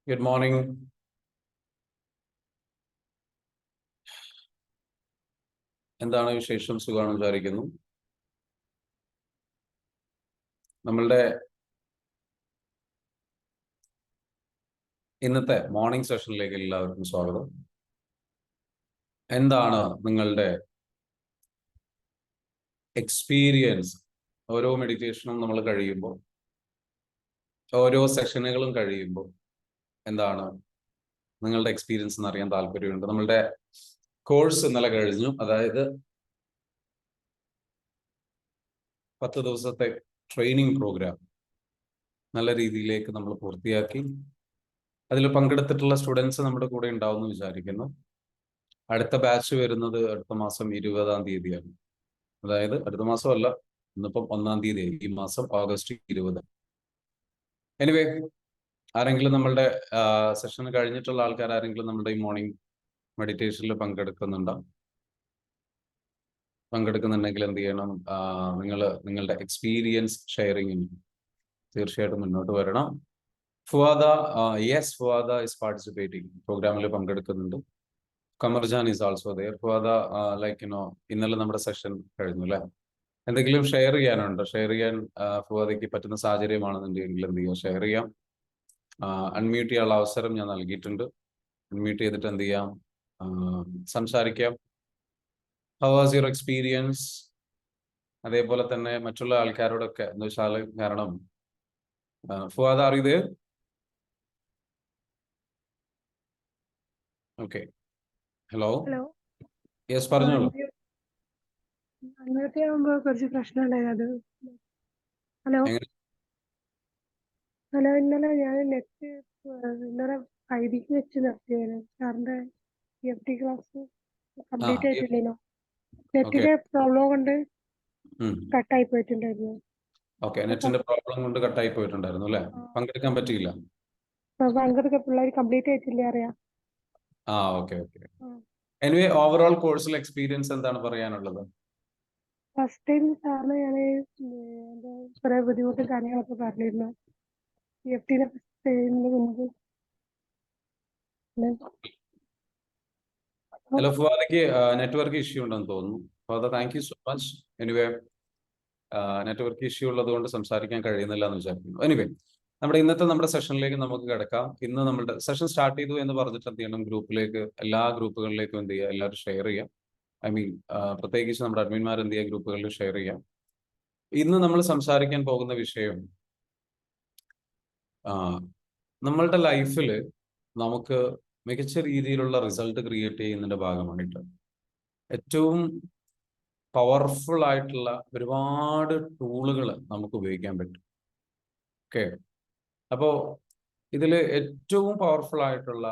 Good morning. എന്താണ് വിശേഷം? സുഖമാണെന്ന് വിചാരിക്കുന്നു. നമ്മളുടെ ഇന്നത്തെ മോർണിംഗ് സെഷനിലേക്ക് എല്ലാവർക്കും സ്വാഗതം. എന്താണ് നിങ്ങളുടെ എക്സ്പീരിയൻസ്? ഓരോ മെഡിറ്റേഷനും നമ്മൾ കഴിയുമ്പോൾ, ഓരോ സെഷനുകളും കഴിയുമ്പോൾ എന്താണ് നിങ്ങളുടെ എക്സ്പീരിയൻസ് എന്ന് അറിയാൻ താല്പര്യമുണ്ട്. നമ്മളുടെ കോഴ്സ് ഇന്നലെ കഴിഞ്ഞു. അതായത് 10 ദിവസത്തെ ട്രെയിനിങ് പ്രോഗ്രാം നല്ല രീതിയിലേക്ക് നമ്മൾ പൂർത്തിയാക്കി. അതിൽ പങ്കെടുത്തിട്ടുള്ള സ്റ്റുഡൻസ് നമ്മുടെ കൂടെ ഉണ്ടാവുമെന്ന് വിചാരിക്കുന്നു. അടുത്ത ബാച്ച് വരുന്നത് അടുത്ത മാസം 20-ാം തീയതിയാണ്. അതായത് അടുത്ത മാസമല്ല, ഇന്നിപ്പം 1-ാം തീയതി, ഈ മാസം ഓഗസ്റ്റ് 20. എനിവേ, ആരെങ്കിലും നമ്മളുടെ സെഷൻ കഴിഞ്ഞിട്ടുള്ള ആൾക്കാർ ആരെങ്കിലും നമ്മുടെ ഈ മോർണിംഗ് മെഡിറ്റേഷനിൽ പങ്കെടുക്കുന്നുണ്ടെങ്കിൽ എന്ത് ചെയ്യണം? നിങ്ങളുടെ എക്സ്പീരിയൻസ് ഷെയറിങ്ങിന് തീർച്ചയായിട്ടും മുന്നോട്ട് വരണം. ഫുവാദ ഇസ് പാർട്ടിസിപ്പേറ്റിംഗ്, പ്രോഗ്രാമിൽ പങ്കെടുക്കുന്നുണ്ട്. കമർജാൻ ഈസ് ആൾസോ ദെയർ. ഫുവാദ ഇന്നലെ നമ്മുടെ സെഷൻ കഴിഞ്ഞു അല്ലേ? എന്തെങ്കിലും ഷെയർ ചെയ്യാനുണ്ടോ? ഷെയർ ചെയ്യാൻ ഫുവാദയ്ക്ക് പറ്റുന്ന സാഹചര്യമാണെന്നുണ്ടെങ്കിൽ എന്ത് ചെയ്യാം? ഷെയർ ചെയ്യാം. അൺമ്യൂട്ട് ചെയ്യാനുള്ള അവസരം ഞാൻ നൽകിയിട്ടുണ്ട്. അൺമ്യൂട്ട് ചെയ്തിട്ട് എന്ത് ചെയ്യാം? സംസാരിക്കാം. How was your experience? അതേപോലെ തന്നെ മറ്റുള്ള ആൾക്കാരോടൊക്കെ എന്ന് വെച്ചാൽ, കാരണം Fuada are you there? Okay, hello. Yes, പറഞ്ഞോളൂ. കുറച്ച് പ്രശ്നം ഉണ്ടായത്. ഹലോ ഇന്നലെ ഞാൻ നെറ്റ് ഇന്നലെ ഐഡിക്ക് വെച്ച് നിർത്തിയാണ്. സാറിന്റെ EFT ക്ലാസ് കംപ്ലീറ്റ് ആയിട്ടില്ലല്ലോ. നെറ്റിന്റെ പ്രോബ്ലം കൊണ്ട് കട്ടായി പോയിട്ടുണ്ടായിരുന്നു. നെറ്റിന്റെ പ്രോബ്ലം കൊണ്ട് കട്ടായി പോയിട്ടുണ്ടായിരുന്നു അല്ലേ? പങ്കെടുക്കാൻ പറ്റിയില്ല. പങ്കെടുക്കാൻ പിള്ളേർ കംപ്ലീറ്റ് ആയിട്ടില്ല അറിയാം. ഓക്കെ. എനിവേ, ഓവറോൾ കോഴ്സിൽ എക്സ്പീരിയൻസ് എന്താണ് പറയാനുള്ളത്? ഫസ്റ്റ് ടൈം സാറിന് ഞാൻ കുറെ ബുദ്ധിമുട്ടും കാര്യങ്ങളൊക്കെ പറഞ്ഞിരുന്നു. EFT ചെയ്യുന്നതിന് മുൻപ്. ഹലോ ഫുവാദയ്ക്ക് നെറ്റ്വർക്ക് ഇഷ്യൂ ഉണ്ടെന്ന് തോന്നുന്നു. Fuada, thank you so much. Anyway, network issue ഉള്ളത് കൊണ്ട് സംസാരിക്കാൻ കഴിയുന്നില്ല എന്ന് വിചാരിക്കുന്നു. എനിവേ, നമ്മുടെ സെഷനിലേക്ക് നമുക്ക് കിടക്കാം. ഇന്ന് നമ്മുടെ സെഷൻ സ്റ്റാർട്ട് ചെയ്തു എന്ന് പറഞ്ഞിട്ട് എന്ത് ചെയ്യണം? ഗ്രൂപ്പിലേക്ക്, എല്ലാ ഗ്രൂപ്പുകളിലേക്കും എന്ത് ചെയ്യുക? എല്ലാവരും ഷെയർ ചെയ്യാം. പ്രത്യേകിച്ച് നമ്മുടെ അഡ്മിന്മാർ എന്ത് ചെയ്യുക? ഗ്രൂപ്പുകളിൽ ഷെയർ ചെയ്യാം. ഇന്ന് നമ്മൾ സംസാരിക്കാൻ പോകുന്ന വിഷയം, നമ്മളുടെ ലൈഫിൽ നമുക്ക് മികച്ച രീതിയിലുള്ള റിസൾട്ട് ക്രിയേറ്റ് ചെയ്യുന്നതിന്റെ ഭാഗമായിട്ട് ഏറ്റവും പവർഫുൾ ആയിട്ടുള്ള ഒരുപാട് ടൂളുകൾ നമുക്ക് ഉപയോഗിക്കാൻ പറ്റും. ഓക്കെ, അപ്പോൾ ഇതിൽ ഏറ്റവും പവർഫുൾ ആയിട്ടുള്ള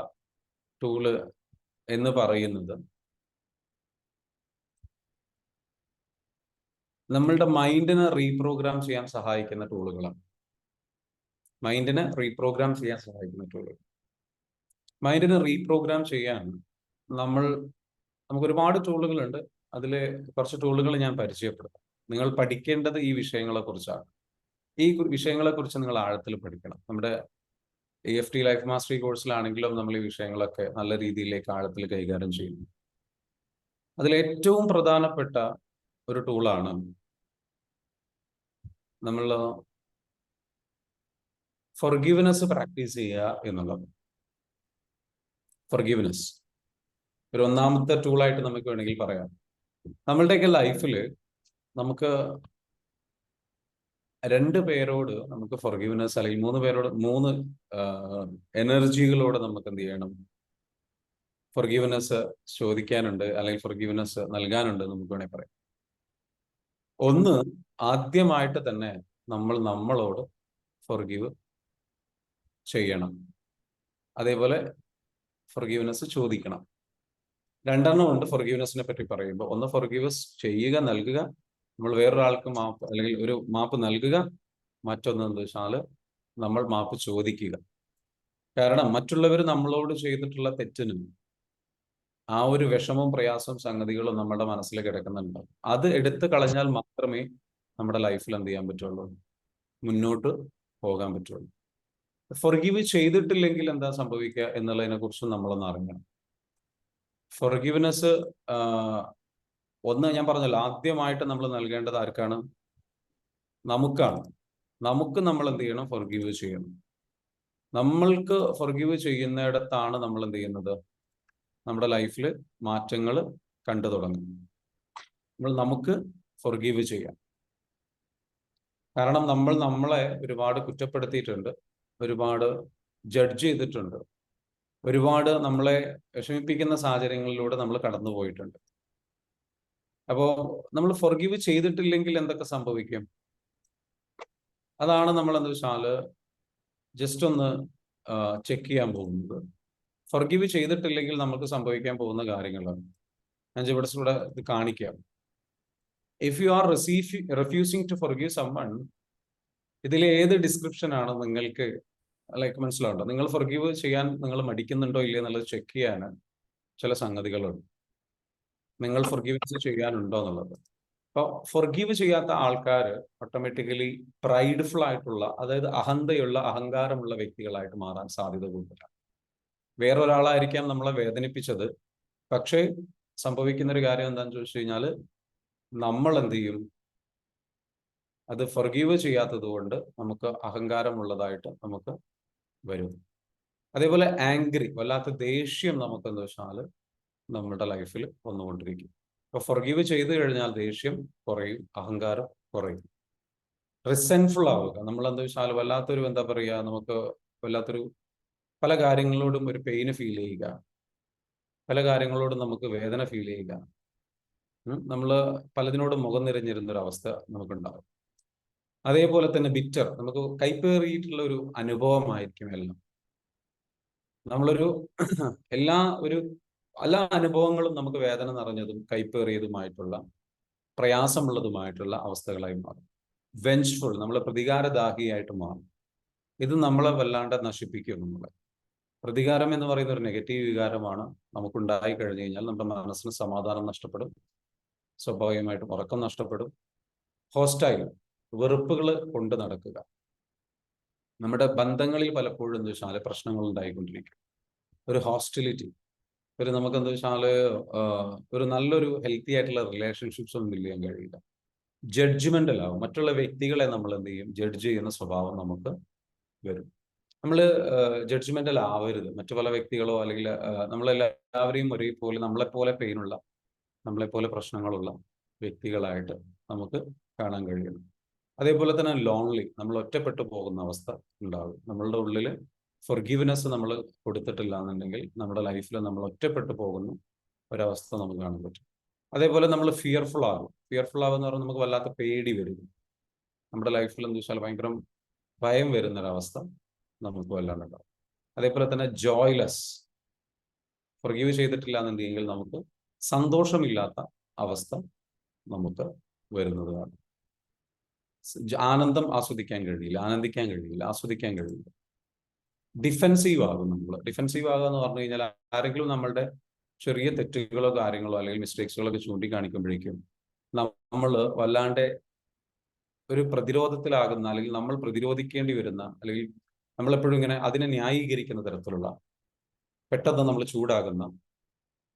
ടൂള് എന്ന് പറയുന്നത് നമ്മളുടെ മൈൻഡിനെ റീപ്രോഗ്രാം ചെയ്യാൻ സഹായിക്കുന്ന ടൂളുകളാണ്. മൈൻഡിനെ റീപ്രോഗ്രാം ചെയ്യാൻ സഹായിക്കുന്ന ടൂളുകൾ. മൈൻഡിനെ റീപ്രോഗ്രാം ചെയ്യാൻ നമുക്ക് ഒരുപാട് ടൂളുകളുണ്ട്. അതിൽ കുറച്ച് ടൂളുകൾ ഞാൻ പരിചയപ്പെടുത്താം. നിങ്ങൾ പഠിക്കേണ്ടത് ഈ വിഷയങ്ങളെ കുറിച്ചാണ്. ഈ വിഷയങ്ങളെ കുറിച്ച് നിങ്ങൾ ആഴത്തിൽ പഠിക്കണം. നമ്മുടെ EFT ലൈഫ് മാസ്റ്ററി കോഴ്സിലാണെങ്കിലും നമ്മൾ ഈ വിഷയങ്ങളൊക്കെ നല്ല രീതിയിലേക്ക് ആഴത്തിൽ കൈകാര്യം ചെയ്യുന്നു. അതിലേറ്റവും പ്രധാനപ്പെട്ട ഒരു ടൂളാണ് നമ്മൾ ഫൊർഗിവ്നെസ് പ്രാക്ടീസ് ചെയ്യുക എന്നുള്ളത്. ഫൊർഗിവ്നെസ് ഒരു ഒന്നാമത്തെ ടൂളായിട്ട് നമുക്ക് വേണമെങ്കിൽ പറയാം. നമ്മളുടെയൊക്കെ ലൈഫിൽ നമുക്ക് 2 പേരോട് നമുക്ക് ഫൊർഗിവ്നെസ്, അല്ലെങ്കിൽ 3 പേരോട്, 3 എനർജികളോട് നമുക്ക് എന്ത് ചെയ്യണം? ഫൊർഗിവ്നെസ് ചോദിക്കാനുണ്ട്, അല്ലെങ്കിൽ ഫൊർഗിവ്നെസ് നൽകാനുണ്ട് നമുക്ക് വേണമെങ്കിൽ പറയാം. ഒന്ന്, ആദ്യമായിട്ട് തന്നെ നമ്മളോട് ഫൊർഗിവ് ചെയ്യണം. അതേപോലെ ഫൊർഗിവ്നെസ് ചോദിക്കണം. 2 ഉണ്ട് ഫൊർഗിവ്നെസ്സിനെ പറ്റി പറയുമ്പോൾ. ഒന്ന്, ഫൊർഗിവ്നെസ് ചെയ്യുക, നൽകുക. നമ്മൾ വേറൊരാൾക്ക് മാപ്പ് അല്ലെങ്കിൽ ഒരു മാപ്പ് നൽകുക. മറ്റൊന്ന് എന്താ വെച്ചാൽ നമ്മൾ മാപ്പ് ചോദിക്കുക. കാരണം മറ്റുള്ളവർ നമ്മളോട് ചെയ്തിട്ടുള്ള തെറ്റിനും ആ ഒരു വിഷമവും പ്രയാസവും സംഗതികളും നമ്മുടെ മനസ്സിൽ കിടക്കുന്നുണ്ട്. അത് എടുത്തു കളഞ്ഞാൽ മാത്രമേ നമ്മുടെ ലൈഫിൽ എന്ത് ചെയ്യാൻ പറ്റുള്ളൂ? മുന്നോട്ട് പോകാൻ പറ്റുള്ളൂ. ഫൊർഗീവ് ചെയ്തിട്ടില്ലെങ്കിൽ എന്താ സംഭവിക്കുക എന്നുള്ളതിനെ കുറിച്ച് നമ്മളൊന്ന് അറിയണം. ഫൊർഗീവ്നെസ് ഒന്ന് ഞാൻ പറഞ്ഞല്ലോ, ആദ്യമായിട്ട് നമ്മൾ നൽകേണ്ടത് ആർക്കാണ്? നമുക്കാണ്. നമുക്ക് നമ്മൾ എന്ത് ചെയ്യണം? ഫൊർഗീവ് ചെയ്യണം. നമ്മൾക്ക് ഫൊർഗീവ് ചെയ്യുന്നിടത്താണ് നമ്മൾ എന്ത് ചെയ്യുന്നത്? നമ്മുടെ ലൈഫിൽ മാറ്റങ്ങൾ കണ്ടു തുടങ്ങും. നമുക്ക് ഫൊർഗീവ് ചെയ്യാം. കാരണം നമ്മൾ നമ്മളെ ഒരുപാട് കുറ്റപ്പെടുത്തിയിട്ടുണ്ട്, ഒരുപാട് ജഡ്ജ് ചെയ്തിട്ടുണ്ട്, ഒരുപാട് നമ്മളെ വിഷമിപ്പിക്കുന്ന സാഹചര്യങ്ങളിലൂടെ നമ്മൾ കടന്നു പോയിട്ടുണ്ട്. അപ്പോൾ നമ്മൾ ഫൊർഗീവ് ചെയ്തിട്ടില്ലെങ്കിൽ എന്തൊക്കെ സംഭവിക്കും? അതാണ് നമ്മൾ എന്താ വെച്ചാൽ ജസ്റ്റ് ഒന്ന് ചെക്ക് ചെയ്യാൻ പോകുന്നത്. ഫൊർഗീവ് ചെയ്തിട്ടില്ലെങ്കിൽ നമുക്ക് സംഭവിക്കാൻ പോകുന്ന കാര്യങ്ങളാണ് ഞാൻ ഇവിടെ ഇത് കാണിക്കാം. If you are refusing to forgive someone, ഇതിലെ ഏത് ഡിസ്ക്രിപ്ഷൻ ആണ് നിങ്ങൾക്ക് ലൈക്ക് മനസ്സിലാവുണ്ടോ? നിങ്ങൾ ഫൊർഗീവ് ചെയ്യാൻ നിങ്ങൾ മടിക്കുന്നുണ്ടോ ഇല്ലയോ എന്നുള്ളത് ചെക്ക് ചെയ്യാൻ ചില സംഗതികളുണ്ട്. നിങ്ങൾ ഫൊർഗീവ് ചെയ്യാനുണ്ടോ എന്നുള്ളത്. അപ്പോൾ ഫൊർഗീവ് ചെയ്യാത്ത ആൾക്കാർ ഓട്ടോമാറ്റിക്കലി പ്രൈഡ്ഫുൾ ആയിട്ടുള്ള, അതായത് അഹങ്കാരമുള്ള വ്യക്തികളായിട്ട് മാറാൻ സാധ്യത കൂടുതലാണ്. വേറൊരാളായിരിക്കാം നമ്മളെ വേദനിപ്പിച്ചത്, പക്ഷേ സംഭവിക്കുന്ന ഒരു കാര്യം എന്താണെന്ന് ചോദിച്ചു കഴിഞ്ഞാൽ നമ്മൾ എന്ത് ചെയ്യും? അത് ഫൊർഗീവ് ചെയ്യാത്തത് കൊണ്ട് നമുക്ക് അഹങ്കാരമുള്ളതായിട്ട് നമുക്ക് വരും. അതേപോലെ ആംഗ്രി, വല്ലാത്ത ദേഷ്യം നമുക്ക് എന്താ വെച്ചാൽ നമ്മുടെ ലൈഫിൽ വന്നുകൊണ്ടിരിക്കും. അപ്പൊ ഫൊർഗീവ് ചെയ്തു കഴിഞ്ഞാൽ ദേഷ്യം കുറയും, അഹങ്കാരം കുറയും. റിസെന്റ്ഫുൾ ആവുക, നമ്മൾ എന്താ വെച്ചാൽ വല്ലാത്തൊരു എന്താ പറയുക, നമുക്ക് വല്ലാത്തൊരു പല കാര്യങ്ങളോടും ഒരു പെയിന് ഫീൽ ചെയ്യുക, പല കാര്യങ്ങളോടും നമുക്ക് വേദന ഫീൽ ചെയ്യുക, നമ്മൾ പലതിനോടും മുഖം നിറഞ്ഞിരുന്ന ഒരു അവസ്ഥ നമുക്കുണ്ടാകും. അതേപോലെ തന്നെ ബിറ്റർ, നമുക്ക് കൈപ്പേറിയിട്ടുള്ള ഒരു അനുഭവമായിരിക്കും എല്ലാം. നമ്മളൊരു എല്ലാ അനുഭവങ്ങളും നമുക്ക് വേദന നിറഞ്ഞതും കൈപ്പേറിയതുമായിട്ടുള്ള പ്രയാസമുള്ളതുമായിട്ടുള്ള അവസ്ഥകളായി മാറും. വെഞ്ച്ഫുൾ, നമ്മൾ പ്രതികാരദാഹിയായിട്ട് മാറും. ഇത് നമ്മളെ വല്ലാണ്ട് നശിപ്പിക്കും. നമ്മളെ പ്രതികാരം എന്ന് പറയുന്ന ഒരു നെഗറ്റീവ് വികാരമാണ്. നമുക്കുണ്ടായി കഴിഞ്ഞു കഴിഞ്ഞാൽ നമ്മുടെ മനസ്സിന് സമാധാനം നഷ്ടപ്പെടും, സ്വാഭാവികമായിട്ടും ഉറക്കം നഷ്ടപ്പെടും. ഹോസ്റ്റൈൽ, വെറുപ്പുകൾ കൊണ്ട് നടക്കുക. നമ്മുടെ ബന്ധങ്ങളിൽ പലപ്പോഴും എന്താ വെച്ചാൽ പ്രശ്നങ്ങൾ ഉണ്ടായിക്കൊണ്ടിരിക്കും. ഒരു ഹോസ്റ്റിലിറ്റി, നമുക്ക് എന്താ വെച്ചാൽ ഒരു നല്ലൊരു ഹെൽത്തി ആയിട്ടുള്ള റിലേഷൻഷിപ്സ് ഒന്നും ബിൽഡ് ചെയ്യാൻ കഴിയില്ല. ജഡ്ജ്മെന്റൽ ആവും, മറ്റുള്ള വ്യക്തികളെ നമ്മൾ എന്ത് ചെയ്യും? ജഡ്ജ് ചെയ്യുന്ന സ്വഭാവം നമുക്ക് വരും. നമ്മൾ ജഡ്ജ്മെന്റൽ ആവരുത്. മറ്റു പല വ്യക്തികളോ അല്ലെങ്കിൽ നമ്മളെല്ലാവരെയും ഒരേപോലെ നമ്മളെപ്പോലെ പെയിനുള്ള, നമ്മളെപ്പോലെ പ്രശ്നങ്ങളുള്ള വ്യക്തികളായിട്ട് നമുക്ക് കാണാൻ കഴിയണം. അതേപോലെ തന്നെ ലോൺലി, നമ്മൾ ഒറ്റപ്പെട്ടു പോകുന്ന അവസ്ഥ ഉണ്ടാകും. നമ്മളുടെ ഉള്ളിൽ ഫൊർഗീവ്നെസ് നമ്മൾ കൊടുത്തിട്ടില്ല എന്നുണ്ടെങ്കിൽ നമ്മുടെ ലൈഫിൽ നമ്മൾ ഒറ്റപ്പെട്ടു പോകുന്ന ഒരവസ്ഥ നമുക്ക് കാണാൻ പറ്റും. അതേപോലെ നമ്മൾ ഫിയർഫുൾ ആകും. ഫിയർഫുൾ ആകുന്ന പറഞ്ഞാൽ നമുക്ക് വല്ലാത്ത പേടി വരും. നമ്മുടെ ലൈഫിൽ എന്താ വെച്ചാൽ ഭയങ്കര ഭയം വരുന്നൊരവസ്ഥ നമുക്ക് വല്ലാണ്ടുണ്ടാകും. അതേപോലെ തന്നെ ജോയ്ലെസ്, ഫൊർഗീവ് ചെയ്തിട്ടില്ല എന്നുണ്ടെങ്കിൽ നമുക്ക് സന്തോഷമില്ലാത്ത അവസ്ഥ നമുക്ക് വരുന്നതാണ്. ആനന്ദം ആസ്വദിക്കാൻ കഴിയില്ല, ആനന്ദിക്കാൻ കഴിയില്ല, ആസ്വദിക്കാൻ കഴിയില്ല. ഡിഫെൻസീവ് ആകും. ഡിഫെൻസീവ് ആകുക എന്ന് പറഞ്ഞു കഴിഞ്ഞാൽ ആരെങ്കിലും നമ്മളുടെ ചെറിയ തെറ്റുകളോ കാര്യങ്ങളോ അല്ലെങ്കിൽ മിസ്റ്റേക്സുകളോ ഒക്കെ ചൂണ്ടിക്കാണിക്കുമ്പോഴേക്കും നമ്മൾ വല്ലാണ്ട് ഒരു പ്രതിരോധത്തിലാകുന്ന, അല്ലെങ്കിൽ നമ്മൾ പ്രതിരോധിക്കേണ്ടി വരുന്ന, അല്ലെങ്കിൽ നമ്മളെപ്പോഴും ഇങ്ങനെ അതിനെ ന്യായീകരിക്കുന്ന തരത്തിലുള്ള, പെട്ടെന്ന് നമ്മൾ ചൂടാകുന്ന,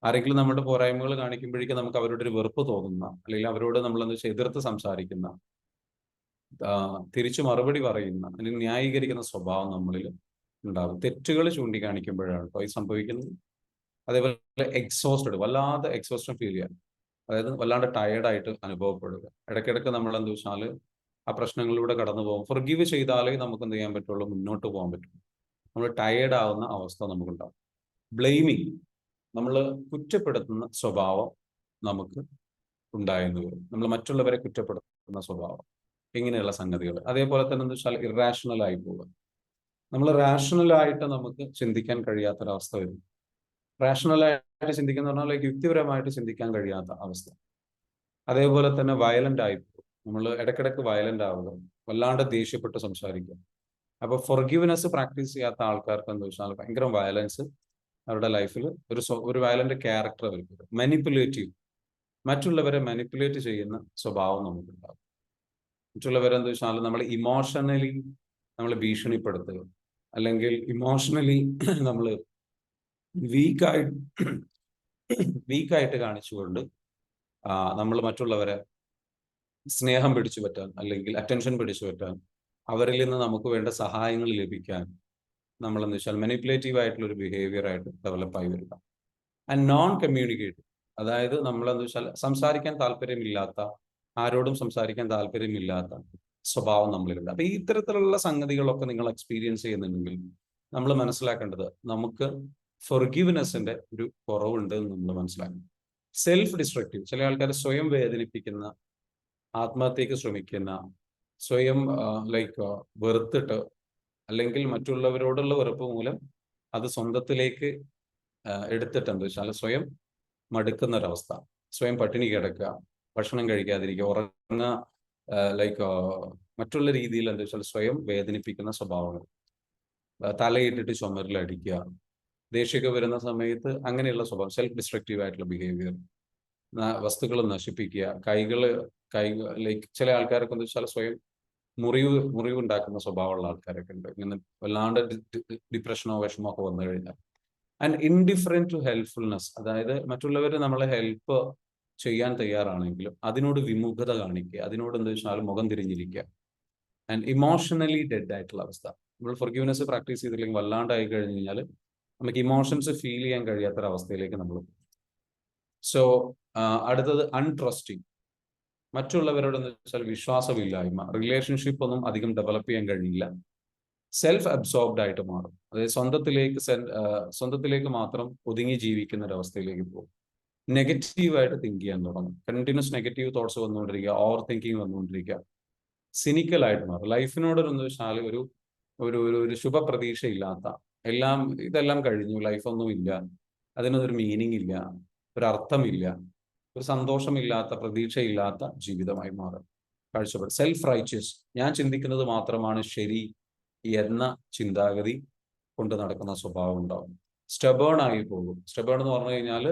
ആരെങ്കിലും നമ്മുടെ പോരായ്മകൾ കാണിക്കുമ്പോഴേക്കും നമുക്ക് അവരോട് ഒരു വെറുപ്പ് തോന്നുന്ന, അല്ലെങ്കിൽ അവരോട് നമ്മൾ എന്താ വെച്ചാൽ എതിർത്ത് സംസാരിക്കുന്ന, തിരിച്ചു മറുപടി പറയുന്ന, അല്ലെങ്കിൽ ന്യായീകരിക്കുന്ന സ്വഭാവം നമ്മളിൽ ഉണ്ടാകും. തെറ്റുകൾ ചൂണ്ടിക്കാണിക്കുമ്പോഴാണ് ഇപ്പോൾ ഇത് സംഭവിക്കുന്നത്. അതേപോലെ എക്സോസ്റ്റഡ്, വല്ലാതെ എക്സോസ്റ്റഡ് ഫീൽ ചെയ്യാൻ, അതായത് വല്ലാണ്ട് ടയേർഡായിട്ട് അനുഭവപ്പെടുക. ഇടയ്ക്കിടയ്ക്ക് നമ്മൾ എന്താ വെച്ചാൽ ആ പ്രശ്നങ്ങളിലൂടെ കടന്നു പോകും. ഫൊർഗീവ് ചെയ്താലേ നമുക്ക് എന്ത് ചെയ്യാൻ പറ്റുള്ളൂ? മുന്നോട്ട് പോകാൻ പറ്റും. നമ്മൾ ടയേർഡ് ആവുന്ന അവസ്ഥ നമുക്കുണ്ടാകും. ബ്ലെയിമിങ്, നമ്മൾ കുറ്റപ്പെടുത്തുന്ന സ്വഭാവം നമുക്ക് ഉണ്ടായെന്ന് വരും. നമ്മൾ മറ്റുള്ളവരെ കുറ്റപ്പെടുത്തുന്ന സ്വഭാവം, ഇങ്ങനെയുള്ള സംഗതികൾ. അതേപോലെ തന്നെ എന്താ വെച്ചാൽ ഇറാഷണൽ ആയി പോകുക. നമ്മൾ റാഷണലായിട്ട് നമുക്ക് ചിന്തിക്കാൻ കഴിയാത്തൊരവസ്ഥ വരും. റാഷണലായിട്ട് ചിന്തിക്കുന്ന പറഞ്ഞാൽ യുക്തിപരമായിട്ട് ചിന്തിക്കാൻ കഴിയാത്ത അവസ്ഥ. അതേപോലെ തന്നെ വയലന്റ് ആയി പോകും. നമ്മൾ ഇടയ്ക്കിടയ്ക്ക് വയലന്റ് ആവുക, വല്ലാണ്ട് ദേഷ്യപ്പെട്ട് സംസാരിക്കുക. അപ്പൊ ഫൊർഗീവ്നെസ് പ്രാക്ടീസ് ചെയ്യാത്ത ആൾക്കാർക്ക് എന്താ വെച്ചാൽ ഭയങ്കര വയലൻസ് അവരുടെ ലൈഫിൽ ഒരു വയലന്റ് ക്യാരക്ടർ അവർക്ക്. മാനിപ്പുലേറ്റീവ്, മറ്റുള്ളവരെ മാനിപ്പുലേറ്റ് ചെയ്യുന്ന സ്വഭാവം നമുക്കുണ്ടാകും. മറ്റുള്ളവരെ എന്താ വെച്ചാൽ നമ്മൾ ഇമോഷണലി നമ്മൾ ഭീഷണിപ്പെടുത്തുക, അല്ലെങ്കിൽ ഇമോഷണലി നമ്മൾ വീക്കായിട്ട് വീക്കായിട്ട് കാണിച്ചുകൊണ്ട് നമ്മൾ മറ്റുള്ളവരെ സ്നേഹം പിടിച്ചു പറ്റാൻ അല്ലെങ്കിൽ അറ്റൻഷൻ പിടിച്ചു പറ്റാൻ, അവരിൽ നിന്ന് നമുക്ക് വേണ്ട സഹായങ്ങൾ ലഭിക്കാൻ നമ്മൾ എന്ന് വെച്ചാൽ മാനിപ്പുലേറ്റീവ് ആയിട്ടുള്ള ഒരു ബിഹേവിയർ ആയിട്ട് ഡെവലപ്പ് ആയി വരിക. ആൻഡ് നോൺ കമ്മ്യൂണിക്കേറ്റീവ്, അതായത് നമ്മളെന്ന് വെച്ചാൽ സംസാരിക്കാൻ താല്പര്യമില്ലാത്ത, ആരോടും സംസാരിക്കാൻ താല്പര്യമില്ലാത്ത സ്വഭാവം നമ്മളിലുണ്ട്. അപ്പൊ ഈ ഇത്തരത്തിലുള്ള സംഗതികളൊക്കെ നിങ്ങൾ എക്സ്പീരിയൻസ് ചെയ്യുന്നുണ്ടെങ്കിൽ നമ്മൾ മനസ്സിലാക്കേണ്ടത് നമുക്ക് ഫൊർഗീവ്നെസിന്റെ ഒരു കുറവുണ്ട് എന്ന് നമ്മൾ മനസ്സിലാക്കണം. സെൽഫ് ഡിസ്ട്രക്റ്റീവ്, ചില ആൾക്കാർ സ്വയം വേദനിപ്പിക്കുന്ന, ആത്മഹത്യക്ക് ശ്രമിക്കുന്ന, സ്വയം വെറുത്തിട്ട് അല്ലെങ്കിൽ മറ്റുള്ളവരോടുള്ള വെറുപ്പ് മൂലം അത് സ്വന്തത്തിലേക്ക് എടുത്തിട്ട് എന്താ വെച്ചാൽ സ്വയം മടുക്കുന്ന ഒരവസ്ഥ, സ്വയം പട്ടിണി കിടക്കുക, ഭക്ഷണം കഴിക്കാതിരിക്കുക, ഉറങ്ങുക, മറ്റുള്ള രീതിയിൽ എന്താ വെച്ചാൽ സ്വയം വേദനിപ്പിക്കുന്ന സ്വഭാവങ്ങൾ, തലയിട്ടിട്ട് ചുമരിലടിക്കുക, ദേഷ്യമൊക്കെ വരുന്ന സമയത്ത് അങ്ങനെയുള്ള സ്വഭാവം, സെൽഫ് ഡിസ്ട്രക്റ്റീവ് ആയിട്ടുള്ള ബിഹേവിയർ, വസ്തുക്കൾ നശിപ്പിക്കുക, കൈ ചില ആൾക്കാരൊക്കെ എന്താ വെച്ചാൽ സ്വയം മുറിവ് ഉണ്ടാക്കുന്ന സ്വഭാവമുള്ള ആൾക്കാരൊക്കെ ഉണ്ട്. ഇങ്ങനെ വല്ലാണ്ട് ഡിപ്രഷനോ വിഷമോ ഒക്കെ വന്നു കഴിഞ്ഞാൽ. ആൻഡ് ഇൻഡിഫറൻറ്റ് ടു ഹെൽപ്ഫുൾനെസ്, അതായത് മറ്റുള്ളവർ നമ്മളെ ഹെൽപ്പ് ചെയ്യാൻ തയ്യാറാണെങ്കിലും അതിനോട് വിമുഖത കാണിക്കുക, അതിനോട് എന്താ വെച്ചാൽ മുഖം തിരിഞ്ഞിരിക്കുക. ആൻഡ് ഇമോഷണലി ഡെഡ് ആയിട്ടുള്ള അവസ്ഥ. നമ്മൾ ഫൊർഗീവ്നെസ് പ്രാക്ടീസ് ചെയ്തില്ലെങ്കിൽ വല്ലാണ്ടായി കഴിഞ്ഞ് കഴിഞ്ഞാൽ നമുക്ക് ഇമോഷൻസ് ഫീൽ ചെയ്യാൻ കഴിയാത്തൊരവസ്ഥയിലേക്ക് നമ്മൾ പോകും. സോ അടുത്തത് അൺട്രസ്റ്റിംഗ്, മറ്റുള്ളവരോട് എന്ന് വെച്ചാൽ വിശ്വാസമില്ലായ്മ, റിലേഷൻഷിപ്പ് ഒന്നും അധികം ഡെവലപ്പ് ചെയ്യാൻ കഴിയില്ല, സെൽഫ് അബ്സോർബ്ഡ് ആയിട്ട് മാറും. അതായത് സ്വന്തത്തിലേക്ക് മാത്രം ഒതുങ്ങി ജീവിക്കുന്ന ഒരവസ്ഥയിലേക്ക് പോകും. നെഗറ്റീവായിട്ട് തിങ്ക് ചെയ്യാൻ തുടങ്ങും, കണ്ടിന്യൂസ് നെഗറ്റീവ് തോട്ട്സ് വന്നുകൊണ്ടിരിക്കുക, ഓവർ തിങ്കിങ് വന്നുകൊണ്ടിരിക്കുക, സിനിക്കലായിട്ട് മാറും. ലൈഫിനോടൊരു വെച്ചാൽ ഒരു ഒരു ഒരു ശുഭ പ്രതീക്ഷയില്ലാത്ത, ഇതെല്ലാം കഴിഞ്ഞു, ലൈഫൊന്നും ഇല്ല, അതിനൊരു മീനിങ് ഇല്ല, ഒരു അർത്ഥമില്ല, ഒരു സന്തോഷമില്ലാത്ത, പ്രതീക്ഷയില്ലാത്ത ജീവിതമായി മാറും കാഴ്ചപ്പാട്. സെൽഫ് റൈച്ചസ്, ഞാൻ ചിന്തിക്കുന്നത് മാത്രമാണ് ശരി എന്ന ചിന്താഗതി കൊണ്ട് നടക്കുന്ന സ്വഭാവം ഉണ്ടാവും. സ്റ്റബേൺ ആയി പോകും. സ്റ്റബേൺ എന്ന് പറഞ്ഞു കഴിഞ്ഞാൽ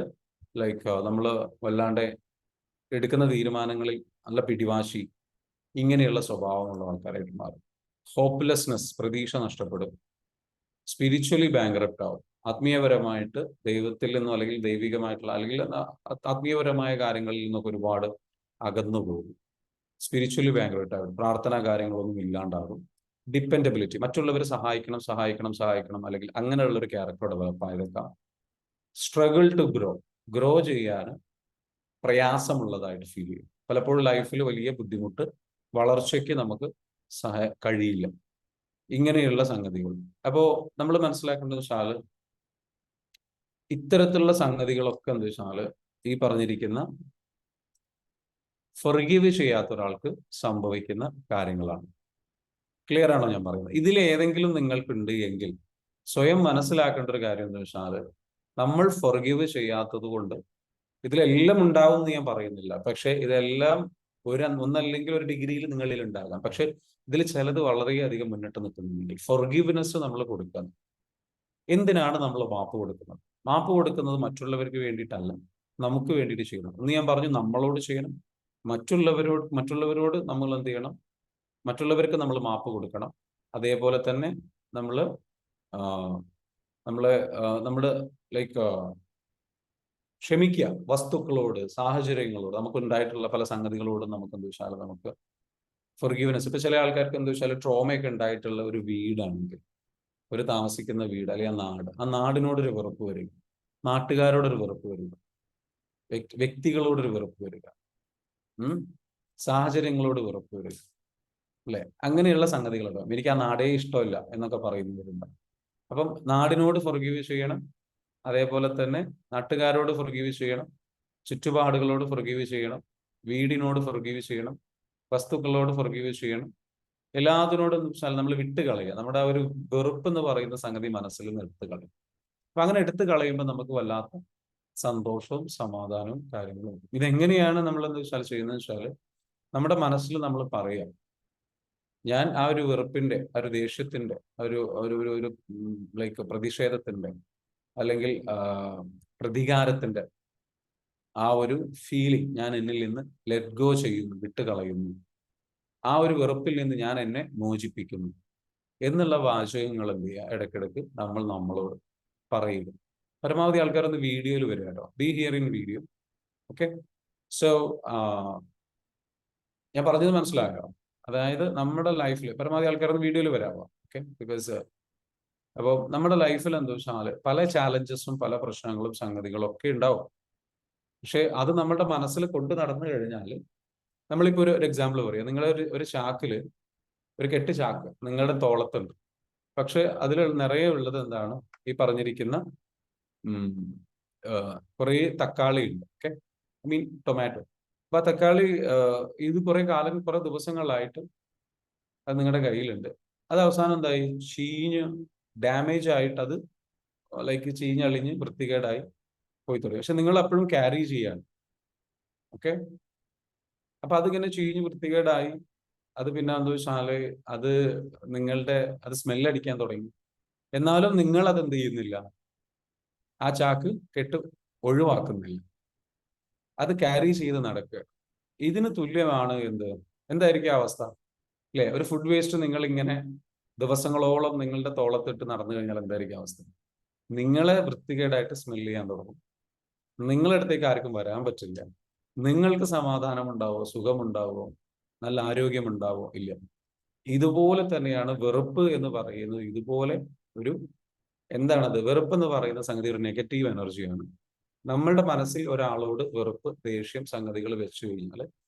നമ്മൾ വല്ലാണ്ട് എടുക്കുന്ന തീരുമാനങ്ങളിൽ നല്ല പിടിവാശി, ഇങ്ങനെയുള്ള സ്വഭാവമുള്ള ആൾക്കാരായിട്ട് മാറും. ഹോപ്പ്ലെസ്നെസ്, പ്രതീക്ഷ നഷ്ടപ്പെടും. സ്പിരിച്വലി ബാങ്ക്രപ്റ്റ് ആവും. ആത്മീയപരമായിട്ട് ദൈവത്തിൽ നിന്നും അല്ലെങ്കിൽ ദൈവികമായിട്ടുള്ള അല്ലെങ്കിൽ ആത്മീയപരമായ കാര്യങ്ങളിൽ നിന്നൊക്കെ ഒരുപാട് അകന്നു പോകും. സ്പിരിച്വലി ബാങ്ക്രപ്റ്റ് ആവും. പ്രാർത്ഥനാ കാര്യങ്ങളൊന്നും ഇല്ലാണ്ടാകും. ഡിപ്പെൻഡബിലിറ്റി, മറ്റുള്ളവരെ സഹായിക്കണം അല്ലെങ്കിൽ അങ്ങനെയുള്ള ഒരു ക്യാരക്ടർ ഡെവലപ്പ് ആയതൊക്കെ. സ്ട്രഗിൾ ടു ഗ്രോ ചെയ്യാൻ പ്രയാസമുള്ളതായിട്ട് ഫീൽ ചെയ്യും. പലപ്പോഴും ലൈഫിൽ വലിയ ബുദ്ധിമുട്ട്, വളർച്ചയ്ക്ക് നമുക്ക് കഴിയില്ല, ഇങ്ങനെയുള്ള സംഗതികൾ. അപ്പോൾ നമ്മൾ മനസ്സിലാക്കേണ്ടത് വെച്ചാൽ ഇത്തരത്തിലുള്ള സംഗതികളൊക്കെ എന്താ വെച്ചാൽ ഈ പറഞ്ഞിരിക്കുന്ന ഫൊർഗീവ് ചെയ്യാത്ത ഒരാൾക്ക് സംഭവിക്കുന്ന കാര്യങ്ങളാണ്. ക്ലിയർ ആണോ ഞാൻ പറയുന്നത്? ഇതിൽ ഏതെങ്കിലും നിങ്ങൾക്കുണ്ട് എങ്കിൽ സ്വയം മനസ്സിലാക്കേണ്ട ഒരു കാര്യം എന്താ വെച്ചാൽ നമ്മൾ ഫൊർഗീവ് ചെയ്യാത്തത് കൊണ്ട് ഇതിലെല്ലാം ഉണ്ടാവും എന്ന് ഞാൻ പറയുന്നില്ല, പക്ഷെ ഇതെല്ലാം ഒന്നല്ലെങ്കിൽ ഒരു ഡിഗ്രിയിൽ നിങ്ങളിൽ ഉണ്ടാകാം. പക്ഷെ ഇതിൽ ചിലത് വളരെയധികം മുന്നിട്ട് നിൽക്കുന്നുണ്ടെങ്കിൽ ഫൊർഗീവ്നെസ് നമ്മൾ കൊടുക്കണം. എന്തിനാണ് നമ്മൾ മാപ്പ് കൊടുക്കുന്നത്? മാപ്പ് കൊടുക്കുന്നത് മറ്റുള്ളവർക്ക് വേണ്ടിയിട്ടല്ല, നമുക്ക് വേണ്ടിയിട്ട് ചെയ്യണം. എന്ന് ഞാൻ പറഞ്ഞു, നമ്മളോട് ചെയ്യണം, മറ്റുള്ളവരോട് നമ്മൾ എന്ത് ചെയ്യണം? മറ്റുള്ളവർക്ക് നമ്മൾ മാപ്പ് കൊടുക്കണം. അതേപോലെ തന്നെ നമ്മള് ക്ഷമിക്കുക. വസ്തുക്കളോട്, സാഹചര്യങ്ങളോട്, നമുക്കുണ്ടായിട്ടുള്ള പല സംഗതികളോടും നമുക്ക് എന്താ വെച്ചാൽ നമുക്ക് ഫൊർഗീവ്നെസ്. ഇപ്പൊ ചില ആൾക്കാർക്ക് എന്താ വെച്ചാൽ ട്രോമയൊക്കെ ഉണ്ടായിട്ടുള്ള ഒരു വീടാണെങ്കിൽ, ഒരു താമസിക്കുന്ന വീട് അല്ലെങ്കിൽ ആ നാടിനോടൊരു വെറുപ്പ് വരിക, നാട്ടുകാരോടൊരു വെറുപ്പ് വരിക, വ്യക്തികളോടൊരു വെറുപ്പ് വരിക, സാഹചര്യങ്ങളോട് വെറുപ്പ് വരിക, അല്ലെ? അങ്ങനെയുള്ള സംഗതികളുണ്ടാവും. എനിക്ക് ആ നാടേ ഇഷ്ടമല്ല എന്നൊക്കെ പറയുന്നവരുണ്ട്. അപ്പം നാടിനോട് ഫൊർഗീവ് ചെയ്യണം, അതേപോലെ തന്നെ നാട്ടുകാരോട് ഫൊർഗീവ് ചെയ്യണം, ചുറ്റുപാടുകളോട് ഫൊർഗീവ് ചെയ്യണം, വീടിനോട് ഫൊർഗീവ് ചെയ്യണം, വസ്തുക്കളോട് ഫൊർഗീവ് ചെയ്യണം. എല്ലാത്തിനോടും നമ്മൾ വിട്ടുകളയുക. നമ്മുടെ ആ ഒരു വെറുപ്പ് എന്ന് പറയുന്ന സംഗതി മനസ്സിൽ നിന്ന് എടുത്തു കളയും. അപ്പൊ അങ്ങനെ എടുത്തു കളയുമ്പോൾ നമുക്ക് വല്ലാത്ത സന്തോഷവും സമാധാനവും കാര്യങ്ങളും. ഇതെങ്ങനെയാണ് നമ്മൾ എന്താ വെച്ചാൽ ചെയ്യുന്നത് വെച്ചാൽ നമ്മുടെ മനസ്സിൽ നമ്മൾ പറയാം, ഞാൻ ആ ഒരു വെറുപ്പിന്റെ, ആ ഒരു ദേഷ്യത്തിന്റെ, ഒരു പ്രതിഷേധത്തിന്റെ അല്ലെങ്കിൽ പ്രതികാരത്തിന്റെ ആ ഒരു ഫീലിംഗ് ഞാൻ എന്നിൽ നിന്ന് ലെറ്റ് ഗോ ചെയ്യുന്നു, വിട്ടുകളയുന്നു. ആ ഒരു വെറുപ്പിൽ നിന്ന് ഞാൻ എന്നെ മോചിപ്പിക്കുന്നു. എന്നുള്ള വാചകങ്ങൾ എന്ത് ചെയ്യുക, ഇടയ്ക്കിടയ്ക്ക് നമ്മളോട് പറയുക. പരമാവധി ആൾക്കാരൊന്ന് വീഡിയോയിൽ വരിക കേട്ടോ, B here in video. Okay, so ഞാൻ പറഞ്ഞത് മനസ്സിലായോ? അതായത് നമ്മുടെ ലൈഫിൽ പരമാവധി ആൾക്കാരൊന്ന് വീഡിയോയിൽ വരാമോ? ഓക്കെ, ബിക്കോസ് അപ്പോൾ നമ്മുടെ ലൈഫിൽ എന്താ വെച്ചാൽ പല ചാലഞ്ചസും പല പ്രശ്നങ്ങളും സംഗതികളും ഒക്കെ ഉണ്ടാവും. പക്ഷെ അത് നമ്മുടെ മനസ്സിൽ കൊണ്ട് നടന്നു കഴിഞ്ഞാൽ, നമ്മളിപ്പോൾ ഒരു എക്സാമ്പിൾ പറയാം, നിങ്ങളൊരു ഒരു ചാക്കിൽ ഒരു കെട്ട് ചാക്ക് നിങ്ങളുടെ തോളത്തുണ്ട്. പക്ഷെ അതിൽ നിറയെ ഉള്ളത് എന്താണ്? ഈ പറഞ്ഞിരിക്കുന്ന കുറേ തക്കാളി ഉണ്ട്. Okay, I mean tomato. അപ്പൊ ആ തക്കാളി ഇത് കുറെ കാലം കുറെ ദിവസങ്ങളായിട്ട് അത് നിങ്ങളുടെ കയ്യിലുണ്ട്. അത് അവസാനം എന്തായി? ചീഞ്ഞ് ഡാമേജ് ആയിട്ട് അത് ലൈക്ക് ചീഞ്ഞളിഞ്ഞ് വൃത്തികേടായി പോയി തുടങ്ങി. പക്ഷെ നിങ്ങൾ അപ്പോഴും ക്യാരി ചെയ്യാണ്. ഓക്കെ, അപ്പൊ അതിങ്ങനെ ചീഞ്ഞ് വൃത്തികേടായി, അത് പിന്നെ എന്താ വെച്ചാല് അത് അത് സ്മെല്ലടിക്കാൻ തുടങ്ങി. എന്നാലും നിങ്ങൾ അത് എന്ത് ചെയ്യുന്നില്ല, ആ ചാക്ക് കെട്ട് ഒഴിവാക്കുന്നില്ല, അത് ക്യാരി ചെയ്ത് നടക്കുക. ഇതിന് തുല്യമാണ് എന്തായിരിക്കും അവസ്ഥ അല്ലെ? ഒരു ഫുഡ് വേസ്റ്റ് നിങ്ങൾ ഇങ്ങനെ ദിവസങ്ങളോളം നിങ്ങളുടെ തോളത്തിട്ട് നടന്നു കഴിഞ്ഞാൽ എന്തായിരിക്കും അവസ്ഥ? നിങ്ങളെ വൃത്തികേടായിട്ട് സ്മെല് ചെയ്യാൻ തുടങ്ങും. നിങ്ങളുടെ അടുത്തേക്ക് ആർക്കും വരാൻ പറ്റില്ല. നിങ്ങൾക്ക് സമാധാനം ഉണ്ടാവോ, സുഖമുണ്ടാവോ, നല്ല ആരോഗ്യമുണ്ടാവോ? ഇല്ല. ഇതുപോലെ തന്നെയാണ് വെറുപ്പ് എന്ന് പറയുന്നത്. ഇതുപോലെ ഒരു എന്താണത്? വെറുപ്പ് എന്ന് പറയുന്ന സംഗതി ഒരു നെഗറ്റീവ് എനർജിയാണ്. നമ്മളുടെ മനസ്സിൽ ഒരാളോട് വെറുപ്പ്, ദേഷ്യം സംഗതികൾ വെച്ചു കഴിഞ്ഞാൽ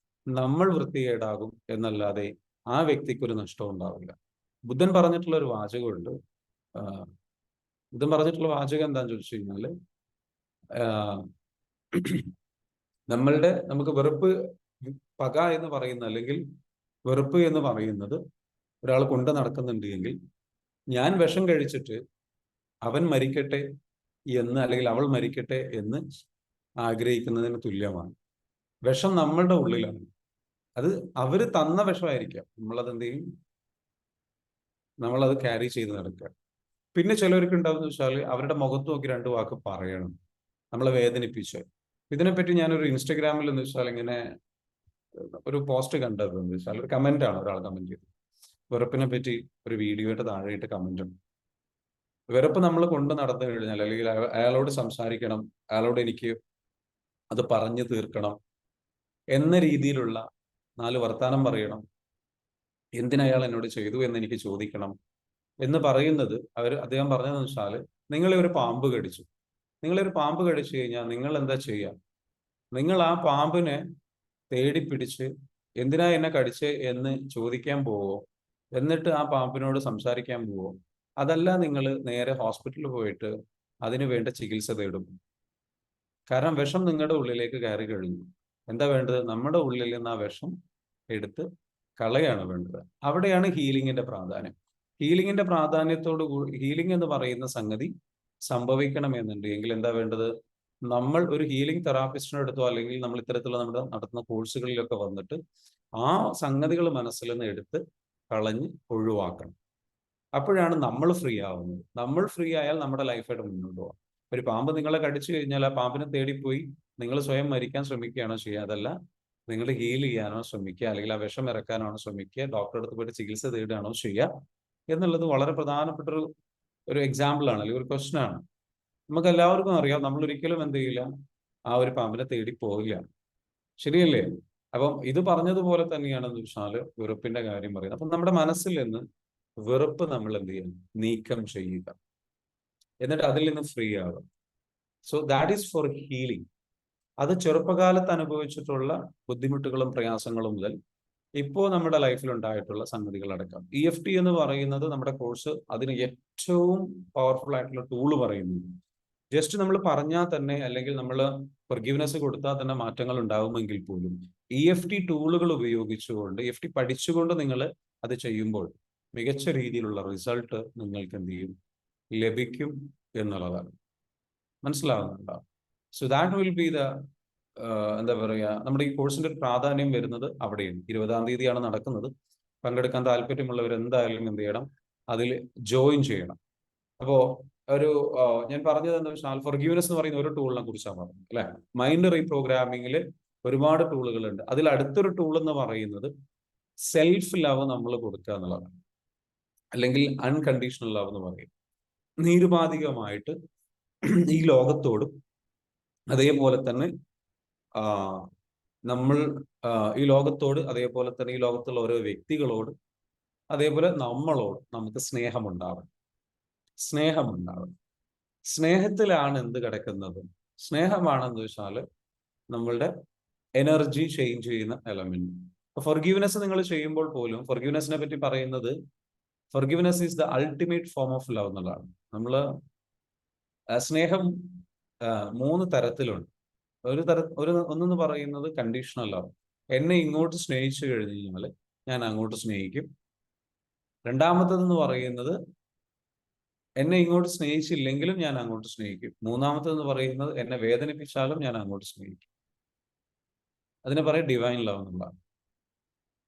നമ്മൾ വൃത്തികേടാകും എന്നല്ലാതെ ആ വ്യക്തിക്ക് ഒരു നഷ്ടവും ഉണ്ടാവില്ല. ബുദ്ധൻ പറഞ്ഞിട്ടുള്ള ഒരു വാചകമുണ്ട്. ബുദ്ധൻ പറഞ്ഞിട്ടുള്ള വാചകം എന്താണെന്ന് ചോദിച്ചു കഴിഞ്ഞാല്, നമുക്ക് വെറുപ്പ്, പക എന്ന് പറയുന്ന അല്ലെങ്കിൽ വെറുപ്പ് എന്ന് പറയുന്നത് ഒരാൾ കൊണ്ട് നടക്കുന്നുണ്ട് എങ്കിൽ, ഞാൻ വിഷം കഴിച്ചിട്ട് അവൻ മരിക്കട്ടെ എന്ന് അല്ലെങ്കിൽ അവൾ മരിക്കട്ടെ എന്ന് ആഗ്രഹിക്കുന്നതിന് തുല്യമാണ്. വിഷം നമ്മളുടെ ഉള്ളിലാണ്. അത് അവര് തന്ന വിഷമായിരിക്കാം, നമ്മളത് എന്ത് ചെയ്യും, നമ്മളത് ക്യാരി ചെയ്ത് നടക്കുക. പിന്നെ ചിലവർക്ക് ഉണ്ടാവുന്ന വെച്ചാൽ അവരുടെ മുഖത്ത് നോക്കി 2 വാക്ക് പറയണം, നമ്മളെ വേദനിപ്പിച്ച്. ഇതിനെപ്പറ്റി ഞാനൊരു ഇൻസ്റ്റഗ്രാമിൽ എന്ന് വെച്ചാൽ ഇങ്ങനെ ഒരു പോസ്റ്റ് കണ്ടത് എന്ന് വെച്ചാൽ, ഒരു കമന്റ് ആണ് ഒരാൾ കമന്റ് ചെയ്തത്. വെറുപ്പിനെ പറ്റി ഒരു വീഡിയോയുടെ താഴെയിട്ട് കമന്റ് ഉണ്ട്. വെറുപ്പ് നമ്മൾ കൊണ്ട് നടന്നു കഴിഞ്ഞാൽ, അല്ലെങ്കിൽ അയാളോട് സംസാരിക്കണം, അയാളോട് എനിക്ക് അത് പറഞ്ഞു തീർക്കണം എന്ന രീതിയിലുള്ള 4 വർത്താനം പറയണം, എന്തിനയാൾ എന്നോട് ചെയ്തു എന്ന് എനിക്ക് ചോദിക്കണം എന്ന് പറയുന്നത്, അദ്ദേഹം പറഞ്ഞതെന്ന് വെച്ചാൽ, നിങ്ങളെ ഒരു പാമ്പ് കടിച്ചു. കഴിഞ്ഞാൽ നിങ്ങൾ എന്താ ചെയ്യുക? നിങ്ങൾ ആ പാമ്പിനെ തേടിപ്പിടിച്ച് എന്തിനാ എന്നെ കടിച്ചേ എന്ന് ചോദിക്കാൻ പോവോ? എന്നിട്ട് ആ പാമ്പിനോട് സംസാരിക്കാൻ പോവോ? അതല്ല, നിങ്ങൾ നേരെ ഹോസ്പിറ്റലിൽ പോയിട്ട് അതിന് വേണ്ട ചികിത്സ തേടും. കാരണം വിഷം നിങ്ങളുടെ ഉള്ളിലേക്ക് കയറി കഴിഞ്ഞു. എന്താ വേണ്ടത്? നമ്മുടെ ഉള്ളിൽ നിന്ന് ആ വിഷം എടുത്ത് കളയാണ് വേണ്ടത്. അവിടെയാണ് ഹീലിംഗിന്റെ പ്രാധാന്യം. ഹീലിംഗിന്റെ പ്രാധാന്യത്തോട് ഹീലിംഗ് എന്ന് പറയുന്ന സംഗതി സംഭവിക്കണമെന്നുണ്ടെങ്കിൽ എന്താ വേണ്ടത്? നമ്മൾ ഒരു ഹീലിംഗ് തെറാപ്പിസ്റ്റിനെ എടുത്തോ, അല്ലെങ്കിൽ നമ്മൾ ഇത്തരത്തിലുള്ള നമ്മുടെ നടത്തുന്ന കോഴ്സുകളിലൊക്കെ വന്നിട്ട് ആ സംഗതികൾ മനസ്സിൽ നിന്ന് എടുത്ത് കളഞ്ഞ് ഒഴിവാക്കണം. അപ്പോഴാണ് നമ്മൾ ഫ്രീ ആവുന്നത്. നമ്മൾ ഫ്രീ ആയാൽ നമ്മുടെ ലൈഫായിട്ട് മുന്നോട്ട് പോകാം. ഒരു പാമ്പ് നിങ്ങളെ കടിച്ചു കഴിഞ്ഞാൽ ആ പാമ്പിനെ തേടിപ്പോയി നിങ്ങൾ സ്വയം മരിക്കാൻ ശ്രമിക്കുകയാണോ ചെയ്യുക? അതല്ല, നിങ്ങൾ ഹീൽ ചെയ്യാനോ ശ്രമിക്കുക, അല്ലെങ്കിൽ ആ വിഷം ഇറക്കാനാണോ ശ്രമിക്കുക, ഡോക്ടറെ അടുത്ത് പോയിട്ട് ചികിത്സ തേടുകയാണോ ചെയ്യുക എന്നുള്ളത് വളരെ പ്രധാനപ്പെട്ട ഒരു എക്സാമ്പിൾ ആണ്, അല്ലെങ്കിൽ ഒരു ക്വസ്റ്റൻ ആണ്. നമുക്ക് എല്ലാവർക്കും അറിയാം, നമ്മൾ ഒരിക്കലും എന്ത് ചെയ്യില്ല, ആ ഒരു പാമ്പിനെ തേടി പോകില്ല. ശരിയല്ലേ? അപ്പം ഇത് പറഞ്ഞതുപോലെ തന്നെയാണെന്ന് വെച്ചാൽ വെറുപ്പിന്റെ കാര്യം പറയുന്നത്. അപ്പം നമ്മുടെ മനസ്സിൽ നിന്ന് വെറുപ്പ് നമ്മൾ എന്ത് ചെയ്യണം? നീക്കം ചെയ്യുക. എന്നിട്ട് അതിൽ നിന്ന് ഫ്രീ ആകുക. So that is four healing. അത് ചെറുപ്പകാലത്ത് അനുഭവിച്ചിട്ടുള്ള ബുദ്ധിമുട്ടുകളും പ്രയാസങ്ങളും മുതൽ ഇപ്പോൾ നമ്മുടെ ലൈഫിൽ ഉണ്ടായിട്ടുള്ള സംഗതികളടക്കം. EFT എന്ന് പറയുന്നത് നമ്മുടെ കോഴ്സ് അതിന് ഏറ്റവും പവർഫുൾ ആയിട്ടുള്ള ടൂള് പറയുന്നത്. ജസ്റ്റ് നമ്മൾ പറഞ്ഞാൽ തന്നെ, അല്ലെങ്കിൽ നമ്മൾ ഫൊർഗീവ്നെസ് കൊടുത്താൽ തന്നെ മാറ്റങ്ങൾ ഉണ്ടാവുമെങ്കിൽ പോലും EFT ടൂളുകൾ ഉപയോഗിച്ചുകൊണ്ട്, EFT പഠിച്ചുകൊണ്ട് നിങ്ങൾ അത് ചെയ്യുമ്പോൾ മികച്ച രീതിയിലുള്ള റിസൾട്ട് നിങ്ങൾക്ക് എന്ത് ചെയ്യും? ലഭിക്കും എന്നുള്ളതാണ്. മനസ്സിലാവുന്നുണ്ടോ? സോ ദാറ്റ് വിൽ ബി എന്താ പറയുക, നമ്മുടെ ഈ കോഴ്സിന്റെ ഒരു പ്രാധാന്യം വരുന്നത് അവിടെയാണ്. 20-ാം തീയതിയാണ് നടക്കുന്നത്. പങ്കെടുക്കാൻ താല്പര്യമുള്ളവർ എന്തായാലും എന്ത് ചെയ്യണം? അതിൽ ജോയിൻ ചെയ്യണം. അപ്പോ ഞാൻ പറഞ്ഞത് എന്താ വെച്ചാൽ, ഫൊർഗീവ്നെസ് എന്ന് പറയുന്ന ഒരു ടൂളിനെ കുറിച്ചാണ് പറഞ്ഞത് അല്ലെ. മൈൻഡ് റീപ്രോഗ്രാമിങ്ങിൽ ഒരുപാട് ടൂളുകളുണ്ട്. അതിൽ അടുത്തൊരു ടൂൾ എന്ന് പറയുന്നത് സെൽഫ് ലവ് നമ്മൾ കൊടുക്കുക എന്നുള്ളതാണ്. അല്ലെങ്കിൽ അൺകണ്ടീഷണൽ ലവ് എന്ന് പറയും. നിരുപാധികമായിട്ട് ഈ ലോകത്തോടും അതേപോലെ തന്നെ ആ, നമ്മൾ ഈ ലോകത്തോട്, അതേപോലെ തന്നെ ഈ ലോകത്തുള്ള ഓരോ വ്യക്തികളോട്, അതേപോലെ നമ്മളോട് നമുക്ക് സ്നേഹമുണ്ടാവണം. സ്നേഹമുണ്ടാവണം. സ്നേഹത്തിലാണ് എന്ത് കിടക്കുന്നത്? സ്നേഹമാണെന്ന് വെച്ചാൽ നമ്മളുടെ എനർജി ചേഞ്ച് ചെയ്യുന്ന എലമെന്റ്. ഫൊർഗീവ്നെസ് നിങ്ങൾ ചെയ്യുമ്പോൾ പോലും ഫൊർഗീവ്നെസ്സിനെ പറ്റി പറയുന്നത് forgiveness is the ultimate form of love എന്നുള്ളതാണ്. നമ്മൾ സ്നേഹം മൂന്ന് തരത്തിലുണ്ട്. ഒന്നെന്ന് പറയുന്നത് കണ്ടീഷണൽ ലവ്. എന്നെ ഇങ്ങോട്ട് സ്നേഹിച്ചു കഴിഞ്ഞു കഴിഞ്ഞാൽ ഞാൻ അങ്ങോട്ട് സ്നേഹിക്കും. രണ്ടാമത്തതെന്ന് പറയുന്നത് എന്നെ ഇങ്ങോട്ട് സ്നേഹിച്ചില്ലെങ്കിലും ഞാൻ അങ്ങോട്ട് സ്നേഹിക്കും. മൂന്നാമത്തെന്ന് പറയുന്നത് എന്നെ വേദനിപ്പിച്ചാലും ഞാൻ അങ്ങോട്ട് സ്നേഹിക്കും. അതിനെ പറയും ഡിവൈൻ ലവ് എന്നുള്ളതാണ്.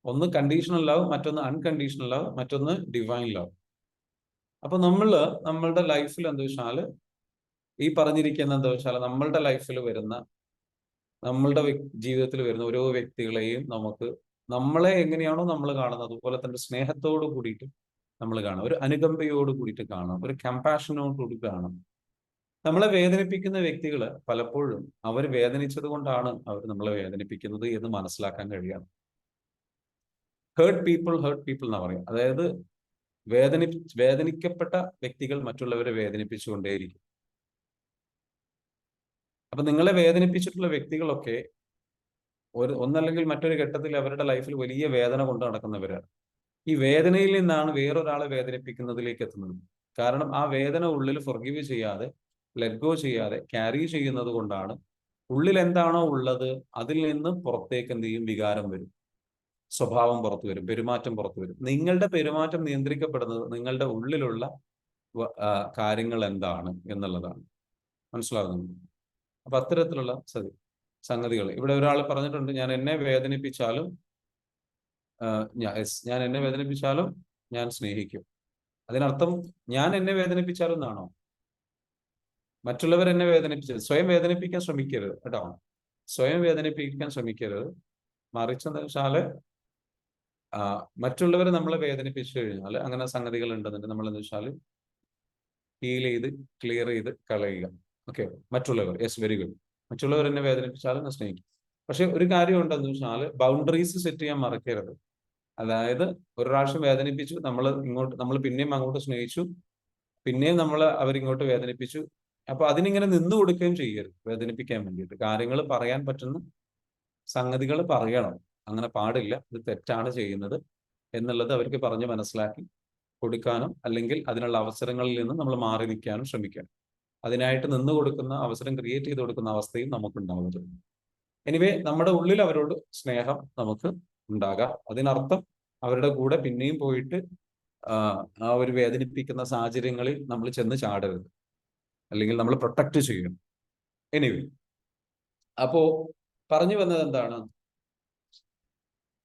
ഒന്ന് കണ്ടീഷണൽ ലവ്, മറ്റൊന്ന് അൺകണ്ടീഷണൽ ലവ്, മറ്റൊന്ന് ഡിവൈൻ ലവ്. അപ്പൊ നമ്മളുടെ ലൈഫിൽ എന്താ വെച്ചാൽ ഈ പറഞ്ഞിരിക്കുന്ന എന്താ വെച്ചാൽ നമ്മളുടെ ലൈഫിൽ വരുന്ന, നമ്മളുടെ ജീവിതത്തിൽ വരുന്ന ഓരോ വ്യക്തികളെയും നമ്മളെ എങ്ങനെയാണോ നമ്മൾ കാണുന്നത് അതുപോലെ തന്നെ സ്നേഹത്തോട് കൂടിയിട്ട് നമ്മൾ കാണാം, ഒരു അനുകമ്പയോട് കൂടിയിട്ട് കാണാം, ഒരു കമ്പാഷനോട് കൂടി കാണാം. നമ്മളെ വേദനിപ്പിക്കുന്ന വ്യക്തികൾ പലപ്പോഴും അവർ വേദനിച്ചത് കൊണ്ടാണ് അവർ നമ്മളെ വേദനിപ്പിക്കുന്നത് എന്ന് മനസ്സിലാക്കാൻ കഴിയണം. ഹേർട്ട് പീപ്പിൾ എന്നാ പറയാം. അതായത് വേദനിക്കപ്പെട്ട വ്യക്തികൾ മറ്റുള്ളവരെ വേദനിപ്പിച്ചുകൊണ്ടേയിരിക്കും. അപ്പൊ നിങ്ങളെ വേദനിപ്പിച്ചിട്ടുള്ള വ്യക്തികളൊക്കെ ഒന്നല്ലെങ്കിൽ മറ്റൊരു ഘട്ടത്തിൽ അവരുടെ ലൈഫിൽ വലിയ വേദന കൊണ്ട് നടക്കുന്നവരാണ്. ഈ വേദനയിൽ നിന്നാണ് വേറൊരാളെ വേദനിപ്പിക്കുന്നതിലേക്ക് എത്തുന്നത്. കാരണം ആ വേദന ഉള്ളിൽ ഫൊർഗീവ് ചെയ്യാതെ, ലെറ്റ് ഗോ ചെയ്യാതെ ക്യാരി ചെയ്യുന്നത് കൊണ്ടാണ് ഉള്ളിൽ എന്താണോ ഉള്ളത് അതിൽ നിന്ന് പുറത്തേക്ക് എന്ത് ചെയ്യും? വികാരം വരും, സ്വഭാവം പുറത്തു വരും, പെരുമാറ്റം പുറത്തു വരും. നിങ്ങളുടെ പെരുമാറ്റം നിയന്ത്രിക്കപ്പെടുന്നത് നിങ്ങളുടെ ഉള്ളിലുള്ള കാര്യങ്ങൾ എന്താണ് എന്നുള്ളതാണ്. മനസ്സിലാകുന്നു? അപ്പൊ അത്തരത്തിലുള്ള സംഗതികൾ ഇവിടെ ഒരാൾ പറഞ്ഞിട്ടുണ്ട്, ഞാൻ എന്നെ വേദനിപ്പിച്ചാലും ഞാൻ സ്നേഹിക്കും. അതിനർത്ഥം ഞാൻ എന്നെ വേദനിപ്പിച്ചാലും എന്നാണോ? മറ്റുള്ളവർ എന്നെ വേദനിപ്പിച്ചത് സ്വയം വേദനിപ്പിക്കാൻ ശ്രമിക്കരുത് കേട്ടോ. സ്വയം വേദനിപ്പിക്കാൻ ശ്രമിക്കരുത്. മറിച്ചെന്ന് വെച്ചാല് മറ്റുള്ളവർ നമ്മളെ വേദനിപ്പിച്ചു കഴിഞ്ഞാൽ അങ്ങനെ സംഗതികൾ ഉണ്ടെന്നുണ്ട് നമ്മൾ എന്താ വെച്ചാൽ ഹീൽ ചെയ്ത് ക്ലിയർ ചെയ്ത് കളയുക. ഓക്കെ, മറ്റുള്ളവർ, യെസ്, വെരി ഗുഡ്. മറ്റുള്ളവർ എന്നെ വേദനിപ്പിച്ചാലും ഞാൻ സ്നേഹിക്കും. പക്ഷെ ഒരു കാര്യം ഉണ്ടെന്ന് വെച്ചാൽ ബൗണ്ടറീസ് സെറ്റ് ചെയ്യാൻ മറക്കരുത്. അതായത് ഒരു പ്രാവശ്യം വേദനിപ്പിച്ചു, നമ്മൾ പിന്നെയും അങ്ങോട്ട് സ്നേഹിച്ചു, പിന്നെയും അവരിങ്ങോട്ട് വേദനിപ്പിച്ചു. അപ്പൊ അതിനിങ്ങനെ നിന്നു കൊടുക്കുകയും ചെയ്യരുത്. വേദനിപ്പിക്കാൻ വേണ്ടിയിട്ട് കാര്യങ്ങൾ പറയാൻ പറ്റുന്ന സംഗതികൾ പറയണം. അങ്ങനെ പാടില്ല, ഇത് തെറ്റാണ് ചെയ്യുന്നത് എന്നുള്ളത് അവർക്ക് പറഞ്ഞ് മനസ്സിലാക്കി കൊടുക്കാനും അല്ലെങ്കിൽ അതിനുള്ള അവസരങ്ങളിൽ നിന്ന് നമ്മൾ മാറി നിൽക്കാനും ശ്രമിക്കണം. അതിനായിട്ട് നിന്ന് കൊടുക്കുന്ന അവസരം ക്രിയേറ്റ് ചെയ്ത് കൊടുക്കുന്ന അവസ്ഥയും നമുക്കുണ്ടാവുന്നത്. എനിവേ, നമ്മുടെ ഉള്ളിൽ അവരോട് സ്നേഹം നമുക്ക് ഉണ്ടാകാം. അതിനർത്ഥം അവരുടെ കൂടെ പിന്നെയും പോയിട്ട് ആ ഒരു വേദനിപ്പിക്കുന്ന സാഹചര്യങ്ങളിൽ നമ്മൾ ചെന്ന് ചാടരുത്, അല്ലെങ്കിൽ നമ്മൾ പ്രൊട്ടക്ട് ചെയ്യണം. എനിവേ, അപ്പോ പറഞ്ഞു വന്നത് എന്താണ്?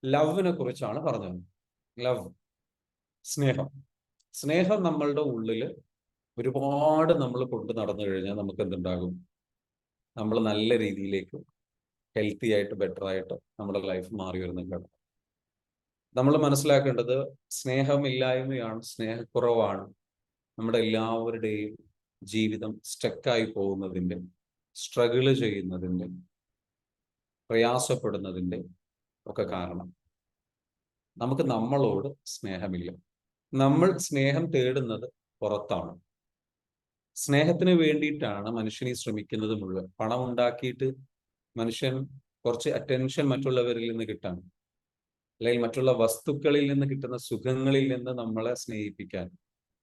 ലവിനെ കുറിച്ചാണ് പറഞ്ഞത്. ലവ്, സ്നേഹം നമ്മളുടെ ഉള്ളിൽ ഒരുപാട് നമ്മൾ കൊണ്ട് നടന്നു കഴിഞ്ഞാൽ നമുക്ക് എന്തുണ്ടാകും? നമ്മൾ നല്ല രീതിയിലേക്ക് ഹെൽത്തി ആയിട്ട് ബെറ്റർ ആയിട്ട് നമ്മുടെ ലൈഫ് മാറി വരുന്നുണ്ട്. നമ്മൾ മനസ്സിലാക്കേണ്ടത് സ്നേഹമില്ലായ്മയാണ്, സ്നേഹക്കുറവാണ് നമ്മുടെ എല്ലാവരുടെയും ജീവിതം സ്റ്റക്കായി പോകുന്നതിൻ്റെ, സ്ട്രഗിള് ചെയ്യുന്നതിൻ്റെ, പ്രയാസപ്പെടുന്നതിൻ്റെ ഒക്കെ കാരണം. നമുക്ക് നമ്മളോട് സ്നേഹമില്ല. നമ്മൾ സ്നേഹം തേടുന്നത് പുറത്താണ്. സ്നേഹത്തിന് വേണ്ടിയിട്ടാണ് മനുഷ്യനെ ശ്രമിക്കുന്നത് മുഴുവൻ. പണം ഉണ്ടാക്കിയിട്ട് മനുഷ്യൻ കുറച്ച് അറ്റൻഷൻ മറ്റുള്ളവരിൽ നിന്ന് കിട്ടാൻ, അല്ലെങ്കിൽ മറ്റുള്ള വസ്തുക്കളിൽ നിന്ന് കിട്ടുന്ന സുഖങ്ങളിൽ നിന്ന് നമ്മളെ സ്നേഹിപ്പിക്കാൻ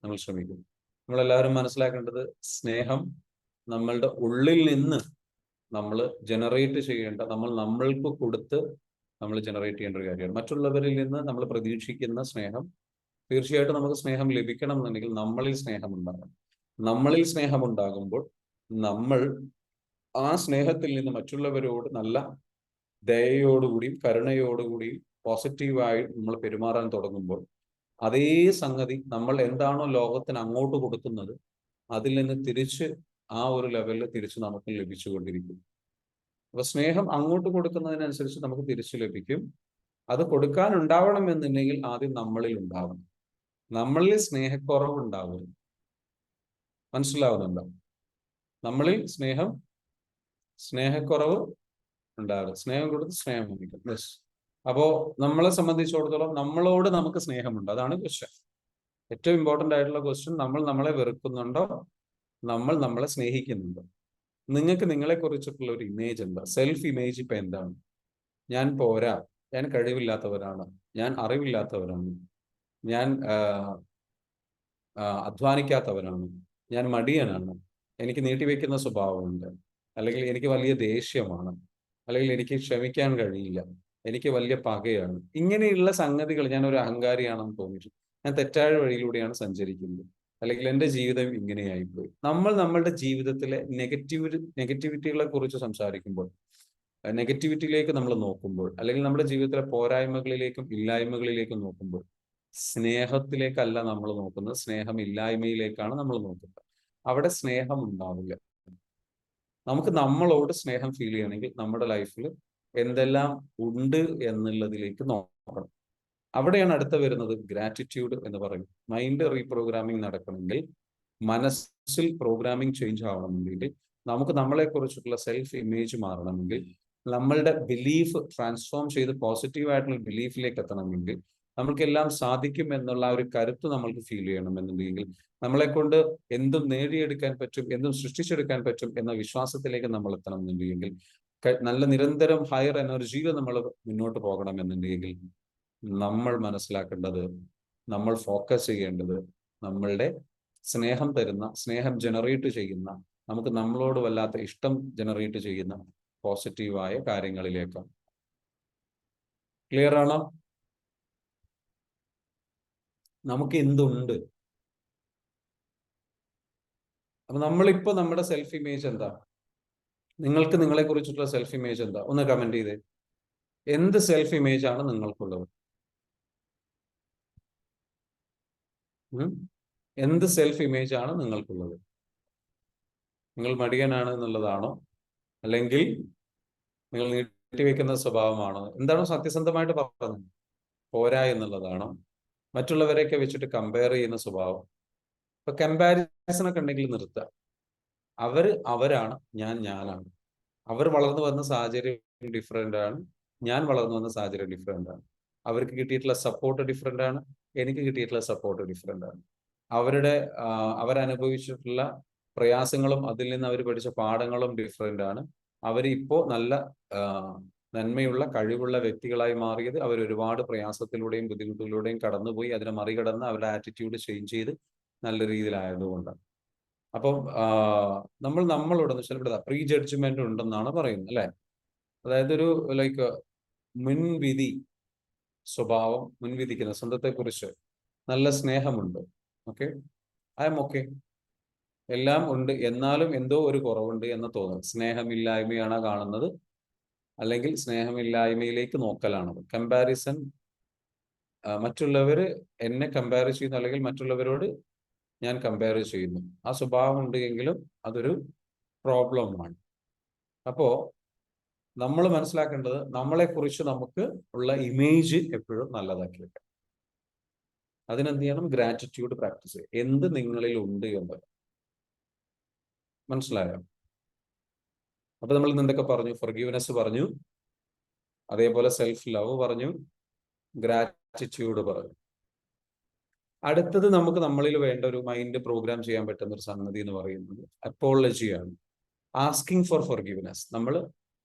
നമ്മൾ ശ്രമിക്കും. നമ്മളെല്ലാവരും മനസ്സിലാക്കേണ്ടത് സ്നേഹം നമ്മളുടെ ഉള്ളിൽ നിന്ന് നമ്മൾ ജനറേറ്റ് ചെയ്യേണ്ട, നമ്മൾക്ക് കൊടുത്ത് നമ്മൾ ജനറേറ്റ് ചെയ്യേണ്ട ഒരു കാര്യമാണ്. മറ്റുള്ളവരിൽ നിന്ന് നമ്മൾ പ്രതീക്ഷിക്കുന്ന സ്നേഹം, തീർച്ചയായിട്ടും നമുക്ക് സ്നേഹം ലഭിക്കണം എന്നുണ്ടെങ്കിൽ നമ്മളിൽ സ്നേഹം ഉണ്ടാകണം. നമ്മളിൽ സ്നേഹം ഉണ്ടാകുമ്പോൾ നമ്മൾ ആ സ്നേഹത്തിൽ നിന്ന് മറ്റുള്ളവരോട് നല്ല ദയയോടുകൂടിയും കരുണയോടുകൂടിയും പോസിറ്റീവായി നമ്മൾ പെരുമാറാൻ തുടങ്ങുമ്പോൾ അതേ സംഗതി നമ്മൾ എന്താണോ ലോകത്തിന് അങ്ങോട്ട് കൊടുക്കുന്നത് അതിൽ നിന്ന് തിരിച്ച് ആ ഒരു ലെവലിൽ തിരിച്ച് നമുക്ക് ലഭിച്ചുകൊണ്ടിരിക്കും. അപ്പൊ സ്നേഹം അങ്ങോട്ട് കൊടുക്കുന്നതിനനുസരിച്ച് നമുക്ക് തിരിച്ചു ലഭിക്കും. അത് കൊടുക്കാൻ ഉണ്ടാവണം എന്നുണ്ടെങ്കിൽ ആദ്യം നമ്മളിൽ ഉണ്ടാവണം. നമ്മളിൽ സ്നേഹക്കുറവുണ്ടാവരുത്. മനസ്സിലാവുന്നുണ്ടോ? നമ്മളിൽ സ്നേഹക്കുറവ് ഉണ്ടാവരുത്. സ്നേഹം കൊടുത്ത് സ്നേഹം വാങ്ങിക്കും. യെസ്. അപ്പോ നമ്മളെ സംബന്ധിച്ചിടത്തോളം നമ്മളോട് നമുക്ക് സ്നേഹമുണ്ട്. അതാണ് ക്വസ്റ്റ്യൻ. ഏറ്റവും ഇമ്പോർട്ടന്റ് ആയിട്ടുള്ള ക്വസ്റ്റ്യൻ, നമ്മൾ നമ്മളെ വെറുക്കുന്നുണ്ടോ, നമ്മൾ നമ്മളെ സ്നേഹിക്കുന്നുണ്ടോ? നിങ്ങൾക്ക് നിങ്ങളെ കുറിച്ചിട്ടുള്ള ഒരു ഇമേജ് എന്താ? സെൽഫ് ഇമേജ് ഇപ്പൊ എന്താണ്? ഞാൻ പോരാ, ഞാൻ കഴിവില്ലാത്തവരാണ്, ഞാൻ അറിവില്ലാത്തവരാണ്, ഞാൻ അധ്വാനിക്കാത്തവരാണ്, ഞാൻ മടിയനാണ്, എനിക്ക് നീട്ടിവെക്കുന്ന സ്വഭാവമുണ്ട്, അല്ലെങ്കിൽ എനിക്ക് വലിയ ദേഷ്യമാണ്, അല്ലെങ്കിൽ എനിക്ക് ക്ഷമിക്കാൻ കഴിയില്ല, എനിക്ക് വലിയ പകയാണ്. ഇങ്ങനെയുള്ള സംഗതികൾ, ഞാൻ ഒരു അഹങ്കാരിയാണെന്ന് തോന്നിയിട്ടുണ്ട്, ഞാൻ തെറ്റായ വഴിയിലൂടെയാണ് സഞ്ചരിക്കുന്നത്, അല്ലെങ്കിൽ എൻ്റെ ജീവിതം ഇങ്ങനെയായിപ്പോയി. നമ്മൾ നമ്മളുടെ ജീവിതത്തിലെ നെഗറ്റിവിറ്റികളെ കുറിച്ച് സംസാരിക്കുമ്പോൾ, നെഗറ്റിവിറ്റിയിലേക്ക് നമ്മൾ നോക്കുമ്പോൾ, അല്ലെങ്കിൽ നമ്മുടെ ജീവിതത്തിലെ പോരായ്മകളിലേക്കും ഇല്ലായ്മകളിലേക്കും നോക്കുമ്പോൾ, സ്നേഹത്തിലേക്കല്ല നമ്മൾ നോക്കുന്നത്, സ്നേഹമില്ലായ്മയിലേക്കാണ് നമ്മൾ നോക്കുന്നത്. അവിടെ സ്നേഹം ഉണ്ടാവില്ല. നമുക്ക് നമ്മളോട് സ്നേഹം ഫീൽ ചെയ്യണമെങ്കിൽ നമ്മുടെ ലൈഫിൽ എന്തെല്ലാം ഉണ്ട് എന്നുള്ളതിലേക്ക് നോക്കണം. അവിടെയാണ് അടുത്ത വരുന്നത് ഗ്രാറ്റിറ്റ്യൂഡ് എന്ന് പറയും. മൈൻഡ് റീപ്രോഗ്രാമിംഗ് നടക്കണമെങ്കിൽ, മനസ്സിൽ പ്രോഗ്രാമിംഗ് ചേഞ്ച് ആവണമെങ്കിൽ, നമുക്ക് നമ്മളെ കുറിച്ചിട്ടുള്ള സെൽഫ് ഇമേജ് മാറണമെങ്കിൽ, നമ്മളുടെ ബിലീഫ് ട്രാൻസ്ഫോം ചെയ്ത് പോസിറ്റീവ് ആയിട്ടുള്ള ബിലീഫിലേക്ക് എത്തണമെങ്കിൽ, നമുക്കെല്ലാം സാധിക്കും എന്നുള്ള ഒരു കരുത്ത് നമ്മൾക്ക് ഫീൽ ചെയ്യണമെന്നുണ്ടെങ്കിൽ, നമ്മളെ കൊണ്ട് എന്തും നേടിയെടുക്കാൻ പറ്റും, എന്തും സൃഷ്ടിച്ചെടുക്കാൻ പറ്റും എന്ന വിശ്വാസത്തിലേക്ക് നമ്മൾ എത്തണം എന്നുണ്ടെങ്കിൽ, നല്ല നിരന്തരം ഹയർ എനർജിയിൽ നമ്മൾ മുന്നോട്ട് പോകണം എന്നുണ്ടെങ്കിൽ, നമ്മൾ മനസ്സിലാക്കേണ്ടത്, നമ്മൾ ഫോക്കസ് ചെയ്യേണ്ടത് നമ്മളുടെ സ്നേഹം തരുന്ന, സ്നേഹം ജനറേറ്റ് ചെയ്യുന്ന, നമുക്ക് നമ്മളോട് വല്ലാത്ത ഇഷ്ടം ജനറേറ്റ് ചെയ്യുന്ന പോസിറ്റീവായ കാര്യങ്ങളിലേക്കാണ്. ക്ലിയർ ആണോ? നമുക്ക് എന്തുണ്ട്? അപ്പൊ നമ്മളിപ്പോ നമ്മുടെ സെൽഫ് ഇമേജ് എന്താ? നിങ്ങൾക്ക് നിങ്ങളെ കുറിച്ചിട്ടുള്ള സെൽഫ് ഇമേജ് എന്താ? ഒന്ന് കമന്റ് ചെയ്തേ. എന്ത് സെൽഫ് ഇമേജ് ആണ് നിങ്ങൾക്കുള്ളത്? എന്ത് സെൽഫ് ഇമേജ് ആണ് നിങ്ങൾക്കുള്ളത്? നിങ്ങൾ മടിയനാണ് എന്നുള്ളതാണോ, അല്ലെങ്കിൽ നിങ്ങൾ നീട്ടിവെക്കുന്ന സ്വഭാവമാണോ? എന്താണോ സത്യസന്ധമായിട്ട് പറഞ്ഞത്? പോരാ എന്നുള്ളതാണോ? മറ്റുള്ളവരെയൊക്കെ വെച്ചിട്ട് കമ്പയർ ചെയ്യുന്ന സ്വഭാവം? ഇപ്പൊ കമ്പാരിസൺ ഒക്കെ ഉണ്ടെങ്കിൽ നിർത്തുക. അവരാണ്, ഞാനാണ്. അവർ വളർന്നു വന്ന സാഹചര്യം ഡിഫറെന്റ് ആണ്, ഞാൻ വളർന്നു വന്ന സാഹചര്യം ഡിഫറെന്റ് ആണ്. അവർക്ക് കിട്ടിയിട്ടുള്ള സപ്പോർട്ട് ഡിഫറെന്റ് ആണ്, എനിക്ക് കിട്ടിയിട്ടുള്ള സപ്പോർട്ട് ഡിഫറെന്റ് ആണ്. അവരനുഭവിച്ചിട്ടുള്ള പ്രയാസങ്ങളും അതിൽ നിന്ന് അവർ പഠിച്ച പാഠങ്ങളും ഡിഫറെന്റ് ആണ്. അവരിപ്പോ നല്ല നന്മയുള്ള കഴിവുള്ള വ്യക്തികളായി മാറിയത് അവർ ഒരുപാട് പ്രയാസത്തിലൂടെയും ബുദ്ധിമുട്ടിലൂടെയും കടന്നുപോയി അതിനെ മറികടന്ന് അവരുടെ ആറ്റിറ്റ്യൂഡ് ചേഞ്ച് ചെയ്ത് നല്ല രീതിയിലായതുകൊണ്ടാണ്. അപ്പം നമ്മളോട് വെച്ചാൽ പ്രീ ജഡ്ജ്മെന്റ് ഉണ്ടെന്നാണ് പറയുന്നത്, അല്ലെ? അതായത് ഒരു ലൈക്ക് മുൻവിധി സ്വഭാവം, മുൻവിധിക്കുന്ന സ്വന്തത്തെ കുറിച്ച് നല്ല സ്നേഹമുണ്ട്. ഓക്കെ, ഐ എം ഓക്കെ, എല്ലാം ഉണ്ട്, എന്നാലും എന്തോ ഒരു കുറവുണ്ട് എന്ന് തോന്നുന്നു. സ്നേഹമില്ലായ്മയാണ് കാണുന്നത്, അല്ലെങ്കിൽ സ്നേഹമില്ലായ്മയിലേക്ക് നോക്കലാണത്. കമ്പാരിസൺ, മറ്റുള്ളവര് എന്നെ കമ്പയർ ചെയ്യുന്നു, അല്ലെങ്കിൽ മറ്റുള്ളവരോട് ഞാൻ കമ്പയർ ചെയ്യുന്നു. ആ സ്വഭാവം ഉണ്ട് എങ്കിലും അതൊരു പ്രോബ്ലമാണ്. അപ്പോ നമ്മൾ മനസ്സിലാക്കേണ്ടത്, നമ്മളെ കുറിച്ച് നമുക്ക് ഉള്ള ഇമേജ് എപ്പോഴും നല്ലതാക്കി വെക്കണം. അതിനെന്ത് ചെയ്യണം? ഗ്രാറ്റിറ്റ്യൂഡ് പ്രാക്ടീസ് ചെയ്യുക. എന്ത് നിങ്ങളിൽ ഉണ്ട് എന്ന്. മനസ്സിലായോ? അപ്പൊ നമ്മൾ ഇന്ന് എന്തൊക്കെ പറഞ്ഞു? ഫൊർഗീവ്നെസ് പറഞ്ഞു, അതേപോലെ സെൽഫ് ലവ് പറഞ്ഞു, ഗ്രാറ്റിറ്റ്യൂഡ് പറഞ്ഞു. അടുത്തത് നമുക്ക് നമ്മളിൽ വേണ്ട ഒരു മൈൻഡ് പ്രോഗ്രാം ചെയ്യാൻ പറ്റുന്ന ഒരു സംഗതി എന്ന് പറയുന്നത് അപ്പോളജിയാണ്. Asking for forgiveness. നമ്മൾ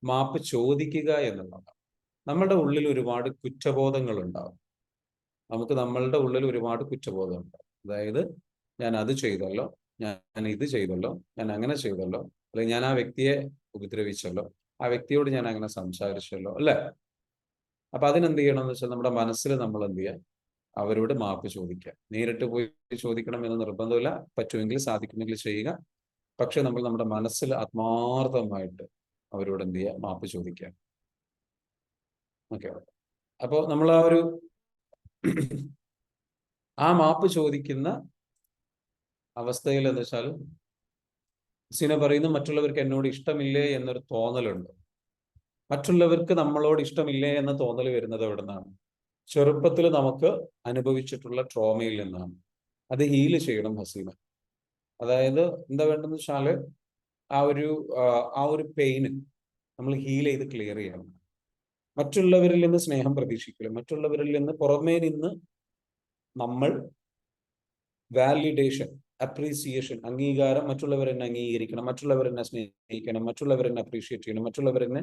മാപ്പ് ചോദിക്കുക എന്നുള്ളതാണ്. നമ്മളുടെ ഉള്ളിൽ ഒരുപാട് കുറ്റബോധങ്ങൾ ഉണ്ടാവും. നമുക്ക് നമ്മളുടെ ഉള്ളിൽ ഒരുപാട് കുറ്റബോധം ഉണ്ടാവും. അതായത്, ഞാൻ അത് ചെയ്തല്ലോ, ഞാൻ ഇത് ചെയ്തല്ലോ, ഞാൻ അങ്ങനെ ചെയ്തല്ലോ, അല്ലെങ്കിൽ ഞാൻ ആ വ്യക്തിയെ ഉപദ്രവിച്ചല്ലോ, ആ വ്യക്തിയോട് ഞാൻ അങ്ങനെ സംസാരിച്ചല്ലോ, അല്ലെ? അപ്പൊ അതിനെന്ത് ചെയ്യണം എന്ന് വെച്ചാൽ, നമ്മുടെ മനസ്സിൽ നമ്മൾ എന്ത് ചെയ്യുക? അവരോട് മാപ്പ് ചോദിക്കുക. നേരിട്ട് പോയി ചോദിക്കണം എന്ന് നിർബന്ധമില്ല, പറ്റുമെങ്കിൽ സാധിക്കുമെങ്കിൽ ചെയ്യുക. പക്ഷെ നമ്മൾ നമ്മുടെ മനസ്സിൽ ആത്മാർത്ഥമായിട്ട് അവരോട് എന്ത് ചെയ്യുക? മാപ്പ് ചോദിക്കുക. ഓക്കെ. അപ്പോ നമ്മൾ ആ മാപ്പ് ചോദിക്കുന്ന അവസ്ഥയിൽ എന്ന് വെച്ചാൽ, സിന പറയുന്നു, മറ്റുള്ളവർക്ക് എന്നോട് ഇഷ്ടമില്ലേ എന്നൊരു തോന്നലുണ്ട്. മറ്റുള്ളവർക്ക് നമ്മളോട് ഇഷ്ടമില്ലേ എന്ന തോന്നൽ വരുന്നത് എവിടെ നിന്നാണ്? ചെറുപ്പത്തിൽ നമുക്ക് അനുഭവിച്ചിട്ടുള്ള ട്രോമയിൽ നിന്നാണ്. അത് ഹീല് ചെയ്യണം ഹസീന. അതായത് എന്താ വേണ്ടെന്ന് വെച്ചാല് ആ ഒരു പെയിന് നമ്മൾ ഹീൽ ചെയ്ത് ക്ലിയർ ചെയ്യണം. മറ്റുള്ളവരിൽ നിന്ന് സ്നേഹം പ്രതീക്ഷിക്കില്ല. മറ്റുള്ളവരിൽ നിന്ന് പുറമേ നിന്ന് നമ്മൾ വാലിഡേഷൻ, അപ്രീസിയേഷൻ, അംഗീകാരം, മറ്റുള്ളവരെന്നെ അംഗീകരിക്കണം, മറ്റുള്ളവരെന്നെ സ്നേഹിക്കണം, മറ്റുള്ളവരെന്നെ അപ്രീഷിയേറ്റ് ചെയ്യണം, മറ്റുള്ളവരെന്നെ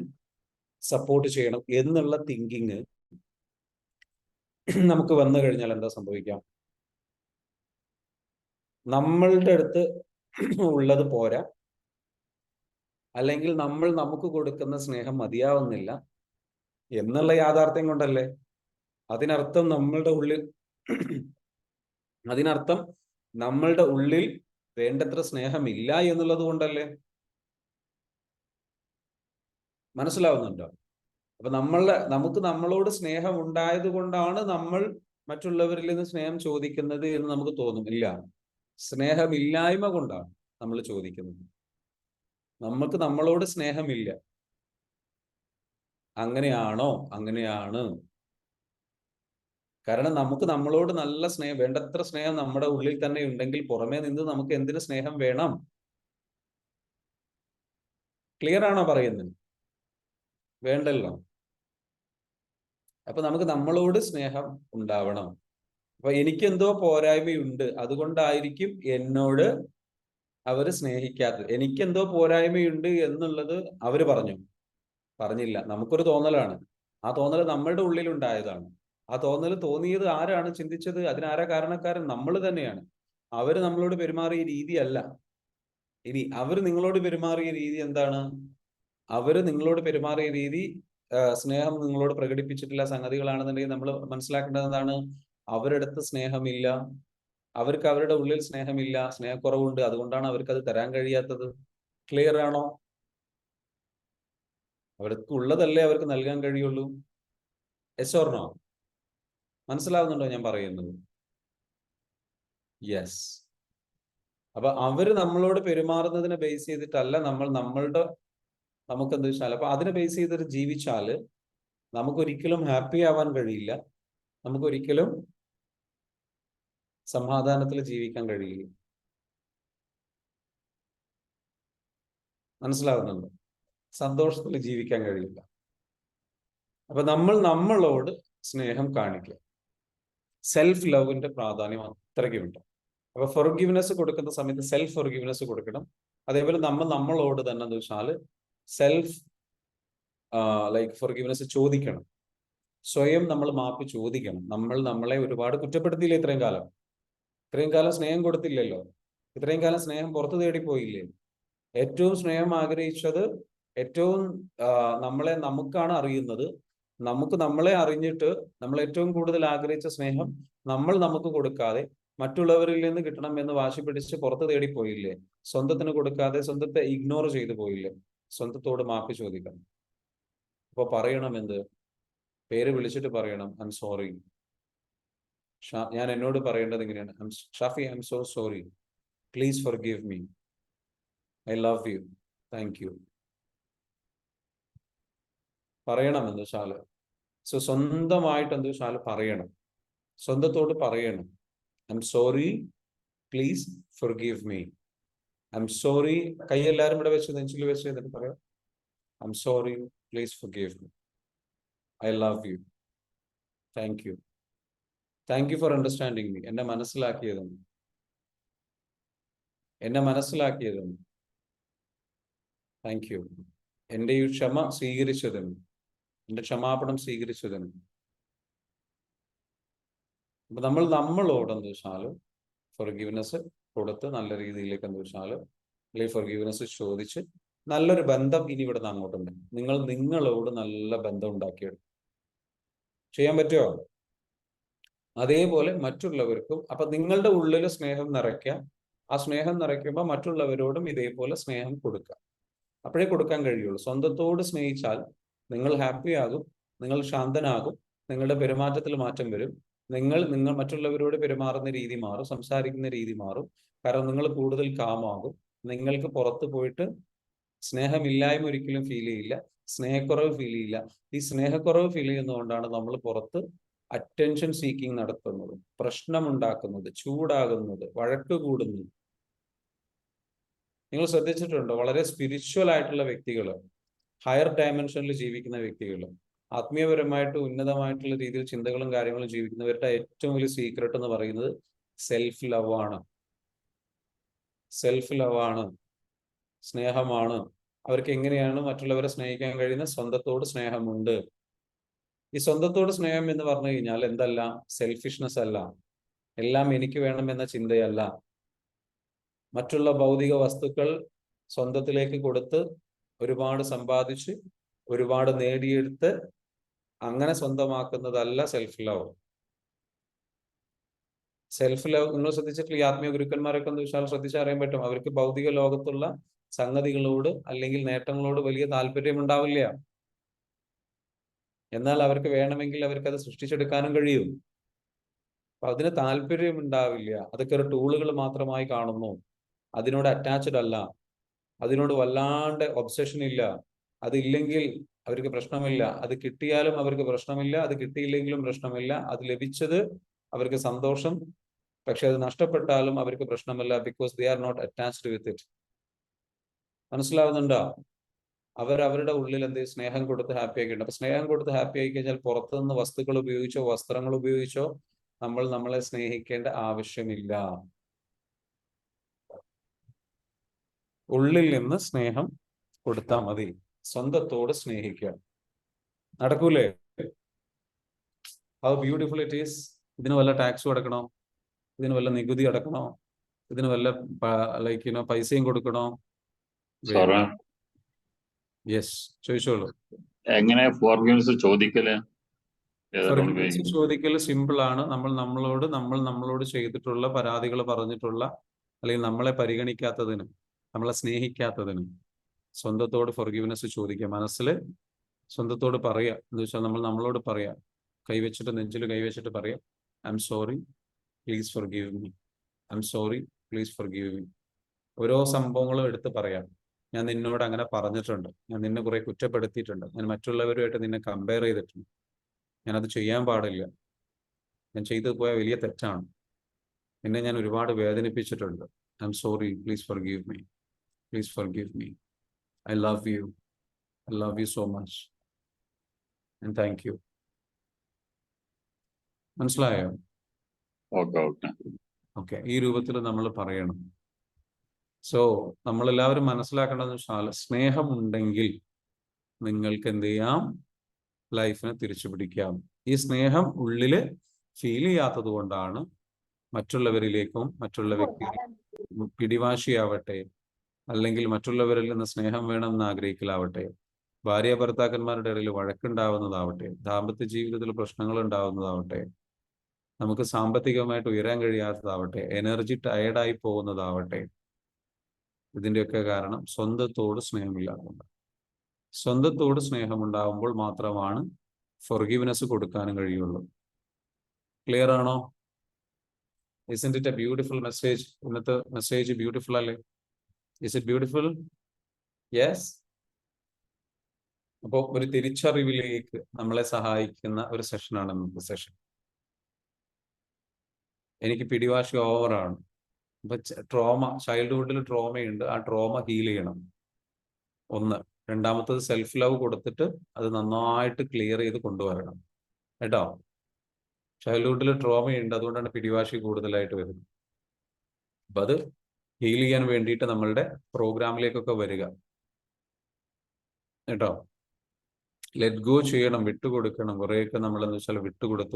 സപ്പോർട്ട് ചെയ്യണം എന്നുള്ള തിങ്കിങ് നമുക്ക് വന്നു കഴിഞ്ഞാൽ എന്താ സംഭവിക്കാം? നമ്മളുടെ അടുത്ത് ഉള്ളത് പോരാ, അല്ലെങ്കിൽ നമ്മൾ നമുക്ക് കൊടുക്കുന്ന സ്നേഹം മതിയാവുന്നില്ല എന്നുള്ള യാഥാർത്ഥ്യം കൊണ്ടല്ലേ. അതിനർത്ഥം നമ്മളുടെ ഉള്ളിൽ വേണ്ടത്ര സ്നേഹമില്ല എന്നുള്ളത് കൊണ്ടല്ലേ. മനസ്സിലാവുന്നുണ്ടോ? അപ്പൊ നമുക്ക് നമ്മളോട് സ്നേഹം ഉണ്ടായത് കൊണ്ടാണ് നമ്മൾ മറ്റുള്ളവരിൽ നിന്ന് സ്നേഹം ചോദിക്കുന്നത് എന്ന് നമുക്ക് തോന്നും. ഇല്ല, സ്നേഹമില്ലായ്മ കൊണ്ടാണ് നമ്മൾ ചോദിക്കുന്നത്. നമുക്ക് നമ്മളോട് സ്നേഹമില്ല. അങ്ങനെയാണോ? അങ്ങനെയാണ്. കാരണം നമുക്ക് നമ്മളോട് നല്ല സ്നേഹം, വേണ്ടത്ര സ്നേഹം നമ്മുടെ ഉള്ളിൽ തന്നെ ഉണ്ടെങ്കിൽ പുറമേ നിന്ന് നമുക്ക് എന്തിനു സ്നേഹം വേണം? ക്ലിയർ ആണോ പറയുന്നത്? വേണ്ടല്ലോ. അപ്പൊ നമുക്ക് നമ്മളോട് സ്നേഹം ഉണ്ടാവണം. അപ്പൊ എനിക്കെന്തോ പോരായ്മയുണ്ട്, അതുകൊണ്ടായിരിക്കും എന്നോട് അവര് സ്നേഹിക്കാത്തത്. എനിക്കെന്തോ പോരായ്മയുണ്ട് എന്നുള്ളത് അവര് പറഞ്ഞില്ല. നമുക്കൊരു തോന്നലാണ്. ആ തോന്നൽ നമ്മളുടെ ഉള്ളിൽ ഉണ്ടായതാണ്. ആ തോന്നൽ തോന്നിയത് ആരാണ് ചിന്തിച്ചത്? അതിനാരാ കാരണക്കാരൻ? നമ്മൾ തന്നെയാണ്. അവര് നമ്മളോട് പെരുമാറിയ രീതിയല്ല. ഇനി അവര് നിങ്ങളോട് പെരുമാറിയ രീതി എന്താണ്? അവര് നിങ്ങളോട് പെരുമാറിയ രീതി സ്നേഹം നിങ്ങളോട് പ്രകടിപ്പിച്ചിട്ടുള്ള സംഗതികളാണെന്നുണ്ടെങ്കിൽ നമ്മൾ മനസ്സിലാക്കേണ്ടത് എന്താണ്? അവരടുത്ത് സ്നേഹമില്ല, അവർക്ക് അവരുടെ ഉള്ളിൽ സ്നേഹമില്ല, സ്നേഹക്കുറവുണ്ട്, അതുകൊണ്ടാണ് അവർക്ക് അത് തരാൻ കഴിയാത്തത്. ക്ലിയർ ആണോ? അവർക്ക് ഉള്ളതല്ലേ അവർക്ക് നൽകാൻ കഴിയുള്ളൂ. Yes or no? മനസ്സിലാവുന്നുണ്ടോ ഞാൻ പറയുന്നത്? യെസ്. അപ്പൊ അവര് നമ്മളോട് പെരുമാറുന്നതിനെ ബേസ് ചെയ്തിട്ടല്ല നമുക്ക് എന്താ വെച്ചാൽ, അപ്പൊ അതിനെ ബേസ് ചെയ്തിട്ട് ജീവിച്ചാല് നമുക്കൊരിക്കലും ഹാപ്പി ആവാൻ കഴിയില്ല, നമുക്കൊരിക്കലും സമാധാനത്തിൽ ജീവിക്കാൻ കഴിയില്ല. മനസ്സിലാവുന്നുണ്ടോ? സന്തോഷത്തിൽ ജീവിക്കാൻ കഴിയില്ല. അപ്പൊ നമ്മളോട് സ്നേഹം കാണിക്കുക. സെൽഫ് ലവിന്റെ പ്രാധാന്യം അത്രയ്ക്കുണ്ട്. അപ്പൊ ഫൊർഗിവ്നെസ് കൊടുക്കുന്ന സമയത്ത് സെൽഫ് ഫൊർഗിവ്നെസ് കൊടുക്കണം. അതേപോലെ നമ്മളോട് തന്നെ എന്താ വെച്ചാൽ സെൽഫ് ഫൊർഗിവ്നെസ് ചോദിക്കണം. സ്വയം നമ്മൾ മാപ്പ് ചോദിക്കണം. നമ്മളെ ഒരുപാട് കുറ്റപ്പെടുത്തിയില്ലേ ഇത്രയും കാലം? ഇത്രയും കാലം സ്നേഹം കൊടുത്തില്ലല്ലോ. ഇത്രയും കാലം സ്നേഹം പുറത്തു തേടിപ്പോയില്ലേ? ഏറ്റവും സ്നേഹം ആഗ്രഹിച്ചത്, ഏറ്റവും നമുക്കാണ് അറിയുന്നത്. നമ്മളെ അറിഞ്ഞിട്ട് നമ്മൾ ഏറ്റവും കൂടുതൽ ആഗ്രഹിച്ച സ്നേഹം നമുക്ക് കൊടുക്കാതെ മറ്റുള്ളവരിൽ നിന്ന് കിട്ടണം എന്ന് വാശി പിടിച്ച് പുറത്തു തേടിപ്പോയില്ലേ? സ്വന്തത്തിന് കൊടുക്കാതെ സ്വന്തത്തെ ഇഗ്നോർ ചെയ്തു പോയില്ലേ? സ്വന്തത്തോട് മാപ്പ് ചോദിക്കണം. അപ്പൊ പറയണം എന്ത്? പേര് വിളിച്ചിട്ട് പറയണം, ഐ എം സോറി. ഞാൻ എന്നോട് പറയേണ്ടത് ഇങ്ങനെയാണ്, Shafi, I'm so sorry, please forgive me, I love you, thank you. പറയണം എന്ന് വെച്ചാല് സ്വന്തമായിട്ട് എന്ത് വെച്ചാൽ പറയണം, സ്വന്തത്തോട് പറയണം, I'm sorry, please forgive me. I'm sorry. കൈ എല്ലാവരും ഇവിടെ വെച്ച് നെഞ്ചിൽ വെച്ച് എന്നിട്ട് പറയാം, I'm sorry, please forgive me, I love you, thank you, thank you for understanding me. എന്നെ മനസ്സിലാക്കിയതും താങ്ക് യു. എൻ്റെ ഈ ക്ഷമ സ്വീകരിച്ചതിനും എൻ്റെ ക്ഷമാപണം സ്വീകരിച്ചതിനും. അപ്പൊ നമ്മളോട് എന്താ വെച്ചാൽ ഫൊർഗിവ്നെസ് കൊടുത്ത് നല്ല രീതിയിലേക്ക് എന്താ വെച്ചാൽ അല്ലെങ്കിൽ ഫൊർഗിവ്നെസ് ചോദിച്ച് നല്ലൊരു ബന്ധം ഇനി ഇവിടെ നിന്ന് അങ്ങോട്ടുണ്ട്. നിങ്ങളോട് നല്ല ബന്ധം ഉണ്ടാക്കിയെടുക്കും. ചെയ്യാൻ പറ്റുമോ? അതേപോലെ മറ്റുള്ളവർക്കും. അപ്പൊ നിങ്ങളുടെ ഉള്ളിൽ സ്നേഹം നിറയ്ക്കുക. ആ സ്നേഹം നിറയ്ക്കുമ്പോൾ മറ്റുള്ളവരോടും ഇതേപോലെ സ്നേഹം കൊടുക്കുക. അപ്പോഴേ കൊടുക്കാൻ കഴിയുള്ളൂ. സ്വന്തത്തോട് സ്നേഹിച്ചാൽ നിങ്ങൾ ഹാപ്പി ആകും, നിങ്ങൾ ശാന്തനാകും, നിങ്ങളുടെ പെരുമാറ്റത്തിൽ മാറ്റം വരും. നിങ്ങൾ മറ്റുള്ളവരോട് പെരുമാറുന്ന രീതി മാറും, സംസാരിക്കുന്ന രീതി മാറും. കാരണം നിങ്ങൾ കൂടുതൽ കാമാകും. നിങ്ങൾക്ക് പുറത്ത് പോയിട്ട് സ്നേഹമില്ലായ്മ ഒരിക്കലും ഫീൽ ചെയ്യില്ല, സ്നേഹക്കുറവ് ഫീൽ ചെയ്യില്ല. ഈ സ്നേഹക്കുറവ് ഫീൽ ചെയ്യുന്നതുകൊണ്ടാണ് നമ്മൾ പുറത്ത് അറ്റൻഷൻ സീക്കിംഗ് നടത്തുന്നത്, പ്രശ്നമുണ്ടാക്കുന്നത്, ചൂടാകുന്നത്, വഴക്ക് കൂടുന്നത്. നിങ്ങൾ ശ്രദ്ധിച്ചിട്ടുണ്ടോ? വളരെ സ്പിരിച്വൽ ആയിട്ടുള്ള വ്യക്തികൾ, ഹയർ ഡയമെൻഷനിൽ ജീവിക്കുന്ന വ്യക്തികൾ, ആത്മീയപരമായിട്ട് ഉന്നതമായിട്ടുള്ള രീതിയിൽ ചിന്തകളും കാര്യങ്ങളും ജീവിക്കുന്നവരുടെ ഏറ്റവും വലിയ സീക്രട്ട് എന്ന് പറയുന്നത് സെൽഫ് ലവ് ആണ്. സെൽഫ് ലവ് ആണ്, സ്നേഹമാണ്. അവർക്ക് എങ്ങനെയാണ് മറ്റുള്ളവരെ സ്നേഹിക്കാൻ കഴിയുന്നത്? സ്വന്തത്തോട് സ്നേഹമുണ്ട്. ഈ സ്വന്തത്തോട് സ്നേഹം എന്ന് പറഞ്ഞു കഴിഞ്ഞാൽ എന്തല്ല? സെൽഫിഷ്നെസ് അല്ല, എല്ലാം എനിക്ക് വേണം എന്ന ചിന്തയല്ല, മറ്റുള്ള ഭൗതിക വസ്തുക്കൾ സ്വന്തത്തിലേക്ക് കൊടുത്ത് ഒരുപാട് സമ്പാദിച്ച് ഒരുപാട് നേടിയെടുത്ത് അങ്ങനെ സ്വന്തമാക്കുന്നതല്ല സെൽഫ് ലവ്. സെൽഫ് ലവ് നിങ്ങൾ ശ്രദ്ധിച്ചിട്ടില്ല? ഈ ആത്മീയ ഗുരുക്കന്മാരൊക്കെ എന്ന് വെച്ചാൽ ശ്രദ്ധിച്ചറിയാൻ പറ്റും, അവർക്ക് ഭൗതിക ലോകത്തുള്ള സംഗതികളോട് അല്ലെങ്കിൽ നേട്ടങ്ങളോട് വലിയ താല്പര്യം ഉണ്ടാവില്ല. എന്നാൽ അവർക്ക് വേണമെങ്കിൽ അവർക്ക് അത് സൃഷ്ടിച്ചെടുക്കാനും കഴിയും. അപ്പൊ അതിന് താല്പര്യം ഉണ്ടാവില്ല. അതൊക്കെ ഒരു ടൂളുകൾ മാത്രമായി കാണുന്നു. അതിനോട് അറ്റാച്ച്ഡ് അല്ല, അതിനോട് വല്ലാണ്ട് ഒബ്സഷൻ ഇല്ല. അതില്ലെങ്കിൽ അവർക്ക് പ്രശ്നമില്ല, അത് കിട്ടിയാലും അവർക്ക് പ്രശ്നമില്ല, അത് കിട്ടിയില്ലെങ്കിലും പ്രശ്നമില്ല. അത് ലഭിച്ചത് അവർക്ക് സന്തോഷം, പക്ഷെ അത് നഷ്ടപ്പെട്ടാലും അവർക്ക് പ്രശ്നമില്ല. Because they are not attached with it. മനസ്സിലാവുന്നുണ്ടോ? അവരുടെ ഉള്ളിൽ എന്ത് സ്നേഹം കൊടുത്ത് ഹാപ്പി ആക്കിയിട്ടുണ്ട്. അപ്പൊ സ്നേഹം കൊടുത്ത് ഹാപ്പി ആയി കഴിഞ്ഞാൽ പുറത്തുനിന്ന് വസ്തുക്കൾ ഉപയോഗിച്ചോ വസ്ത്രങ്ങൾ ഉപയോഗിച്ചോ നമ്മൾ നമ്മളെ സ്നേഹിക്കേണ്ട ആവശ്യമില്ല. ഉള്ളിൽ നിന്ന് സ്നേഹം കൊടുത്താൽ മതി. സ്വന്തത്തോട് സ്നേഹിക്കുക. നടക്കൂലേ? How beautiful it is. ഇതിന് വല്ല ടാക്സ് അടക്കണോ? ഇതിന് വല്ല നികുതി അടക്കണോ? ഇതിന് വല്ല പൈസയും കൊടുക്കണോ? സാറേ, യെസ്, ചോദിച്ചോളൂ. എങ്ങനെ ഫോർഗിവ്നെസ് ചോദിക്കല്? ഫോർഗിവ്നെസ് ചോദിക്കൽ സിമ്പിൾ ആണ്. നമ്മൾ നമ്മളോട് ചെയ്തിട്ടുള്ള പരാതികൾ പറഞ്ഞിട്ടുള്ള അല്ലെങ്കിൽ നമ്മളെ പരിഗണിക്കാത്തതിന്, നമ്മളെ സ്നേഹിക്കാത്തതിന് സ്വന്തത്തോട് ഫോർഗിവ്നെസ് ചോദിക്കുക. മനസ്സിൽ സ്വന്തത്തോട് പറയുക. എന്ന് വെച്ചാൽ നമ്മളോട് പറയാം, കൈവച്ചിട്ട് നെഞ്ചിൽ കൈവച്ചിട്ട് പറയാം, I'm sorry, please forgive me, I'm sorry, please forgive me. ഓരോ സംഭവങ്ങളും എടുത്ത് പറയാം. ഞാൻ നിന്നോട് അങ്ങനെ പറഞ്ഞിട്ടുണ്ട്, ഞാൻ നിന്നെ കുറെ കുറ്റപ്പെടുത്തിയിട്ടുണ്ട്, ഞാൻ മറ്റുള്ളവരുമായിട്ട് നിന്നെ കമ്പയർ ചെയ്തിട്ടുണ്ട്, ഞാനത് ചെയ്യാൻ പാടില്ല, ഞാൻ ചെയ്തു പോയ വലിയ തെറ്റാണ്, നിന്നെ ഞാൻ ഒരുപാട് വേദനിപ്പിച്ചിട്ടുണ്ട്, I'm sorry, please forgive me, please forgive me, I love you so much and thank you. മനസ്സിലായോ? ഓക്കെ, ഈ രൂപത്തിൽ നമ്മൾ പറയണം. സോ നമ്മളെല്ലാവരും മനസ്സിലാക്കേണ്ടതെന്ന് വെച്ചാൽ സ്നേഹമുണ്ടെങ്കിൽ നിങ്ങൾക്ക് എന്ത് ചെയ്യാം? ലൈഫിനെ തിരിച്ചു പിടിക്കാം. ഈ സ്നേഹം ഉള്ളില് ഫീൽ ചെയ്യാത്തത് കൊണ്ടാണ് മറ്റുള്ളവരിലേക്കും മറ്റുള്ള വ്യക്തികൾ പിടിവാശിയാവട്ടെ, അല്ലെങ്കിൽ മറ്റുള്ളവരിൽ നിന്ന് സ്നേഹം വേണമെന്ന് ആഗ്രഹിക്കലാവട്ടെ, ഭാര്യ ഭർത്താക്കന്മാരുടെ ഇടയിൽ വഴക്കുണ്ടാവുന്നതാവട്ടെ, ദാമ്പത്യ ജീവിതത്തിൽ പ്രശ്നങ്ങൾ ഉണ്ടാവുന്നതാവട്ടെ, നമുക്ക് സാമ്പത്തികമായിട്ട് ഉയരാൻ കഴിയാത്തതാവട്ടെ, എനർജി ടയർഡായി പോകുന്നതാവട്ടെ, ഇതിൻ്റെയൊക്കെ കാരണം സ്വന്തത്തോട് സ്നേഹമില്ലാത്തതുകൊണ്ട്. സ്വന്തത്തോട് സ്നേഹമുണ്ടാകുമ്പോൾ മാത്രമാണ് ഫോർഗിവ്നെസ് കൊടുക്കാനും കഴിയുള്ളൂ. ക്ലിയർ ആണോ? Isn't it a beautiful message? ഇന്നത്തെ മെസ്സേജ് ബ്യൂട്ടിഫുൾ അല്ലേ? Is it beautiful? Yes. അപ്പോൾ ഒരു തിരിച്ചറിവിലേക്ക് നമ്മളെ സഹായിക്കുന്ന ഒരു സെഷനാണ് ഇന്നത്തെ സെഷൻ. എനിക്ക് പിടിവാശി ഓവറാണ്. അപ്പൊ ട്രോമ, ചൈൽഡ്ഹുഡിൽ ട്രോമയുണ്ട്, ആ ട്രോമ ഹീൽ ചെയ്യണം. ഒന്ന്. രണ്ടാമത്തത് സെൽഫ് ലവ് കൊടുത്തിട്ട് അത് നന്നായിട്ട് ക്ലിയർ ചെയ്ത് കൊണ്ടുവരണം കേട്ടോ. ചൈൽഡ്ഹുഡിൽ ട്രോമയുണ്ട്, അതുകൊണ്ടാണ് പിടിവാശി കൂടുതലായിട്ട് വരുന്നത്. അപ്പൊ അത് ഹീൽ ചെയ്യാൻ വേണ്ടിയിട്ട് നമ്മളുടെ പ്രോഗ്രാമിലേക്കൊക്കെ വരിക കേട്ടോ. ലെറ്റ് ഗോ ചെയ്യണം, വിട്ടുകൊടുക്കണം. കുറേയൊക്കെ നമ്മളെന്ന് വെച്ചാൽ വിട്ടുകൊടുത്ത്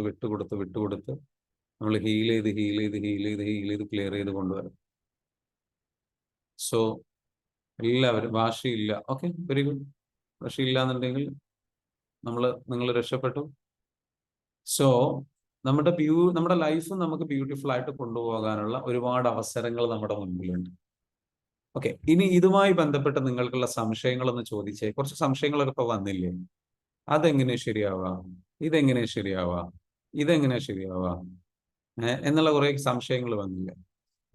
നമ്മൾ ഹീൽ ചെയ്ത് ക്ലിയർ ചെയ്ത് കൊണ്ടുവരും. സോ എല്ലാവരും വാശിയില്ല. Okay, very good. വാശിയില്ല എന്നുണ്ടെങ്കിൽ നിങ്ങൾ രക്ഷപ്പെട്ടു. സോ നമ്മുടെ ലൈഫ് നമുക്ക് ബ്യൂട്ടിഫുൾ ആയിട്ട് കൊണ്ടുപോകാനുള്ള ഒരുപാട് അവസരങ്ങൾ നമ്മുടെ മുൻപിലുണ്ട്. ഓക്കെ, ഇനി ഇതുമായി ബന്ധപ്പെട്ട് നിങ്ങൾക്കുള്ള സംശയങ്ങളൊന്ന് ചോദിച്ചേ. കുറച്ച് സംശയങ്ങളൊക്കെ ഇപ്പൊ വന്നില്ലേ? അതെങ്ങനെ ശരിയാവാം, ഇതെങ്ങനെ ശരിയാവാം, ഇതെങ്ങനെ ശരിയാവാം എന്നുള്ള കുറെ സംശയങ്ങൾ വന്നില്ലേ?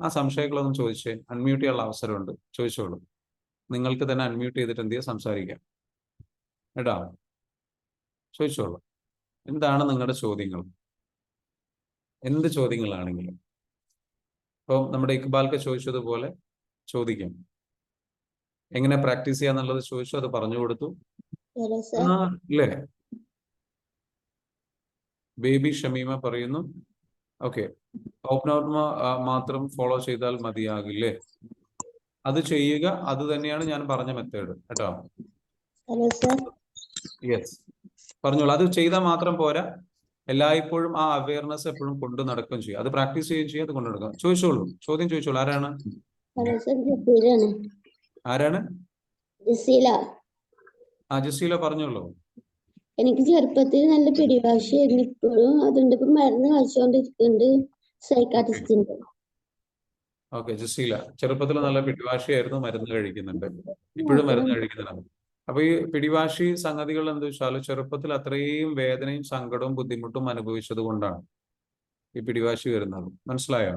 ആ സംശയങ്ങളൊന്നും ചോദിച്ചേ. അൺമ്യൂട്ട് ചെയ്യാനുള്ള അവസരമുണ്ട്, ചോദിച്ചോളൂ. നിങ്ങൾക്ക് തന്നെ അൺമ്യൂട്ട് ചെയ്തിട്ട് എന്ത് ചെയ്യാം, സംസാരിക്കാം കേട്ടോ. ചോദിച്ചോളൂ, എന്താണ് നിങ്ങളുടെ ചോദ്യങ്ങൾ? എന്ത് ചോദ്യങ്ങളാണെങ്കിലും. ഇപ്പം നമ്മുടെ ഇക്ബാൽക്ക് ചോദിച്ചതുപോലെ ചോദിക്കാം. എങ്ങനെ പ്രാക്ടീസ് ചെയ്യാന്നുള്ളത് ചോദിച്ചു, അത് പറഞ്ഞു കൊടുത്തു. അല്ലേ? ബേബി ഷമീമ പറയുന്നു, ഓക്കെ, ഓപ്പൺ ഔട്ട് മാത്രം ഫോളോ ചെയ്താൽ മതിയാകില്ലേ? അത് ചെയ്യുക, അത് തന്നെയാണ് ഞാൻ പറഞ്ഞ മെത്തേഡ് കേട്ടോ. യെസ്, പറഞ്ഞോളൂ. അത് ചെയ്താൽ മാത്രം പോരാ, എല്ലായ്പ്പോഴും ആ അവയർനെസ് എപ്പോഴും കൊണ്ടു നടക്കുകയും ചെയ്യും. അത് പ്രാക്ടീസ് ചെയ്യുകയും ചെയ്യും, അത് കൊണ്ടു നടക്കുക. ചോദിച്ചോളൂ, ചോദ്യം ചോദിച്ചോളൂ. ആരാണ്? ആരാണ്? ജസീല പറഞ്ഞോളൂ. എനിക്ക് ചെറുപ്പത്തിൽ നല്ല പിടിവാശിയായിരുന്നു. ഇപ്പോഴും അതുകൊണ്ട് ഇപ്പൊ മരുന്ന് കഴിച്ചുകൊണ്ടിരിക്കുന്നുണ്ട് സൈക്കാട്രിസ്റ്റിന്റെ. ഓക്കെ, ജസീല ചെറുപ്പത്തിൽ നല്ല പിടിവാശിയായിരുന്നു, മരുന്ന് കഴിക്കുന്നുണ്ട്, ഇപ്പോഴും മരുന്ന് കഴിക്കുന്നുണ്ട്. അപ്പൊ ഈ പിടിവാശി സംഗതികൾ എന്താ വെച്ചാൽ ചെറുപ്പത്തിൽ അത്രയും വേദനയും സങ്കടവും ബുദ്ധിമുട്ടും അനുഭവിച്ചത് കൊണ്ടാണ് ഈ പിടിവാശി വരുന്നത്. മനസ്സിലായോ?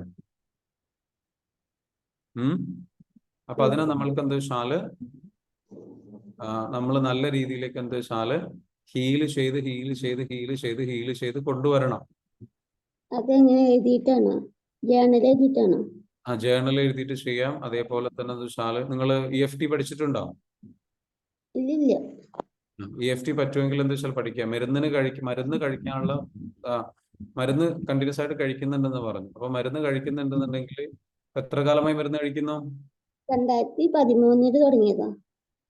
അപ്പൊ അതിനെ നമ്മൾക്ക് എന്താ വെച്ചാല് നമ്മൾ നല്ല രീതിയിലേക്ക് എന്താ വെച്ചാല് ഹീല് ചെയ്ത് കൊണ്ടുവരണം. അതെങ്ങനെ എഴുതിയിട്ടാണോ? ജേണൽ എഴുതിയിട്ടാണോ? ജേണൽ എഴുതിയിട്ട് ചെയ്യാം. അതേപോലെ തന്നെ എന്താ വെച്ചാല് നിങ്ങൾ EFT പഠിച്ചിട്ടുണ്ടോ? ഇല്ലില്ല. EFT പറ്റുമെങ്കിൽ എന്താ വെച്ചാൽ പഠിക്കാം. മരുന്ന് കഴിക്കാനുള്ള മരുന്ന് കണ്ടിന്യൂസ് ആയിട്ട് കഴിക്കുന്നുണ്ടെന്ന് പറഞ്ഞു. അപ്പൊ മരുന്ന് കഴിക്കുന്നുണ്ടെന്നുണ്ടെങ്കിൽ എത്ര കാലമായി മരുന്ന് കഴിക്കുന്നു? 2013 തുടങ്ങിയതാ.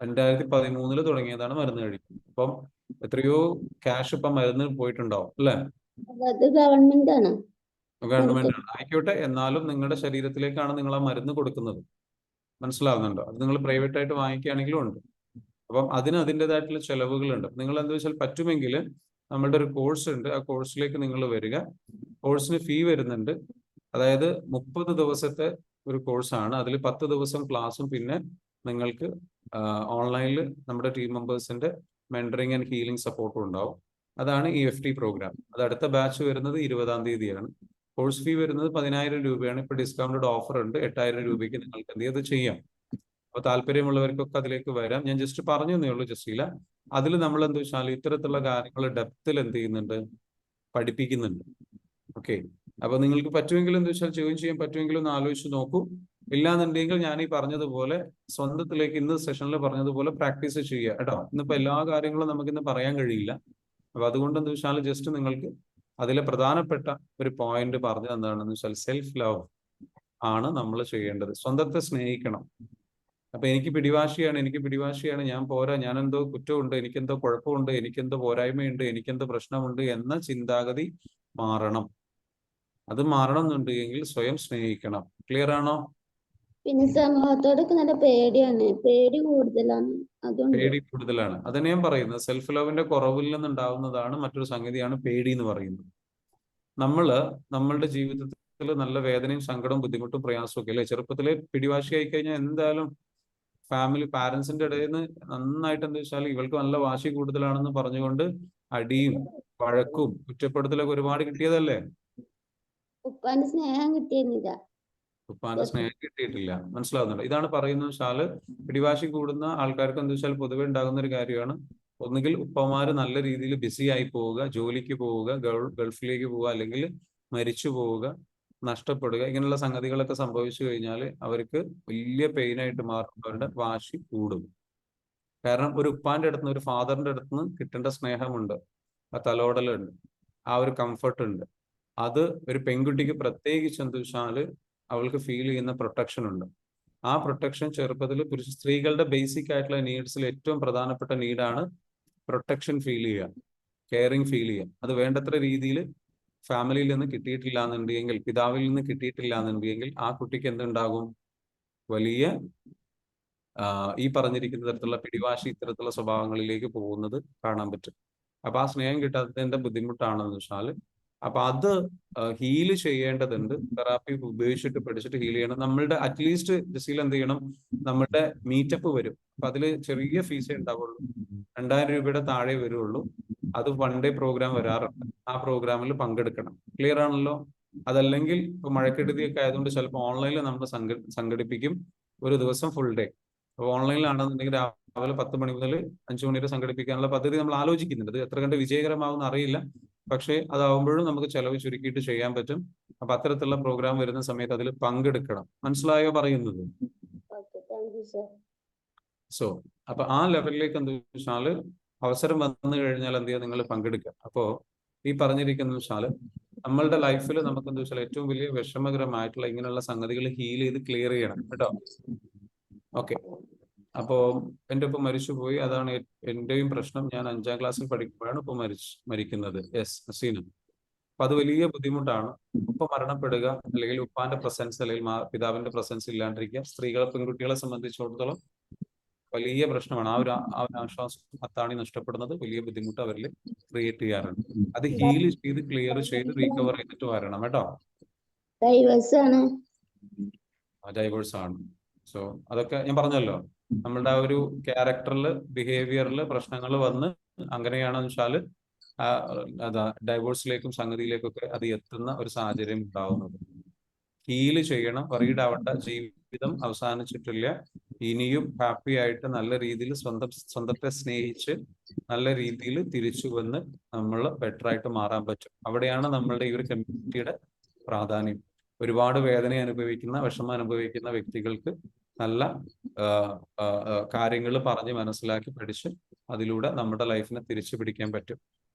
2013 തുടങ്ങിയതാണ് മരുന്ന് കഴിക്കുന്നത്. അപ്പം എത്രയോ ക്യാഷ് ഇപ്പം മരുന്ന് പോയിട്ടുണ്ടാവും അല്ലെ? അത് ഗവൺമെന്റ് ആണ്. ഗവൺമെന്റ് ആണ്, ആയിക്കോട്ടെ. എന്നാലും നിങ്ങളുടെ ശരീരത്തിലേക്കാണ് നിങ്ങൾ ആ മരുന്ന് കൊടുക്കുന്നത്. മനസ്സിലാവുന്നുണ്ടോ? അത് നിങ്ങൾ പ്രൈവറ്റ് ആയിട്ട് വാങ്ങിക്കുകയാണെങ്കിലും ഉണ്ട്. അപ്പം അതിൻ്റെതായിട്ടുള്ള ചെലവുകളുണ്ട്. നിങ്ങൾ എന്താ വെച്ചാൽ പറ്റുമെങ്കിൽ നമ്മളുടെ ഒരു കോഴ്സ് ഉണ്ട്, ആ കോഴ്സിലേക്ക് നിങ്ങൾ വരിക. കോഴ്സിന് ഫീ വരുന്നുണ്ട്. അതായത് 30 ദിവസത്തെ ഒരു കോഴ്സാണ്. അതിൽ 10 ദിവസം ക്ലാസ്സും പിന്നെ നിങ്ങൾക്ക് ഓൺലൈനിൽ നമ്മുടെ ടീം മെമ്പേഴ്സിന്റെ മെന്ററിങ് ആൻഡ് ഹീലിംഗ് സപ്പോർട്ടും ഉണ്ടാവും. അതാണ് EFT പ്രോഗ്രാം. അത് അടുത്ത ബാച്ച് വരുന്നത് 20-ാം തീയതിയാണ്. കോഴ്സ് ഫീ വരുന്നത് 10,000 രൂപയാണ്. ഇപ്പൊ ഡിസ്കൗണ്ടഡ് ഓഫർ ഉണ്ട്. 8,000 രൂപയ്ക്ക് നിങ്ങൾക്ക് എന്ത് ചെയ്ത് ചെയ്യാം. അപ്പൊ താല്പര്യമുള്ളവർക്കൊക്കെ അതിലേക്ക് വരാം. ഞാൻ ജസ്റ്റ് പറഞ്ഞു എന്നേ ഉള്ളൂ ജസീല. അതിൽ നമ്മൾ എന്താ വെച്ചാൽ ഇത്തരത്തിലുള്ള കാര്യങ്ങൾ ഡെപ്തിൽ എന്ത് ചെയ്യുന്നുണ്ട്, പഠിപ്പിക്കുന്നുണ്ട്. ഓക്കെ, അപ്പൊ നിങ്ങൾക്ക് പറ്റുമെങ്കിൽ എന്താ വെച്ചാൽ ജോയിൻ ചെയ്യാൻ പറ്റുമെങ്കിൽ ഒന്ന് ആലോചിച്ച് നോക്കൂ. ഇല്ലാന്നുണ്ടെങ്കിൽ ഞാൻ ഈ പറഞ്ഞതുപോലെ സ്വന്തത്തിലേക്ക് ഇന്ന് സെഷനിൽ പറഞ്ഞതുപോലെ പ്രാക്ടീസ് ചെയ്യുക കേട്ടോ. ഇന്നിപ്പോ എല്ലാ കാര്യങ്ങളും നമുക്കിന്ന് പറയാൻ കഴിയില്ല. അപ്പൊ അതുകൊണ്ട് എന്താ വെച്ചാൽ ജസ്റ്റ് നിങ്ങൾക്ക് അതിലെ പ്രധാനപ്പെട്ട ഒരു പോയിന്റ് പറഞ്ഞു എന്താണെന്ന് വെച്ചാൽ സെൽഫ് ലവ് ആണ് നമ്മൾ ചെയ്യേണ്ടത്. സ്വന്തത്തെ സ്നേഹിക്കണം. അപ്പൊ എനിക്ക് പിടിവാശിയാണ്, ഞാൻ പോരാ, ഞാൻ എന്തോ കുറ്റമുണ്ട്, എനിക്കെന്തോ കുഴപ്പമുണ്ട്, എനിക്കെന്തോ പോരായ്മയുണ്ട്, എനിക്കെന്തോ പ്രശ്നമുണ്ട് എന്ന ചിന്താഗതി മാറണം. അത് മാറണം എന്നുണ്ടെങ്കിൽ സ്വയം സ്നേഹിക്കണം. ക്ലിയർ ആണോ? പിന്നെ സമൂഹത്തോടൊക്കെ നല്ല പേടിയാണ്, പേടി കൂടുതലാണ്. പേടി കൂടുതലാണ്. അതന്നെ ഞാൻ പറയുന്നത്. സെൽഫ് ലവിന്റെ കുറവിൽ നിന്നുണ്ടാവുന്നതാണ് മറ്റൊരു സംഗതിയാണ് പേടി എന്ന് പറയുന്നത്. നമ്മളുടെ ജീവിതത്തിൽ നല്ല വേദനയും സങ്കടവും ബുദ്ധിമുട്ടും പ്രയാസവും ഒക്കെ അല്ലെ? ചെറുപ്പത്തിലെ പിടിവാശിയായി കഴിഞ്ഞാൽ എന്തായാലും പാരന്റ്സിന്റെ ഇടയിൽ നിന്ന് നന്നായിട്ട് എന്താ വെച്ചാൽ ഇവൾക്ക് നല്ല വാശി കൂടുതലാണെന്ന് പറഞ്ഞുകൊണ്ട് അടിയും വഴക്കും കുറ്റപ്പെടുത്തലൊക്കെ ഒരുപാട് കിട്ടിയതല്ലേ? ഉപ്പാന്റെ സ്നേഹം കിട്ടിയിരുന്നില്ല. ഉപ്പാന്റെ സ്നേഹം കിട്ടിയിട്ടില്ല. മനസ്സിലാവുന്നുണ്ട്? ഇതാണ് പറയുന്നത് വെച്ചാല് പിടിവാശി കൂടുന്ന ആൾക്കാർക്ക് എന്താ വെച്ചാൽ പൊതുവെ ഉണ്ടാകുന്ന ഒരു കാര്യമാണ്, ഒന്നുകിൽ ഉപ്പമാര് നല്ല രീതിയിൽ ബിസി ആയി പോവുക, ജോലിക്ക് പോവുക, ഗൾഫിലേക്ക് പോവുക, അല്ലെങ്കിൽ മരിച്ചു പോവുക, നഷ്ടപ്പെടുക. ഇങ്ങനെയുള്ള സംഗതികളൊക്കെ സംഭവിച്ചു കഴിഞ്ഞാൽ അവർക്ക് വലിയ പെയിനായിട്ട് മാറും. അവരുടെ വാശി കൂടും. കാരണം ഒരു ഉപ്പാന്റെ അടുത്തുനിന്ന്, ഒരു ഫാദറിന്റെ അടുത്തുനിന്ന് കിട്ടേണ്ട സ്നേഹമുണ്ട്, ആ തലോടലുണ്ട്, ആ ഒരു കംഫർട്ട് ഉണ്ട്. അത് ഒരു പെൺകുട്ടിക്ക് പ്രത്യേകിച്ച് എന്താ വെച്ചാല് അവൾക്ക് ഫീൽ ചെയ്യുന്ന പ്രൊട്ടക്ഷൻ ഉണ്ട്. ആ പ്രൊട്ടക്ഷൻ ചെറുപ്പത്തിൽ സ്ത്രീകളുടെ ബേസിക് ആയിട്ടുള്ള നീഡ്സിൽ ഏറ്റവും പ്രധാനപ്പെട്ട നീഡാണ് പ്രൊട്ടക്ഷൻ ഫീൽ ചെയ്യുക, കെയറിങ് ഫീൽ ചെയ്യുക. അത് വേണ്ടത്ര രീതിയിൽ ഫാമിലിയിൽ നിന്ന് കിട്ടിയിട്ടില്ല എന്നുണ്ടെങ്കിൽ, പിതാവിൽ നിന്ന് കിട്ടിയിട്ടില്ല എന്നുണ്ടെങ്കിൽ ആ കുട്ടിക്ക് എന്തുണ്ടാകും? വലിയ ഈ പറഞ്ഞിരിക്കുന്ന തരത്തിലുള്ള പിടിവാശി, ഇത്തരത്തിലുള്ള സ്വഭാവങ്ങളിലേക്ക് പോകുന്നത് കാണാൻ പറ്റും. അപ്പൊ ആ സ്നേഹം കിട്ടാത്തതിന്റെ ബുദ്ധിമുട്ടാണെന്ന് വെച്ചാൽ അപ്പൊ അത് ഹീല് ചെയ്യേണ്ടതുണ്ട്. തെറാപ്പി ഉപയോഗിച്ചിട്ട് പഠിച്ചിട്ട് ഹീൽ ചെയ്യണം. നമ്മളുടെ അറ്റ്ലീസ്റ്റ് ജസീൽ എന്ത് ചെയ്യണം, നമ്മളുടെ മീറ്റപ്പ് വരും. അപ്പൊ അതിൽ ചെറിയ ഫീസേ ഉണ്ടാവുള്ളൂ, 2,000 രൂപയുടെ താഴെ വരുള്ളൂ. അത് 1 ഡേ പ്രോഗ്രാം വരാറുണ്ട്. ആ പ്രോഗ്രാമിൽ പങ്കെടുക്കണം. ക്ലിയർ ആണല്ലോ? അതല്ലെങ്കിൽ ഇപ്പൊ മഴക്കെടുതിയൊക്കെ ആയതുകൊണ്ട് ചിലപ്പോൾ ഓൺലൈനിൽ നമ്മൾ സംഘടിപ്പിക്കും ഒരു ദിവസം ഫുൾ ഡേ. അപ്പോൾ ഓൺലൈനിലാണെന്നുണ്ടെങ്കിൽ രാവിലെ 10 മണി മുതൽ 5 മണി വരെ സംഘടിപ്പിക്കാനുള്ള പദ്ധതി നമ്മൾ ആലോചിക്കുന്നുണ്ട്. ഇത് എത്ര കണ്ട് വിജയകരമാകുമെന്ന് അറിയില്ല. പക്ഷേ അതാവുമ്പോഴും നമുക്ക് ചെലവ് ചുരുക്കിയിട്ട് ചെയ്യാൻ പറ്റും. അപ്പൊ അത്തരത്തിലുള്ള പ്രോഗ്രാം വരുന്ന സമയത്ത് അതിൽ പങ്കെടുക്കണം. മനസ്സിലായോ പറയുന്നത്? Okay, thank you sir. So അപ്പൊ ആ ലെവലിലേക്ക് എന്താ വെച്ചാല് അവസരം വന്നു കഴിഞ്ഞാൽ എന്ത് ചെയ്യുക, നിങ്ങൾ പങ്കെടുക്കുക. അപ്പോ ഈ പറഞ്ഞിരിക്കുന്ന വെച്ചാല് നമ്മളുടെ ലൈഫിൽ നമുക്ക് എന്താ വെച്ചാൽ ഏറ്റവും വലിയ വിഷമകരമായിട്ടുള്ള ഇങ്ങനെയുള്ള സംഗതികൾ ഹീൽ ചെയ്ത് ക്ലിയർ ചെയ്യണം കേട്ടോ. ഓക്കെ. അപ്പോ എൻ്റെ ഉപ്പ മരിച്ചുപോയി. അതാണ് എന്റെയും പ്രശ്നം. ഞാൻ 5ാം ക്ലാസ്സിൽ പഠിക്കുമ്പോഴാണ് ഉപ്പ മരിക്കുന്നത്. യെസ്, ഹസീന. അപ്പൊ അത് വലിയ ബുദ്ധിമുട്ടാണ്. ഉപ്പ മരണപ്പെടുക അല്ലെങ്കിൽ ഉപ്പാന്റെ പ്രസൻസ് അല്ലെങ്കിൽ പിതാവിന്റെ പ്രസൻസ് ഇല്ലാണ്ടിരിക്കുക സ്ത്രീകളെ പെൺകുട്ടികളെ സംബന്ധിച്ചിടത്തോളം വലിയ പ്രശ്നമാണ്. ആ ഒരു ആശ്വാസം അത്താണി നഷ്ടപ്പെടുന്നത് വലിയ ബുദ്ധിമുട്ട് അവരിൽ ക്രിയേറ്റ് ചെയ്യാറുണ്ട്. അത് ഹീൽ ചെയ്ത് ക്ലിയർ ചെയ്ത് റീകവർ ചെയ്തിട്ട് വരണം കേട്ടോ. ഡൈവേഴ്സ് ആണ്. ഡൈവേഴ്സ് ആണ്. സോ അതൊക്കെ ഞാൻ പറഞ്ഞല്ലോ, നമ്മളുടെ ആ ഒരു ക്യാരക്ടറിൽ ബിഹേവിയറിൽ പ്രശ്നങ്ങൾ വന്ന് അങ്ങനെയാണെന്ന് വെച്ചാൽ അതാ ഡൈവോഴ്സിലേക്കും സംഗതിയിലേക്കൊക്കെ അത് എത്തുന്ന ഒരു സാഹചര്യം ഉണ്ടാവുന്നത്. ഹീല് ചെയ്യണം. വറീഡ് ആവേണ്ട. ജീവിതം അവസാനിച്ചിട്ടില്ല. ഇനിയും ഹാപ്പി ആയിട്ട് നല്ല രീതിയിൽ സ്വന്തത്തെ സ്നേഹിച്ച് നല്ല രീതിയിൽ തിരിച്ചു വന്ന് നമ്മൾ ബെറ്റർ ആയിട്ട് മാറാൻ പറ്റും. അവിടെയാണ് നമ്മളുടെ ഈ ഒരു കമ്മ്യൂണിറ്റിയുടെ പ്രാധാന്യം. ഒരുപാട് വേദന അനുഭവിക്കുന്ന വിഷമം അനുഭവിക്കുന്ന വ്യക്തികൾക്ക് നല്ല കാര്യങ്ങൾ പറഞ്ഞ് മനസ്സിലാക്കി പഠിച്ച് അതിലൂടെ നമ്മുടെ ലൈഫിനെ തിരിച്ചു പിടിക്കാൻ പറ്റും.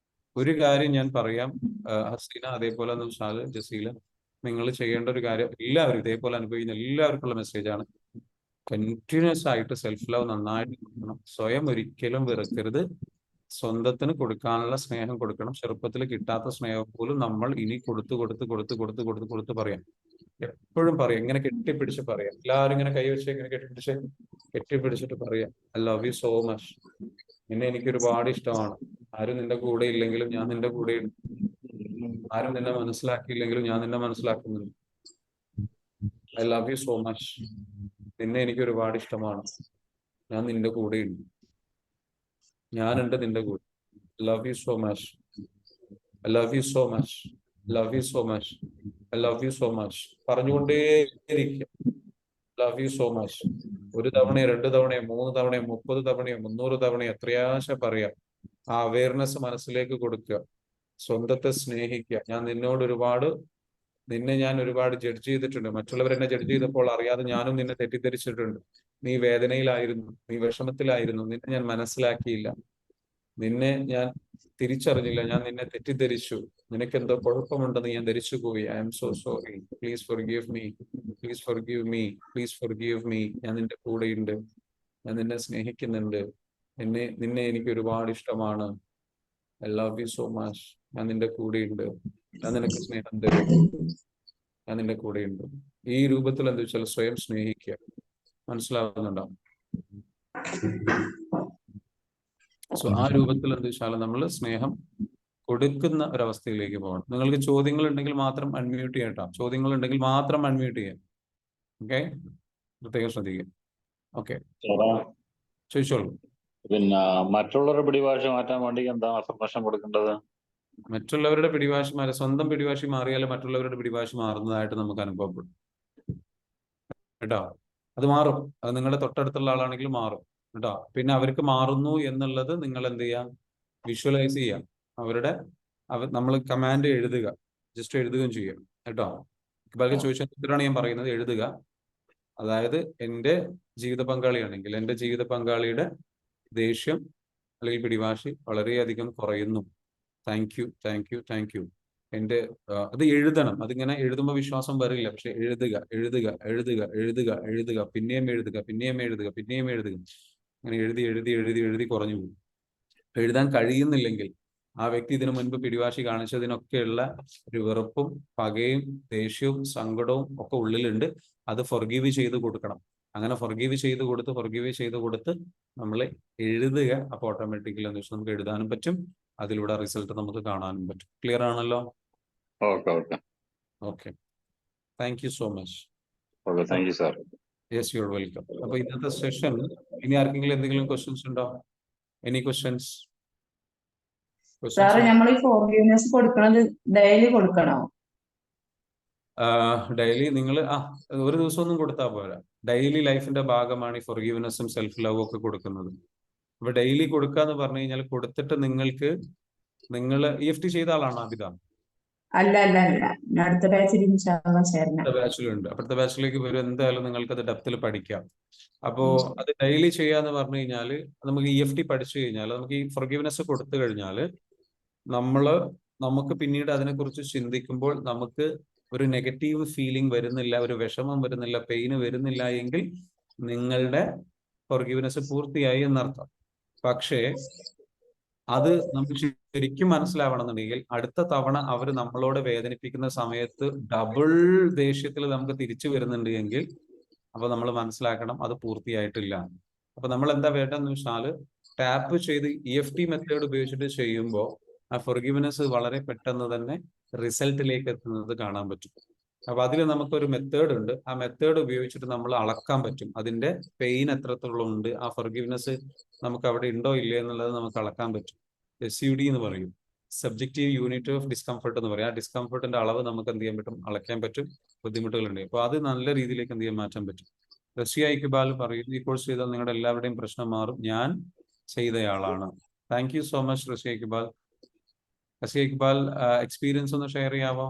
ഒരു കാര്യം ഞാൻ പറയാം ഹസീന, അതേപോലെ ജസീല, നിങ്ങൾ ചെയ്യേണ്ട ഒരു കാര്യം, എല്ലാവരും ഇതേപോലെ അനുഭവിക്കുന്ന എല്ലാവർക്കുള്ള മെസ്സേജാണ്. കണ്ടിന്യൂസ് ആയിട്ട് സെൽഫ് ലവ് നന്നായിട്ട് കൊടുക്കണം. സ്വയം ഒരിക്കലും വെറുക്കരുത്. സ്വന്തത്തിന് കൊടുക്കാനുള്ള സ്നേഹം കൊടുക്കണം. ചെറുപ്പത്തിൽ കിട്ടാത്ത സ്നേഹം പോലും നമ്മൾ ഇനി കൊടുത്ത് പറയാം. എപ്പോഴും പറയാം, ഇങ്ങനെ കെട്ടിപ്പിടിച്ച് പറയാം. എല്ലാവരും ഇങ്ങനെ കൈവച്ച് ഇങ്ങനെ കെട്ടിപ്പിടിച്ചിട്ട് പറയാം, I love you so much. നിന്നെ എനിക്ക് ഒരുപാട് ഇഷ്ടമാണ്. ആരും നിന്റെ കൂടെ ഇല്ലെങ്കിലും ഞാൻ നിന്റെ കൂടെ ഉണ്ട്. ആരും നിന്നെ മനസ്സിലാക്കിയില്ലെങ്കിലും ഞാൻ നിന്നെ മനസ്സിലാക്കുന്നുണ്ട്. I love you so much. നിന്നെ എനിക്ക് ഒരുപാട് ഇഷ്ടമാണ്. ഞാൻ നിന്റെ കൂടെ ഉണ്ട്. ഞാനുണ്ട് നിന്റെ കൂടെ. Love you so much. I love you so much. Love you so much. I love you so much. പറഞ്ഞുകൊണ്ടേയിരിക്കും ലവ് യു സോ മച്ച്. 1 തവണയോ 2 തവണയോ 3 തവണയോ 30 തവണയോ 300 തവണയോ എത്രയാശ പറയാം. ആ അവയർനെസ് മനസ്സിലേക്ക് കൊടുക്കുക. സ്വന്തത്തെ സ്നേഹിക്കുക. നിന്നെ ഞാൻ ഒരുപാട് ജഡ്ജ് ചെയ്തിട്ടുണ്ട്. മറ്റുള്ളവർ എന്നെ ജഡ്ജ് ചെയ്തപ്പോൾ അറിയാതെ ഞാനും നിന്നെ തെറ്റിദ്ധരിച്ചിട്ടുണ്ട്. നീ വേദനയിലായിരുന്നു, നീ വിഷമത്തിലായിരുന്നു, നിന്നെ ഞാൻ മനസ്സിലാക്കിയില്ല, നിന്നെ ഞാൻ തിരിച്ചറിഞ്ഞില്ല, ഞാൻ നിന്നെ തെറ്റിദ്ധരിച്ചു, നിനക്കെന്തോ കുഴപ്പമുണ്ടെന്ന് ഞാൻ ധരിച്ചു പോയി. I M so sorry. Please forgive me. Please forgive me. Please forgive me. ഞാൻ നിന്റെ കൂടെയുണ്ട്. ഞാൻ നിന്നെ സ്നേഹിക്കുന്നുണ്ട്. നിന്നെ എനിക്ക് ഒരുപാട് ഇഷ്ടമാണ്. I love you so much. ഞാൻ നിന്റെ കൂടെയുണ്ട്. ഞാൻ നിനക്ക് സ്നേഹം തരും. ഞാൻ നിന്റെ കൂടെയുണ്ട്. ഈ രൂപത്തിൽ എന്താ വെച്ചാൽ സ്വയം സ്നേഹിക്കുക. മനസ്സിലാവുന്നുണ്ടോ? സോ ആ രൂപത്തിൽ എന്താ വെച്ചാൽ നമ്മൾ സ്നേഹം കൊടുക്കുന്ന ഒരവസ്ഥയിലേക്ക് പോകണം. നിങ്ങൾക്ക് ചോദ്യങ്ങൾ ഉണ്ടെങ്കിൽ മാത്രം അൺമ്യൂട്ട് ചെയ്യട്ടോ. ചോദ്യങ്ങൾ ഉണ്ടെങ്കിൽ മാത്രം അൺമ്യൂട്ട് ചെയ്യാം. ഓക്കെ, പ്രത്യേകം ശ്രദ്ധിക്കുക. ഓക്കെ, ചോദിച്ചോളൂ. പിന്നെ മറ്റുള്ളവരുടെ പിടിവാശി മാറ്റാൻ വേണ്ടി എന്താ അഫർമേഷൻ കൊടുക്കേണ്ടത്? മറ്റുള്ളവരുടെ പിടിവാശി സ്വന്തം പിടിവാശി മാറിയാലും മറ്റുള്ളവരുടെ പിടിവാശി മാറുന്നതായിട്ട് നമുക്ക് അനുഭവപ്പെടും കേട്ടോ. അത് മാറും. അത് നിങ്ങളുടെ തൊട്ടടുത്തുള്ള ആളാണെങ്കിൽ മാറും കേട്ടോ. പിന്നെ അവർക്ക് മാറുന്നു എന്നുള്ളത് നിങ്ങൾ എന്ത് ചെയ്യാം, വിഷ്വലൈസ് ചെയ്യാം. നമ്മൾ കമാൻഡ് എഴുതുക, ജസ്റ്റ് എഴുതുകയും ചെയ്യാം കേട്ടോ. ബാക്കി ചോദിച്ചാൽ ഉത്തരമാണ് ഞാൻ പറയുന്നത്. എഴുതുക. അതായത് എൻ്റെ ജീവിത പങ്കാളിയാണെങ്കിൽ എൻ്റെ ജീവിത പങ്കാളിയുടെ ദേഷ്യം അല്ലെങ്കിൽ പിടിവാശി വളരെയധികം കുറയുന്നു. Thank you, thank you, thank U. അത് എഴുതണം. അതിങ്ങനെ എഴുതുമ്പോൾ വിശ്വാസം വരില്ല. പക്ഷെ എഴുതുക, പിന്നെയും എഴുതുക. അങ്ങനെ എഴുതി കുറഞ്ഞു പോകും. എഴുതാൻ കഴിയുന്നില്ലെങ്കിൽ ആ വ്യക്തി ഇതിനു മുൻപ് പിടിവാശി കാണിച്ചതിനൊക്കെയുള്ള ഒരു വെറുപ്പും പകയും ദേഷ്യവും സങ്കടവും ഒക്കെ ഉള്ളിലുണ്ട്. അത് ഫൊർഗീവ് ചെയ്ത് കൊടുക്കണം. അങ്ങനെ ഫൊർഗീവ് ചെയ്ത് കൊടുത്ത് നമ്മൾ എഴുതുക. അപ്പൊ ഓട്ടോമാറ്റിക്കലി എന്ന് വെച്ചാൽ നമുക്ക് എഴുതാനും പറ്റും. അതിലൂടെ റിസൾട്ട് നമുക്ക് കാണാനും പറ്റും. ക്ലിയർ ആണല്ലോ? Okay. Thank you so much. Thank you sir. Yes, you are welcome. അപ്പൊ ഇന്നത്തെ സെഷൻ ഇനി ആർക്കെങ്കിലും എന്തെങ്കിലും ക്വസ്റ്റ്യൻസ് ഉണ്ടോ? Any questions? സാറ് നമ്മൾ ഈ ഫോർഗീവ്നെസ് കൊടുക്കണത് ഡെയിലി കൊടുക്കണോ? ഡെയിലി നിങ്ങൾ ഒരു ദിവസം ഒന്നും കൊടുത്താൽ പോരാ. ഡെയിലി ലൈഫിന്റെ ഭാഗമാണ് ഈ ഫോർഗീവ്നെസ്സും സെൽഫ് ലവും ഒക്കെ കൊടുക്കുന്നത്. അപ്പൊ ഡെയിലി കൊടുക്കുക എന്ന് പറഞ്ഞു കഴിഞ്ഞാൽ കൊടുത്തിട്ട് നിങ്ങൾക്ക് നിങ്ങൾ EFT ചെയ്ത ആളാണോ അബിത? അല്ല അല്ല അല്ല ഞാൻ അടുത്ത ബാച്ചിൽ ഇൻഷാല്ലാ ചേരണം. അടുത്ത ബാച്ചിലുണ്ട്. അടുത്ത ബാച്ചിലേക്ക് വരും. എന്തായാലും നിങ്ങൾക്ക് അത് ഡെപ്തിൽ പഠിക്കാം. അപ്പോ അത് ഡെയിലി ചെയ്യാന്ന് പറഞ്ഞു കഴിഞ്ഞാൽ നമുക്ക് EFT പഠിച്ചു കഴിഞ്ഞാൽ നമുക്ക് ഈ ഫൊർഗിവ്നെസ് കൊടുത്തു കഴിഞ്ഞാൽ നമുക്ക് പിന്നീട് അതിനെക്കുറിച്ച് ചിന്തിക്കുമ്പോൾ നമുക്ക് ഒരു നെഗറ്റീവ് ഫീലിംഗ് വരുന്നില്ല, ഒരു വിഷമം വരുന്നില്ല, പെയിന് വരുന്നില്ല എങ്കിൽ നിങ്ങളുടെ ഫൊർഗിവ്നെസ് പൂർത്തിയായി എന്നർത്ഥം. പക്ഷേ അത് നമുക്ക് ശരിക്കും മനസ്സിലാവണമെന്നുണ്ടെങ്കിൽ അടുത്ത തവണ അവർ നമ്മളോട് വേദനിപ്പിക്കുന്ന സമയത്ത് ഡബിൾ ദേഷ്യത്തിൽ നമുക്ക് തിരിച്ചു വരുന്നുണ്ട് എങ്കിൽ അപ്പൊ നമ്മൾ മനസ്സിലാക്കണം അത് പൂർത്തിയായിട്ടില്ല. അപ്പൊ നമ്മൾ എന്താ വേണ്ടതെന്ന് വെച്ചാൽ ടാപ്പ് ചെയ്ത് EFT മെത്തേഡ് ഉപയോഗിച്ചിട്ട് ചെയ്യുമ്പോൾ ആ ഫൊർഗിവ്നെസ് വളരെ പെട്ടെന്ന് തന്നെ റിസൾട്ടിലേക്ക് എത്തുന്നത് കാണാൻ പറ്റും. അപ്പൊ അതിൽ നമുക്കൊരു മെത്തേഡ് ഉണ്ട്. ആ മെത്തേഡ് ഉപയോഗിച്ചിട്ട് നമ്മൾ അളക്കാൻ പറ്റും അതിന്റെ പെയിൻ എത്രത്തോളം ഉണ്ട്, ആ ഫൊർഗിവ്നെസ് നമുക്ക് അവിടെ ഉണ്ടോ ഇല്ലേ എന്നുള്ളത് നമുക്ക് അളക്കാൻ പറ്റും. SUD എന്ന് പറയും, സബ്ജക്റ്റീവ് യൂണിറ്റ് ഓഫ് ഡിസ്കംഫർട്ട് എന്ന് പറയും. ആ ഡിസ്കംഫർട്ടിന്റെ അളവ് നമുക്ക് എന്ത് ചെയ്യാൻ പറ്റും, അളക്കാൻ പറ്റും. ബുദ്ധിമുട്ടുകളുണ്ട്, അപ്പോൾ അത് നല്ല രീതിയിലേക്ക് എന്ത് ചെയ്യാൻ മാറ്റാൻ പറ്റും. റസിയ ഇക്ബാൽ പറയും, ഈ കോഴ്സ് ചെയ്താൽ നിങ്ങളുടെ എല്ലാവരുടെയും പ്രശ്നം മാറും, ഞാൻ ചെയ്തയാളാണ്. Thank you so much Raziya Iqbal. Raziya Iqbal experience ഒന്ന് ഷെയർ ചെയ്യാവോ?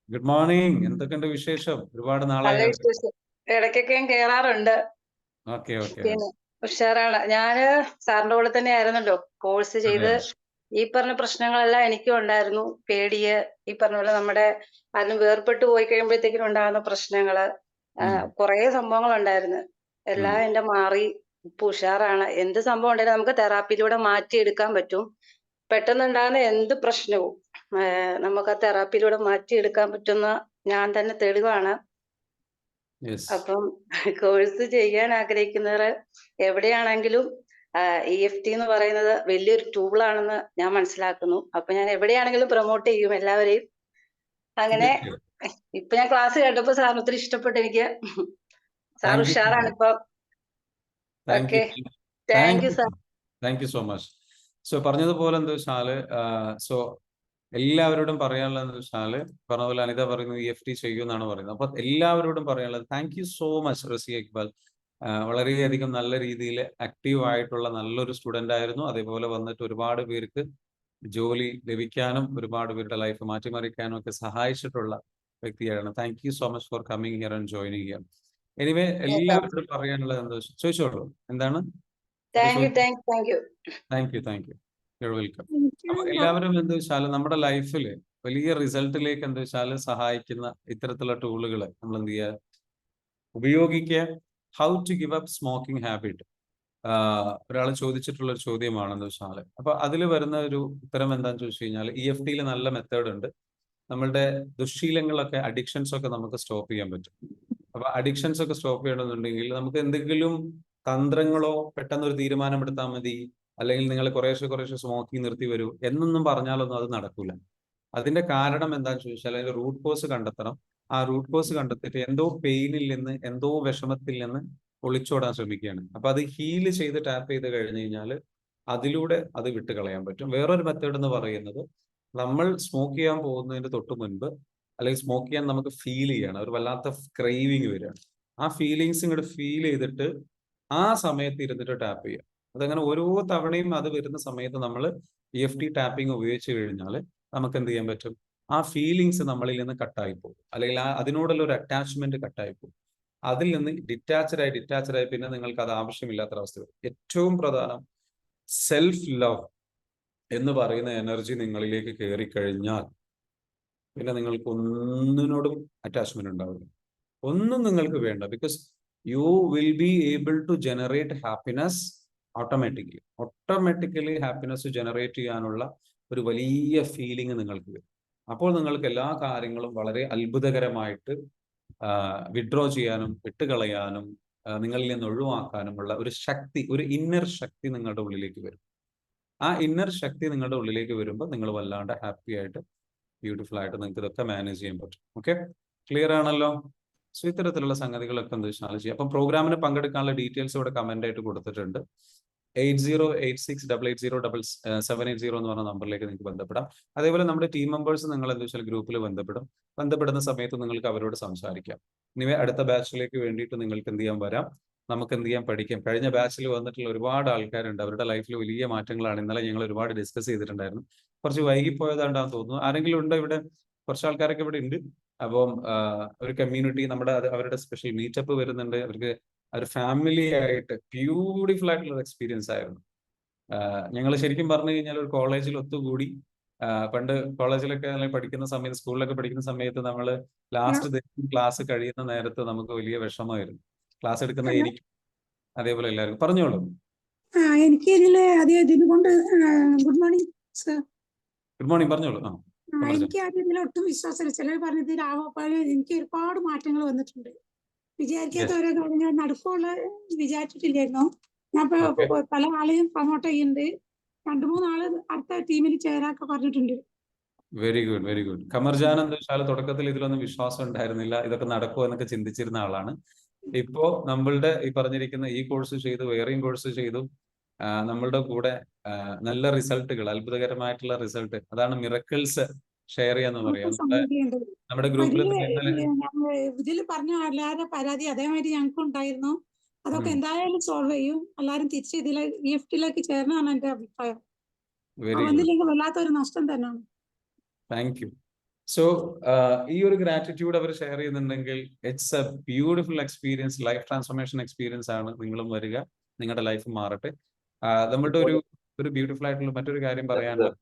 ഗുഡ് മോർണിംഗ്, എന്തൊക്കെയുണ്ട് വിശേഷം? ഒരുപാട് നാളായി. ഇടയ്ക്കൊക്കെ ഞാൻ കേറാറുണ്ട്. ഓക്കെ ഓക്കെ, പിന്നെ ഉഷാറാണ്. ഞാന് സാറിന്റെ കൂടെ തന്നെ ആയിരുന്നല്ലോ കോഴ്സ് ചെയ്ത്. ഈ പറഞ്ഞ പ്രശ്നങ്ങളെല്ലാം എനിക്കും ഉണ്ടായിരുന്നു. പേടിയ്, ഈ പറഞ്ഞ പോലെ നമ്മുടെ ആരും വേർപെട്ട് പോയി കഴിയുമ്പോഴത്തേക്കും ഉണ്ടാകുന്ന പ്രശ്നങ്ങള്, കുറെ സംഭവങ്ങൾ ഉണ്ടായിരുന്നു. എല്ലാം എന്റെ മാറി. ഇപ്പൊ ഉഷാറാണ്. എന്ത് സംഭവം ഉണ്ടെങ്കിലും നമുക്ക് തെറാപ്പിയിലൂടെ മാറ്റിയെടുക്കാൻ പറ്റും. പെട്ടെന്നുണ്ടാകുന്ന എന്ത് പ്രശ്നവും നമുക്ക് ആ തെറാപ്പിയിലൂടെ മാറ്റിയെടുക്കാൻ പറ്റുന്ന ഞാൻ തന്നെ തെളിവാണ്. അപ്പം കോഴ്സ് ചെയ്യാൻ ആഗ്രഹിക്കുന്നവർ എവിടെയാണെങ്കിലും EFT എന്ന് പറയുന്നത് വലിയൊരു ടൂളാണെന്ന് ഞാൻ മനസ്സിലാക്കുന്നു. അപ്പൊ ഞാൻ എവിടെയാണെങ്കിലും പ്രൊമോട്ട് ചെയ്യും എല്ലാവരെയും. അങ്ങനെ ഇപ്പൊ ഞാൻ ക്ലാസ് കേട്ടപ്പോ സാറിന് ഒത്തിരി ഇഷ്ടപ്പെട്ടു എനിക്ക്. സാർ ഉഷാറാണ് ഇപ്പൊ. Okay, thank you sir. Thank you so much. So പറഞ്ഞതുപോലെ എന്താ വെച്ചാല് എല്ലാവരോടും പറയാനുള്ളത് വെച്ചാല് പറഞ്ഞ പോലെ അനിത പറയുന്നത് EFT ചെയ്യുമെന്നാണ് പറയുന്നത്. അപ്പൊ എല്ലാവരോടും പറയാനുള്ളത് thank you so much Raziya Iqbal. വളരെയധികം നല്ല രീതിയിൽ ആക്റ്റീവ് ആയിട്ടുള്ള നല്ലൊരു സ്റ്റുഡന്റ് ആയിരുന്നു. അതേപോലെ വന്നിട്ട് ഒരുപാട് പേർക്ക് ജോലി ലഭിക്കാനും ഒരുപാട് പേരുടെ ലൈഫ് മാറ്റിമറിക്കാനും ഒക്കെ സഹായിച്ചിട്ടുള്ള വ്യക്തിയാണ്. Thank you so much for coming here and joining here. Anyway എല്ലാവരോടും പറയാനുള്ളത് എന്താ ചോദിച്ചോളൂ, എന്താണ്? Thank you welcome. അപ്പൊ എല്ലാവരും എന്താ വെച്ചാൽ നമ്മുടെ ലൈഫിൽ വലിയ റിസൾട്ടിലേക്ക് എന്താ വെച്ചാൽ സഹായിക്കുന്ന ഇത്തരത്തിലുള്ള ടൂളുകൾ നമ്മൾ എന്ത് ചെയ്യുക, ഉപയോഗിക്കുക. How to give up smoking habit ഒരാൾ ചോദിച്ചിട്ടുള്ള ഒരു ചോദ്യമാണ് എന്താ വെച്ചാൽ. അപ്പൊ അതിൽ വരുന്ന ഒരു ഉത്തരം എന്താണെന്ന് ചോദിച്ചു കഴിഞ്ഞാൽ EFTയിൽ നല്ല മെത്തേഡ് ഉണ്ട്. നമ്മളുടെ ദുശ്ശീലങ്ങളൊക്കെ, അഡിക്ഷൻസ് ഒക്കെ നമുക്ക് സ്റ്റോപ്പ് ചെയ്യാൻ പറ്റും. അപ്പൊ അഡിക്ഷൻസ് ഒക്കെ സ്റ്റോപ്പ് ചെയ്യണമെന്നുണ്ടെങ്കിൽ നമുക്ക് എന്തെങ്കിലും തന്ത്രങ്ങളോ പെട്ടെന്നൊരു തീരുമാനമെടുത്താൽ മതി, അല്ലെങ്കിൽ നിങ്ങൾ കുറേശ്ശെ സ്മോക്കിംഗ് നിർത്തി വരൂ എന്നൊന്നും പറഞ്ഞാലൊന്നും അത് നടക്കൂല. അതിന്റെ കാരണം എന്താണെന്ന് ചോദിച്ചാൽ അതിന്റെ റൂട്ട് കോസ് കണ്ടെത്തണം. ആ റൂട്ട് കോസ് കണ്ടെത്തിയിട്ട് എന്തോ പെയിനിൽ നിന്ന്, എന്തോ വിഷമത്തിൽ നിന്ന് ഒളിച്ചോടാൻ ശ്രമിക്കുകയാണ്. അപ്പൊ അത് ഹീൽ ചെയ്ത് ടാപ്പ് ചെയ്ത് കഴിഞ്ഞു കഴിഞ്ഞാൽ അതിലൂടെ അത് വിട്ട് കളയാൻ പറ്റും. വേറൊരു മെത്തേഡ് എന്ന് പറയുന്നത്, നമ്മൾ സ്മോക്ക് ചെയ്യാൻ പോകുന്നതിന് തൊട്ട് മുൻപ് അല്ലെങ്കിൽ സ്മോക്ക് ചെയ്യാൻ നമുക്ക് ഫീൽ ചെയ്യണം, ഒരു വല്ലാത്ത ക്രേവിങ് വരികയാണ്. ആ ഫീലിങ്സ് ഇങ്ങോട്ട് ഫീൽ ചെയ്തിട്ട് ആ സമയത്ത് ഇരുന്നിട്ട് ടാപ്പ് ചെയ്യുക. അതങ്ങനെ ഓരോ തവണയും അത് വരുന്ന സമയത്ത് നമ്മൾ EFT ടാപ്പിംഗ് ഉപയോഗിച്ച് കഴിഞ്ഞാൽ നമുക്ക് എന്ത് ചെയ്യാൻ പറ്റും, ആ ഫീലിങ്സ് നമ്മളിൽ നിന്ന് കട്ടായി പോകും, അല്ലെങ്കിൽ അതിനോടുള്ള ഒരു അറ്റാച്ച്മെന്റ് കട്ടായി പോകും. അതിൽ നിന്ന് ഡിറ്റാച്ചഡായി പിന്നെ നിങ്ങൾക്ക് അത് ആവശ്യമില്ലാത്തൊരവസ്ഥ വരും. ഏറ്റവും പ്രധാനം സെൽഫ് ലവ് എന്ന് പറയുന്ന എനർജി നിങ്ങളിലേക്ക് കയറി കഴിഞ്ഞാൽ പിന്നെ നിങ്ങൾക്ക് ഒന്നിനോടും അറ്റാച്ച്മെന്റ് ഉണ്ടാവില്ല, ഒന്നും നിങ്ങൾക്ക് വേണ്ട. Because you will be able to generate happiness automatically happiness generate ചെയ്യാനുള്ള ഒരു വലിയ ഫീലിംഗ് നിങ്ങൾക്ക് വരും. അപ്പോൾ നിങ്ങൾക്ക് എല്ലാ കാര്യങ്ങളും വളരെ അത്ഭുതകരമായിട്ട് വിഡ്രോ ചെയ്യാനും വിട്ടുകളയാനും നിങ്ങളിൽ നിന്ന് ഒഴിവാക്കാനുമുള്ള ഒരു ശക്തി, ഒരു ഇന്നർ ശക്തി നിങ്ങളുടെ ഉള്ളിലേക്ക് വരും. ആ ഇന്നർ ശക്തി നിങ്ങളുടെ ഉള്ളിലേക്ക് വരുമ്പോൾ നിങ്ങൾ വല്ലാണ്ട് ഹാപ്പി ആയിട്ട് ബ്യൂട്ടിഫുൾ ആയിട്ട് നിങ്ങൾക്ക് ഇതൊക്കെ മാനേജ് ചെയ്യാൻ പറ്റും. ഓക്കെ, ക്ലിയർ ആണല്ലോ? സോ ഇത്തരത്തിലുള്ള സംഗതികളൊക്കെ എന്ത് വെച്ചാൽ ചെയ്യാം. അപ്പം പ്രോഗ്രാമിന് പങ്കെടുക്കാനുള്ള ഡീറ്റെയിൽസ് ഇവിടെ കമന്റ് ആയിട്ട് കൊടുത്തിട്ടുണ്ട്. 8086880780 എന്ന് പറഞ്ഞ നമ്പറിലേക്ക് നിങ്ങൾക്ക് ബന്ധപ്പെടാം. അതേപോലെ നമ്മുടെ ടീം മെമ്പേഴ്സ് നിങ്ങൾ എന്താ വെച്ചാൽ ഗ്രൂപ്പിൽ ബന്ധപ്പെടുന്ന സമയത്ത് നിങ്ങൾക്ക് അവരോട് സംസാരിക്കാം. ഇനി അടുത്ത ബാച്ചിലേക്ക് വേണ്ടിയിട്ട് നിങ്ങൾക്ക് എന്ത് ചെയ്യാൻ വരാം, നമുക്ക് എന്ത് ചെയ്യാൻ പഠിക്കാം. കഴിഞ്ഞ ബാച്ചിൽ വന്നിട്ടുള്ള ഒരുപാട് ആൾക്കാരുണ്ട്. അവരുടെ ലൈഫിൽ വലിയ മാറ്റങ്ങളാണ്. ഇന്നലെ ഞങ്ങൾ ഒരുപാട് ഡിസ്കസ് ചെയ്തിട്ടുണ്ടായിരുന്നു. കുറച്ച് വൈകിപ്പോയതാണ്ടാന്ന് തോന്നുന്നു. ആരെങ്കിലും ഉണ്ടോ ഇവിടെ? കുറച്ച് ആൾക്കാരൊക്കെ ഇവിടെ ഉണ്ട്. അപ്പം ഒരു കമ്മ്യൂണിറ്റി നമ്മുടെ അവരുടെ സ്പെഷ്യൽ മീറ്റപ്പ് വരുന്നുണ്ട്. അവർക്ക് ഒരു ഫാമിലി ആയിട്ട് ബ്യൂട്ടിഫുൾ ആയിട്ടുള്ള എക്സ്പീരിയൻസ് ആയിരുന്നു. ഞങ്ങൾ ശരിക്കും പറഞ്ഞു കഴിഞ്ഞാൽ ഒരു കോളേജിൽ ഒത്തുകൂടി. പണ്ട് കോളേജിലൊക്കെ പഠിക്കുന്ന സമയത്ത്, സ്കൂളിലൊക്കെ പഠിക്കുന്ന സമയത്ത് നമ്മൾ ലാസ്റ്റ് ദിവസം ക്ലാസ് കഴിയുന്ന നേരത്ത് നമുക്ക് വലിയ വിഷമമായിരുന്നു. ക്ലാസ് എടുക്കുന്ന എനിക്ക് അതേപോലെ എല്ലാവരും പറഞ്ഞോളൂ. എനിക്ക് ഇതിന് കൊണ്ട് good morning sir. Good morning, പറഞ്ഞോളൂ. എനിക്ക് ഇതിൽ ഒട്ടും വിശ്വാസമില്ല. ചിലർ പറഞ്ഞത് രാമപ്പാല് എനിക്ക് ഒരുപാട് മാറ്റങ്ങൾ വന്നിട്ടുണ്ട്. വിചാരിക്കാത്ത ഓരോ കാര്യങ്ങൾ നടക്കുള്ള വിചാരിച്ചിട്ടില്ലായിരുന്നു. ഞാൻ ഇപ്പൊ പല ആളെയും പ്രൊമോട്ട് ചെയ്യുന്നുണ്ട്. 2-3 ആള് അടുത്ത ടീമിൽ ചേരാനൊക്കെ പറഞ്ഞിട്ടുണ്ട്. Very good, very good. Kamarjan എന്താ വെച്ചാൽ തുടക്കത്തിൽ ഇതിലൊന്നും വിശ്വാസം ഉണ്ടായിരുന്നില്ല, ഇതൊക്കെ നടക്കുമോ എന്നൊക്കെ ചിന്തിച്ചിരുന്ന ആളാണ്. ഇപ്പോ നമ്മളുടെ ഈ പറഞ്ഞിരിക്കുന്ന ഈ കോഴ്സ് ചെയ്തു, വേറെയും കോഴ്സ് ചെയ്തു, നമ്മളുടെ കൂടെ നല്ല റിസൾട്ടുകൾ, അത്ഭുതകരമായിട്ടുള്ള റിസൾട്ട്, അതാണ് മിറക്കിൾസ് ഷെയർ ചെയ്യാന്ന് പറയാം. നമ്മുടെ ഗ്രൂപ്പിൽ ഇതിൽ പറഞ്ഞ എല്ലാവരുടെ പരാതി അതേമാതിരി ഞങ്ങൾക്കും ഉണ്ടായിരുന്നു. അതൊക്കെ എന്തായാലും സോൾവ് ചെയ്യും. എല്ലാരും തിരിച്ച് ഇതിലെ EFT-ലേക്ക് ചേരണമെന്നാണ് എന്റെ അഭിപ്രായം. വന്നില്ലെങ്കിൽ വല്ലാത്തൊരു നഷ്ടം തന്നെയാണ്. Thank you. സോ ഈ ഒരു ഗ്രാറ്റിറ്റ്യൂഡ് അവർ ഷെയർ ചെയ്യുന്നുണ്ടെങ്കിൽ it's a beautiful experience, life transformation experience ആണ്. നിങ്ങളും വരിക, നിങ്ങളുടെ ലൈഫ് മാറട്ടെ. നമ്മളുടെ ഒരു ബ്യൂട്ടിഫുൾ ആയിട്ടുള്ള മറ്റൊരു കാര്യം പറയാനുള്ളത്,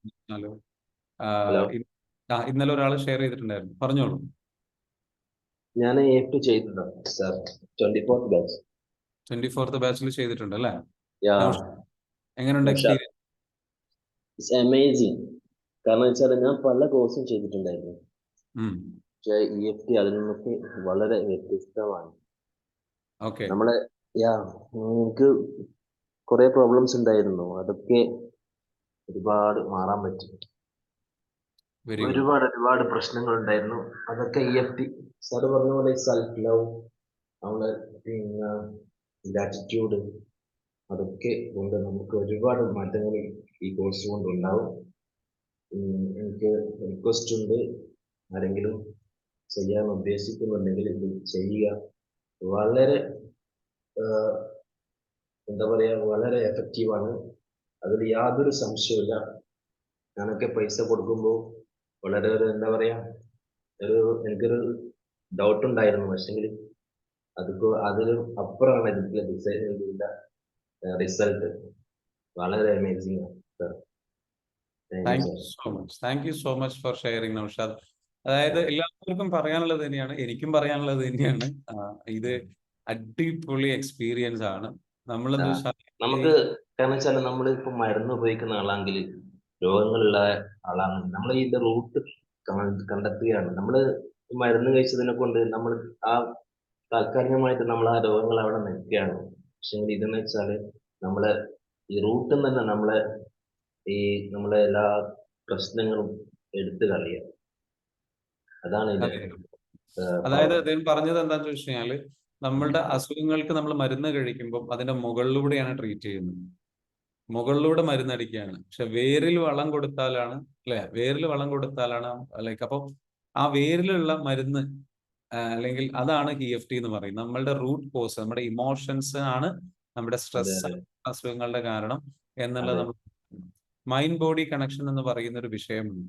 ഇന്നലെ ഒരാൾ ഷെയർ ചെയ്തിട്ടുണ്ടായിരുന്നു, പറഞ്ഞോളൂ. ഞാൻ EFT ചെയ്തിട്ടുണ്ട് സർ, 24th ബാച്ച്. 24th ബാച്ചിൽ ചെയ്തിട്ടുണ്ട് അല്ലേ? എങ്ങനെയുണ്ട് എക്സ്പീരിയൻസ്? It's amazing. കാരണം വെച്ചാൽ ഞാൻ പല കോഴ്സും ചെയ്തിട്ടുണ്ടായിരുന്നു, പക്ഷേ EFT അതിൽ നിന്നൊക്കെ വളരെ വ്യത്യസ്തമാണ്. നമ്മളെ എനിക്ക് കുറെ പ്രോബ്ലംസ് ഉണ്ടായിരുന്നു, അതൊക്കെ ഒരുപാട് മാറാൻ പറ്റും. ഒരുപാട് പ്രശ്നങ്ങൾ ഉണ്ടായിരുന്നു, അതൊക്കെ EFT സാറ് പറഞ്ഞ പോലെ സെൽഫ് ലവ്, നമ്മളെ പിന്നെ ഗ്രാറ്റിറ്റ്യൂഡ്, അതൊക്കെ കൊണ്ട് നമുക്ക് ഒരുപാട് മാറ്റങ്ങൾ ഈ കോഴ്സ് കൊണ്ട് ഉണ്ടാവും. എനിക്ക് റിക്വസ്റ്റ് ഉണ്ട്, ആരെങ്കിലും ചെയ്യാൻ ഉദ്ദേശിക്കുന്നുണ്ടെങ്കിൽ ഇത് ചെയ്യുക. വളരെ എന്താ പറയാ, വളരെ എഫക്റ്റീവാണ്, അതിൽ യാതൊരു സംശയമില്ല. ഞാനൊക്കെ പൈസ കൊടുക്കുമ്പോൾ വളരെ എന്താ പറയാ, എനിക്കൊരു ഡൗട്ട് ഉണ്ടായിരുന്നു, പക്ഷെങ്കിൽ അതിലും അപ്പുറമാണ് ഇതിന്റെ ഡിസൈനിന്റെ റിസൾട്ട്. വളരെ അമേസിംഗ് ആണ് sir. Thank you so much for sharing Naushad. അതായത് എല്ലാവർക്കും പറയാനുള്ളത് തന്നെയാണ്, എനിക്കും പറയാനുള്ളത് തന്നെയാണ്. ഇത് അടിപൊളി എക്സ്പീരിയൻസ് ആണ്. നമുക്ക് കാരണം വെച്ചാൽ നമ്മൾ ഇപ്പൊ മരുന്ന് ഉപയോഗിക്കുന്ന ആളാണെങ്കിൽ, രോഗങ്ങളുള്ള ആളാണെങ്കിൽ നമ്മൾ ഇതിന്റെ റൂട്ട് കണ്ടെത്തുകയാണ്. നമ്മൾ മരുന്ന് കഴിച്ചതിനെ കൊണ്ട് നമ്മൾ താൽക്കാലികമായിട്ട് നമ്മൾ ആ രോഗങ്ങൾ അവിടെ നിൽക്കുകയാണ്. പക്ഷെ ഇതെന്ന് വെച്ചാല് നമ്മളെ ഈ റൂട്ടിൽ തന്നെ നമ്മളെ എല്ലാ പ്രശ്നങ്ങളും എടുത്തു കളയുക. അതാണ് അതായത് അദ്ദേഹം പറഞ്ഞത് എന്താന്ന് ചോദിച്ചു കഴിഞ്ഞാല്, നമ്മളുടെ അസുഖങ്ങൾക്ക് നമ്മൾ മരുന്ന് കഴിക്കുമ്പോൾ അതിന്റെ മുകളിലൂടെയാണ് ട്രീറ്റ് ചെയ്യുന്നത്, മുകളിലൂടെ മരുന്നടിക്കുകയാണ്. പക്ഷെ വേരിൽ വളം കൊടുത്താലാണ്, അല്ലെ, വേരിൽ വളം കൊടുത്താലാണ് ലൈക്ക്, അപ്പൊ ആ വേരിലുള്ള മരുന്ന് അല്ലെങ്കിൽ അതാണ് EFT എന്ന് പറയും. നമ്മളുടെ റൂട്ട് കോസ്, നമ്മുടെ ഇമോഷൻസ് ആണ് നമ്മുടെ സ്ട്രെസ് അസുഖങ്ങളുടെ കാരണം എന്നുള്ളത് നമ്മൾ മൈൻഡ് ബോഡി കണക്ഷൻ എന്ന് പറയുന്ന ഒരു വിഷയമുണ്ട്.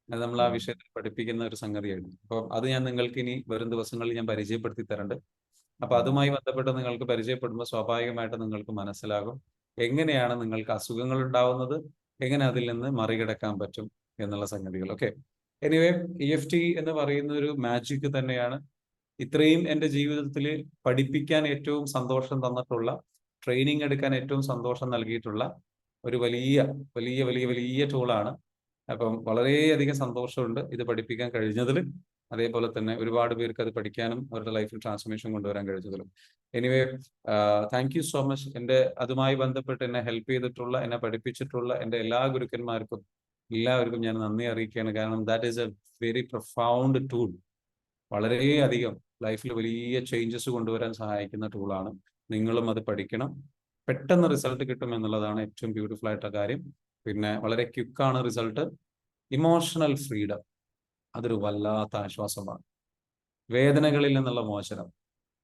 അത് നമ്മൾ ആ വിഷയത്തിൽ പഠിപ്പിക്കുന്ന ഒരു സംഗതിയാണ്. അപ്പോൾ അത് ഞാൻ നിങ്ങൾക്ക് ഇനി വരും ദിവസങ്ങളിൽ ഞാൻ പരിചയപ്പെടുത്തി തരണ്ട്. അപ്പൊ അതുമായി ബന്ധപ്പെട്ട് നിങ്ങൾക്ക് പരിചയപ്പെടുമ്പോൾ സ്വാഭാവികമായിട്ട് നിങ്ങൾക്ക് മനസ്സിലാകും എങ്ങനെയാണ് നിങ്ങൾക്ക് അസുഖങ്ങൾ ഉണ്ടാവുന്നത്, എങ്ങനെ അതിൽ നിന്ന് മറികടക്കാൻ പറ്റും എന്നുള്ള സംഗതികൾ. ഓക്കെ, എനിവേ EFT എന്ന് പറയുന്ന ഒരു മാജിക് തന്നെയാണ്. ഇത്രയും എൻ്റെ ജീവിതത്തിൽ പഠിപ്പിക്കാൻ ഏറ്റവും സന്തോഷം തന്നിട്ടുള്ള, ട്രെയിനിങ് എടുക്കാൻ ഏറ്റവും സന്തോഷം നൽകിയിട്ടുള്ള ഒരു വലിയ വലിയ വലിയ വലിയ ടൂളാണ്. അപ്പം വളരെയധികം സന്തോഷമുണ്ട് ഇത് പഠിപ്പിക്കാൻ കഴിഞ്ഞതിൽ. അതേപോലെ തന്നെ ഒരുപാട് പേർക്ക് അത് പഠിക്കാനും അവരുടെ ലൈഫിൽ ട്രാൻസ്ഫോർമേഷൻ കൊണ്ടുവരാൻ കഴിഞ്ഞതിലും. Anyway thank you so much. എൻ്റെ അതുമായി ബന്ധപ്പെട്ട് എന്നെ ഹെൽപ്പ് ചെയ്തിട്ടുള്ള, എന്നെ പഠിപ്പിച്ചിട്ടുള്ള എൻ്റെ എല്ലാ ഗുരുക്കന്മാർക്കും എല്ലാവർക്കും ഞാൻ നന്ദി അറിയിക്കുകയാണ്. കാരണം that is A very profound tool. വളരെയധികം ലൈഫിൽ വലിയ ചേഞ്ചസ് കൊണ്ടുവരാൻ സഹായിക്കുന്ന ടൂളാണ്. നിങ്ങളും അത് പഠിക്കണം. പെട്ടെന്ന് റിസൾട്ട് കിട്ടും എന്നുള്ളതാണ് ഏറ്റവും ബ്യൂട്ടിഫുൾ ആയിട്ടുള്ള കാര്യം. പിന്നെ വളരെ ക്വിക്കാണ് റിസൾട്ട്. ഇമോഷണൽ ഫ്രീഡം, അതൊരു വല്ലാത്ത ആശ്വാസമാണ്. വേദനകളിൽ നിന്നുള്ള മോചനം,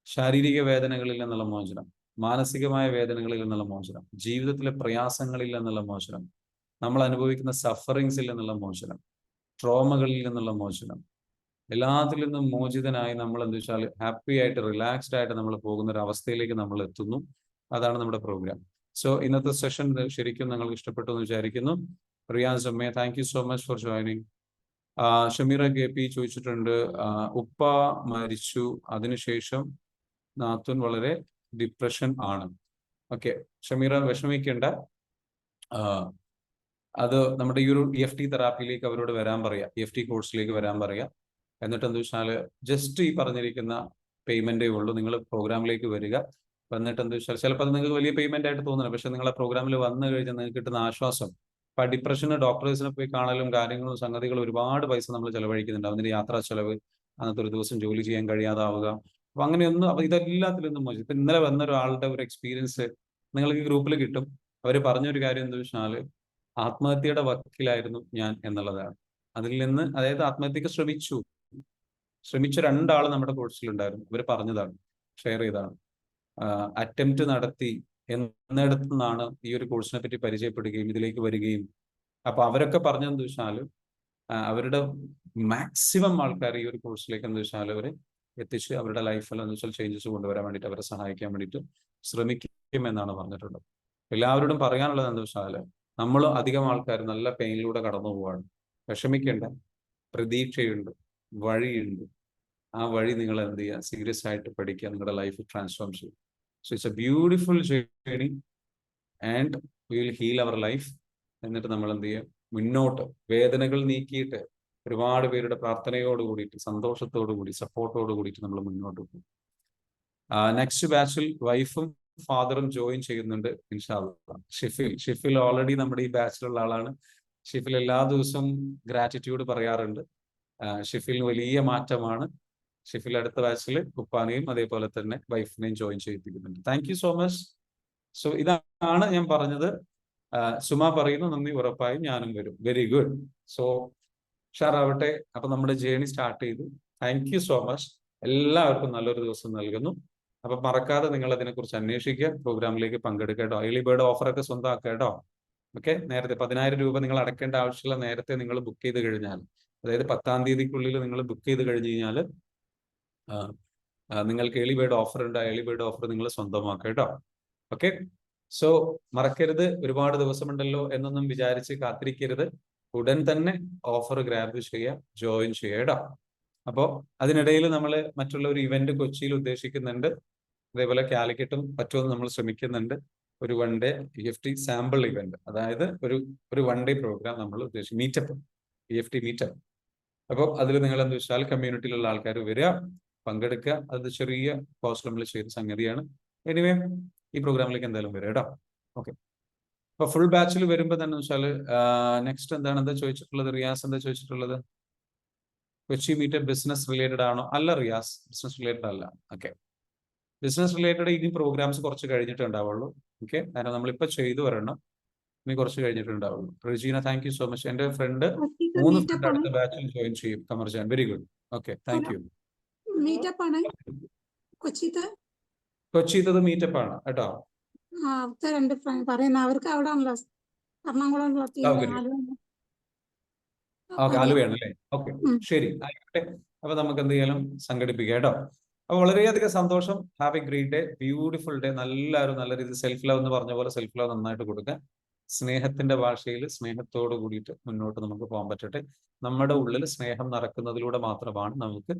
ശാരീരിക വേദനകളിൽ നിന്നുള്ള മോചനം, മാനസികമായ വേദനകളിൽ നിന്നുള്ള മോചനം, ജീവിതത്തിലെ പ്രയാസങ്ങളിൽ നിന്നുള്ള മോചനം, നമ്മൾ അനുഭവിക്കുന്ന സഫറിങ്സിൽ നിന്നുള്ള മോചനം, ട്രോമകളിൽ നിന്നുള്ള മോചനം, എല്ലാത്തിൽ നിന്നും മോചിതനായി നമ്മൾ എന്താ വെച്ചാൽ ഹാപ്പി ആയിട്ട് റിലാക്സ്ഡ് ആയിട്ട് നമ്മൾ പോകുന്ന ഒരു അവസ്ഥയിലേക്ക് നമ്മൾ എത്തുന്നു. അതാണ് നമ്മുടെ പ്രോഗ്രാം. സോ ഇന്നത്തെ സെഷൻ ശരിക്കും നിങ്ങൾക്ക് ഇഷ്ടപ്പെട്ടു എന്ന് വിചാരിക്കുന്നു. റിയാസ് അമ്മേ, thank you so much for joining. Shameera KP ചോദിച്ചിട്ടുണ്ട്, ഉപ്പ മരിച്ചു, അതിനുശേഷം നാത്തുൻ വളരെ ഡിപ്രഷൻ ആണ്. ഓക്കെ ഷമീറ, വിഷമിക്കേണ്ട. അത് നമ്മുടെ ഈ ഒരു EFT തെറാപ്പിയിലേക്ക് അവരോട് വരാൻ പറയാം, EFT കോഴ്സിലേക്ക് വരാൻ പറയാം. എന്നിട്ട് എന്താ വെച്ചാൽ ജസ്റ്റ് ഈ പറഞ്ഞിരിക്കുന്ന പേയ്മെന്റേ ഉള്ളൂ. നിങ്ങൾ പ്രോഗ്രാമിലേക്ക് വരിക. എന്നിട്ട് എന്താ വെച്ചാൽ ചിലപ്പോൾ അത് നിങ്ങൾക്ക് വലിയ പേയ്മെന്റ് ആയിട്ട് തോന്നുന്നില്ല, പക്ഷെ നിങ്ങളെ പ്രോഗ്രാമിൽ വന്നു കഴിഞ്ഞാൽ നിങ്ങൾക്ക് കിട്ടുന്ന ആശ്വാസം. ഇപ്പൊ ഡിപ്രഷന് ഡോക്ടേഴ്സിനെ പോയി കാണലും കാര്യങ്ങളും സംഗതികളും ഒരുപാട് പൈസ നമ്മൾ ചെലവഴിക്കുന്നുണ്ട്. അതിന്റെ യാത്രാ ചെലവ്, അന്നത്തെ ഒരു ദിവസം ജോലി ചെയ്യാൻ കഴിയാതാവുക, അപ്പൊ അങ്ങനെയൊന്നും. അപ്പൊ ഇതെല്ലാത്തിൽ നിന്നും മോചിതം. ഇപ്പൊ ഇന്നലെ വന്ന ഒരാളുടെ ഒരു എക്സ്പീരിയൻസ് നിങ്ങൾക്ക് ഈ ഗ്രൂപ്പിൽ കിട്ടും. അവർ പറഞ്ഞൊരു കാര്യം എന്താ വെച്ചാൽ ആത്മഹത്യയുടെ വക്കിലായിരുന്നു ഞാൻ എന്നുള്ളതാണ്. അതിൽ നിന്ന്, അതായത് ആത്മഹത്യക്ക് ശ്രമിച്ച 2 ആൾ നമ്മുടെ കോഴ്സിലുണ്ടായിരുന്നു. അവർ പറഞ്ഞതാണ്, ഷെയർ ചെയ്താണ്. അറ്റംപ്റ്റ് നടത്തി എന്നിടത്തു നിന്നാണ് ഈ ഒരു കോഴ്സിനെ പറ്റി പരിചയപ്പെടുകയും ഇതിലേക്ക് വരികയും. അപ്പൊ അവരൊക്കെ പറഞ്ഞെന്ന് വെച്ചാൽ അവരുടെ മാക്സിമം ആൾക്കാർ ഈ ഒരു കോഴ്സിലേക്ക് എന്താ വെച്ചാൽ അവരെ എത്തിച്ച് അവരുടെ ലൈഫിൽ എന്ന് വെച്ചാൽ ചേഞ്ചസ് കൊണ്ടുവരാൻ വേണ്ടിയിട്ട്, അവരെ സഹായിക്കാൻ വേണ്ടിയിട്ട് ശ്രമിക്കുമെന്നാണ് പറഞ്ഞിട്ടുള്ളത്. എല്ലാവരോടും പറയാനുള്ളത് എന്താ വെച്ചാൽ നമ്മൾ അധികം ആൾക്കാർ നല്ല പെയിനിലൂടെ കടന്നു പോവാണ്. വിഷമിക്കേണ്ട, പ്രതീക്ഷയുണ്ട്, വഴിയുണ്ട്. ആ വഴി നിങ്ങൾ എന്ത് ചെയ്യുക, സീരിയസ് ആയിട്ട് പഠിക്കുക, നിങ്ങളുടെ ലൈഫ് ട്രാൻസ്ഫോം ചെയ്യും. So it's a beautiful journey and we will heal our life. എന്നിട്ട് നമ്മൾ എന്ത് ചെയ്യുക, മുന്നോട്ട് വേദനകൾ നീക്കിയിട്ട് ഒരുപാട് പേരുടെ പ്രാർത്ഥനയോട് കൂടിയിട്ട്, സന്തോഷത്തോടു കൂടി, സപ്പോർട്ടോട് കൂടിയിട്ട് നമ്മൾ മുന്നോട്ട് പോകും. നെക്സ്റ്റ് ബാച്ചിൽ വൈഫും ഫാദറും ജോയിൻ ചെയ്യുന്നുണ്ട് ഇൻഷാ അല്ലാഹ്. ഷിഫിൽ ഓൾറെഡി നമ്മുടെ ഈ ബാച്ചിലുള്ള ആളാണ്. ഷിഫിൽ എല്ലാ ദിവസവും ഗ്രാറ്റിറ്റ്യൂഡ് പറയാറുണ്ട്. ഷിഫിൽ വലിയ മാറ്റമാണ്. ഷിഫിൽ അടുത്ത ബാച്ചിൽ ഉപ്പാനെയും അതേപോലെ തന്നെ വൈഫിനെയും ജോയിൻ ചെയ്യിപ്പിക്കുന്നുണ്ട്. Thank you so much. So ഇതാണ് ഞാൻ പറഞ്ഞത്. സുമ പറയുന്നു, നന്ദി, ഉറപ്പായും ഞാനും വരും. Very good. സോ ഉഷാറാവട്ടെ. അപ്പൊ നമ്മുടെ ജേണി സ്റ്റാർട്ട് ചെയ്തു. Thank you so much. എല്ലാവർക്കും നല്ലൊരു ദിവസം നൽകുന്നു. അപ്പൊ മറക്കാതെ നിങ്ങൾ അതിനെക്കുറിച്ച് അന്വേഷിക്കുക, പ്രോഗ്രാമിലേക്ക് പങ്കെടുക്കുക കേട്ടോ. ഏർലി ബേർഡ് ഓഫറൊക്കെ സ്വന്തമാക്കുക കേട്ടോ. ഓക്കെ, നേരത്തെ 10,000 രൂപ നിങ്ങൾ അടക്കേണ്ട ആവശ്യമില്ല. നേരത്തെ നിങ്ങൾ ബുക്ക് ചെയ്ത് കഴിഞ്ഞാൽ, അതായത് 10-ാം തീയതിക്കുള്ളിൽ നിങ്ങൾ ബുക്ക് ചെയ്ത് കഴിഞ്ഞ് കഴിഞ്ഞാൽ നിങ്ങൾക്ക് ഏർലി ബേർഡ് ഓഫർ ഉണ്ട്. ആ ഏർലി ബേർഡ് ഓഫർ നിങ്ങൾ സ്വന്തമാക്കുക കേട്ടോ. ഓക്കെ, സോ മറക്കരുത്. ഒരുപാട് ദിവസമുണ്ടല്ലോ എന്നൊന്നും വിചാരിച്ച് കാത്തിരിക്കരുത്. ഉടൻ തന്നെ ഓഫർ ഗ്രാബ് ചെയ്യുക, ജോയിൻ ചെയ്യുക കേട്ടോ. അപ്പോൾ അതിനിടയിൽ നമ്മൾ മറ്റുള്ള ഒരു ഇവന്റ് കൊച്ചിയിൽ ഉദ്ദേശിക്കുന്നുണ്ട്. അതേപോലെ കാലിക്കറ്റും പറ്റുമെന്ന് നമ്മൾ ശ്രമിക്കുന്നുണ്ട്. ഒരു 1 ഡേ EFT സാമ്പിൾ ഇവന്റ്, അതായത് ഒരു 1 ഡേ പ്രോഗ്രാം നമ്മൾ ഉദ്ദേശിക്കും. Meetup, EFT meetup. അപ്പോൾ അതിൽ നിങ്ങൾ എന്താ വെച്ചാൽ കമ്മ്യൂണിറ്റിയിലുള്ള ആൾക്കാർ വരിക, പങ്കെടുക്കുക. അത് ചെറിയ കോസ്റ്റ് നമ്മൾ ചെയ്ത സംഗതിയാണ്. എനിവേ ഈ പ്രോഗ്രാമിലേക്ക് എന്തായാലും വരിക കേട്ടോ. ഓക്കെ, അപ്പൊ ഫുൾ ബാച്ചിൽ വരുമ്പോൾ തന്നെ വെച്ചാൽ നെക്സ്റ്റ് എന്താ ചോദിച്ചിട്ടുള്ളത്? റിയാസ് എന്താ ചോദിച്ചിട്ടുള്ളത്? കൊച്ചി മീറ്റപ്പ് ബിസിനസ് റിലേറ്റഡ് ആണോ? അല്ല റിയാസ്, ബിസിനസ് റിലേറ്റഡ് അല്ല. ഓക്കെ, ബിസിനസ് റിലേറ്റഡ് ഇനി പ്രോഗ്രാംസ് കുറച്ച് കഴിഞ്ഞിട്ട് ഉണ്ടാവുള്ളൂ. ഓക്കെ, കാരണം നമ്മളിപ്പോൾ ചെയ്തു വരണം, ഇനി കുറച്ച് കഴിഞ്ഞിട്ട് ഉണ്ടാവുള്ളൂ. Regina, thank you so much. എന്റെ ഫ്രണ്ട് 3 ഫ്രണ്ട് അടുത്ത ബാച്ചിൽ ജോയിൻ ചെയ്യും. Kamarjan, very good. Okay, thank you. Meetup ആണ് കൊച്ചിത്തത് മീറ്റപ്പ് ആണ് കേട്ടോ. പറയുന്ന അവർക്ക് അവിടെ ആണല്ലോ എറണാകുളം ആലുവയാണ് അല്ലേ? ഓക്കെ, ശരി, ആയിക്കോട്ടെ. അപ്പൊ നമുക്ക് എന്ത് ചെയ്യാനും സംഘടിപ്പിക്കാം കേട്ടോ. അപ്പൊ വളരെയധികം സന്തോഷം. Have A great day, beautiful day. നല്ല രീതിയിൽ സെൽഫ് ലവ് എന്ന് പറഞ്ഞ പോലെ സെൽഫ് ലവ് നന്നായിട്ട് കൊടുക്കുക. സ്നേഹത്തിന്റെ ഭാഷയിൽ സ്നേഹത്തോട് കൂടിയിട്ട് മുന്നോട്ട് നമുക്ക് പോകാൻ പറ്റട്ടെ. നമ്മുടെ ഉള്ളിൽ സ്നേഹം നടക്കുന്നതിലൂടെ മാത്രമാണ് നമുക്ക്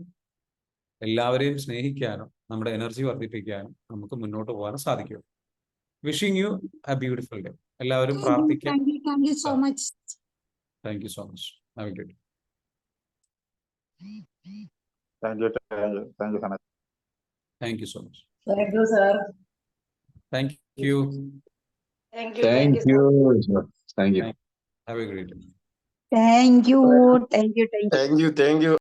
എല്ലാവരെയും സ്നേഹിക്കാനും നമ്മുടെ എനർജി വർദ്ധിപ്പിക്കാനും നമുക്ക് മുന്നോട്ട് പോകാനും സാധിക്കും. Wishing you A beautiful day. എല്ലാവരും പ്രാർത്ഥിക്കാം. Thank you so much. Thank you so much. Have A great day. Thank you so much. Thank you so much. Thank you, sir. Thank you. Thank you. Thank you. Have a great day. Thank you. Thank you.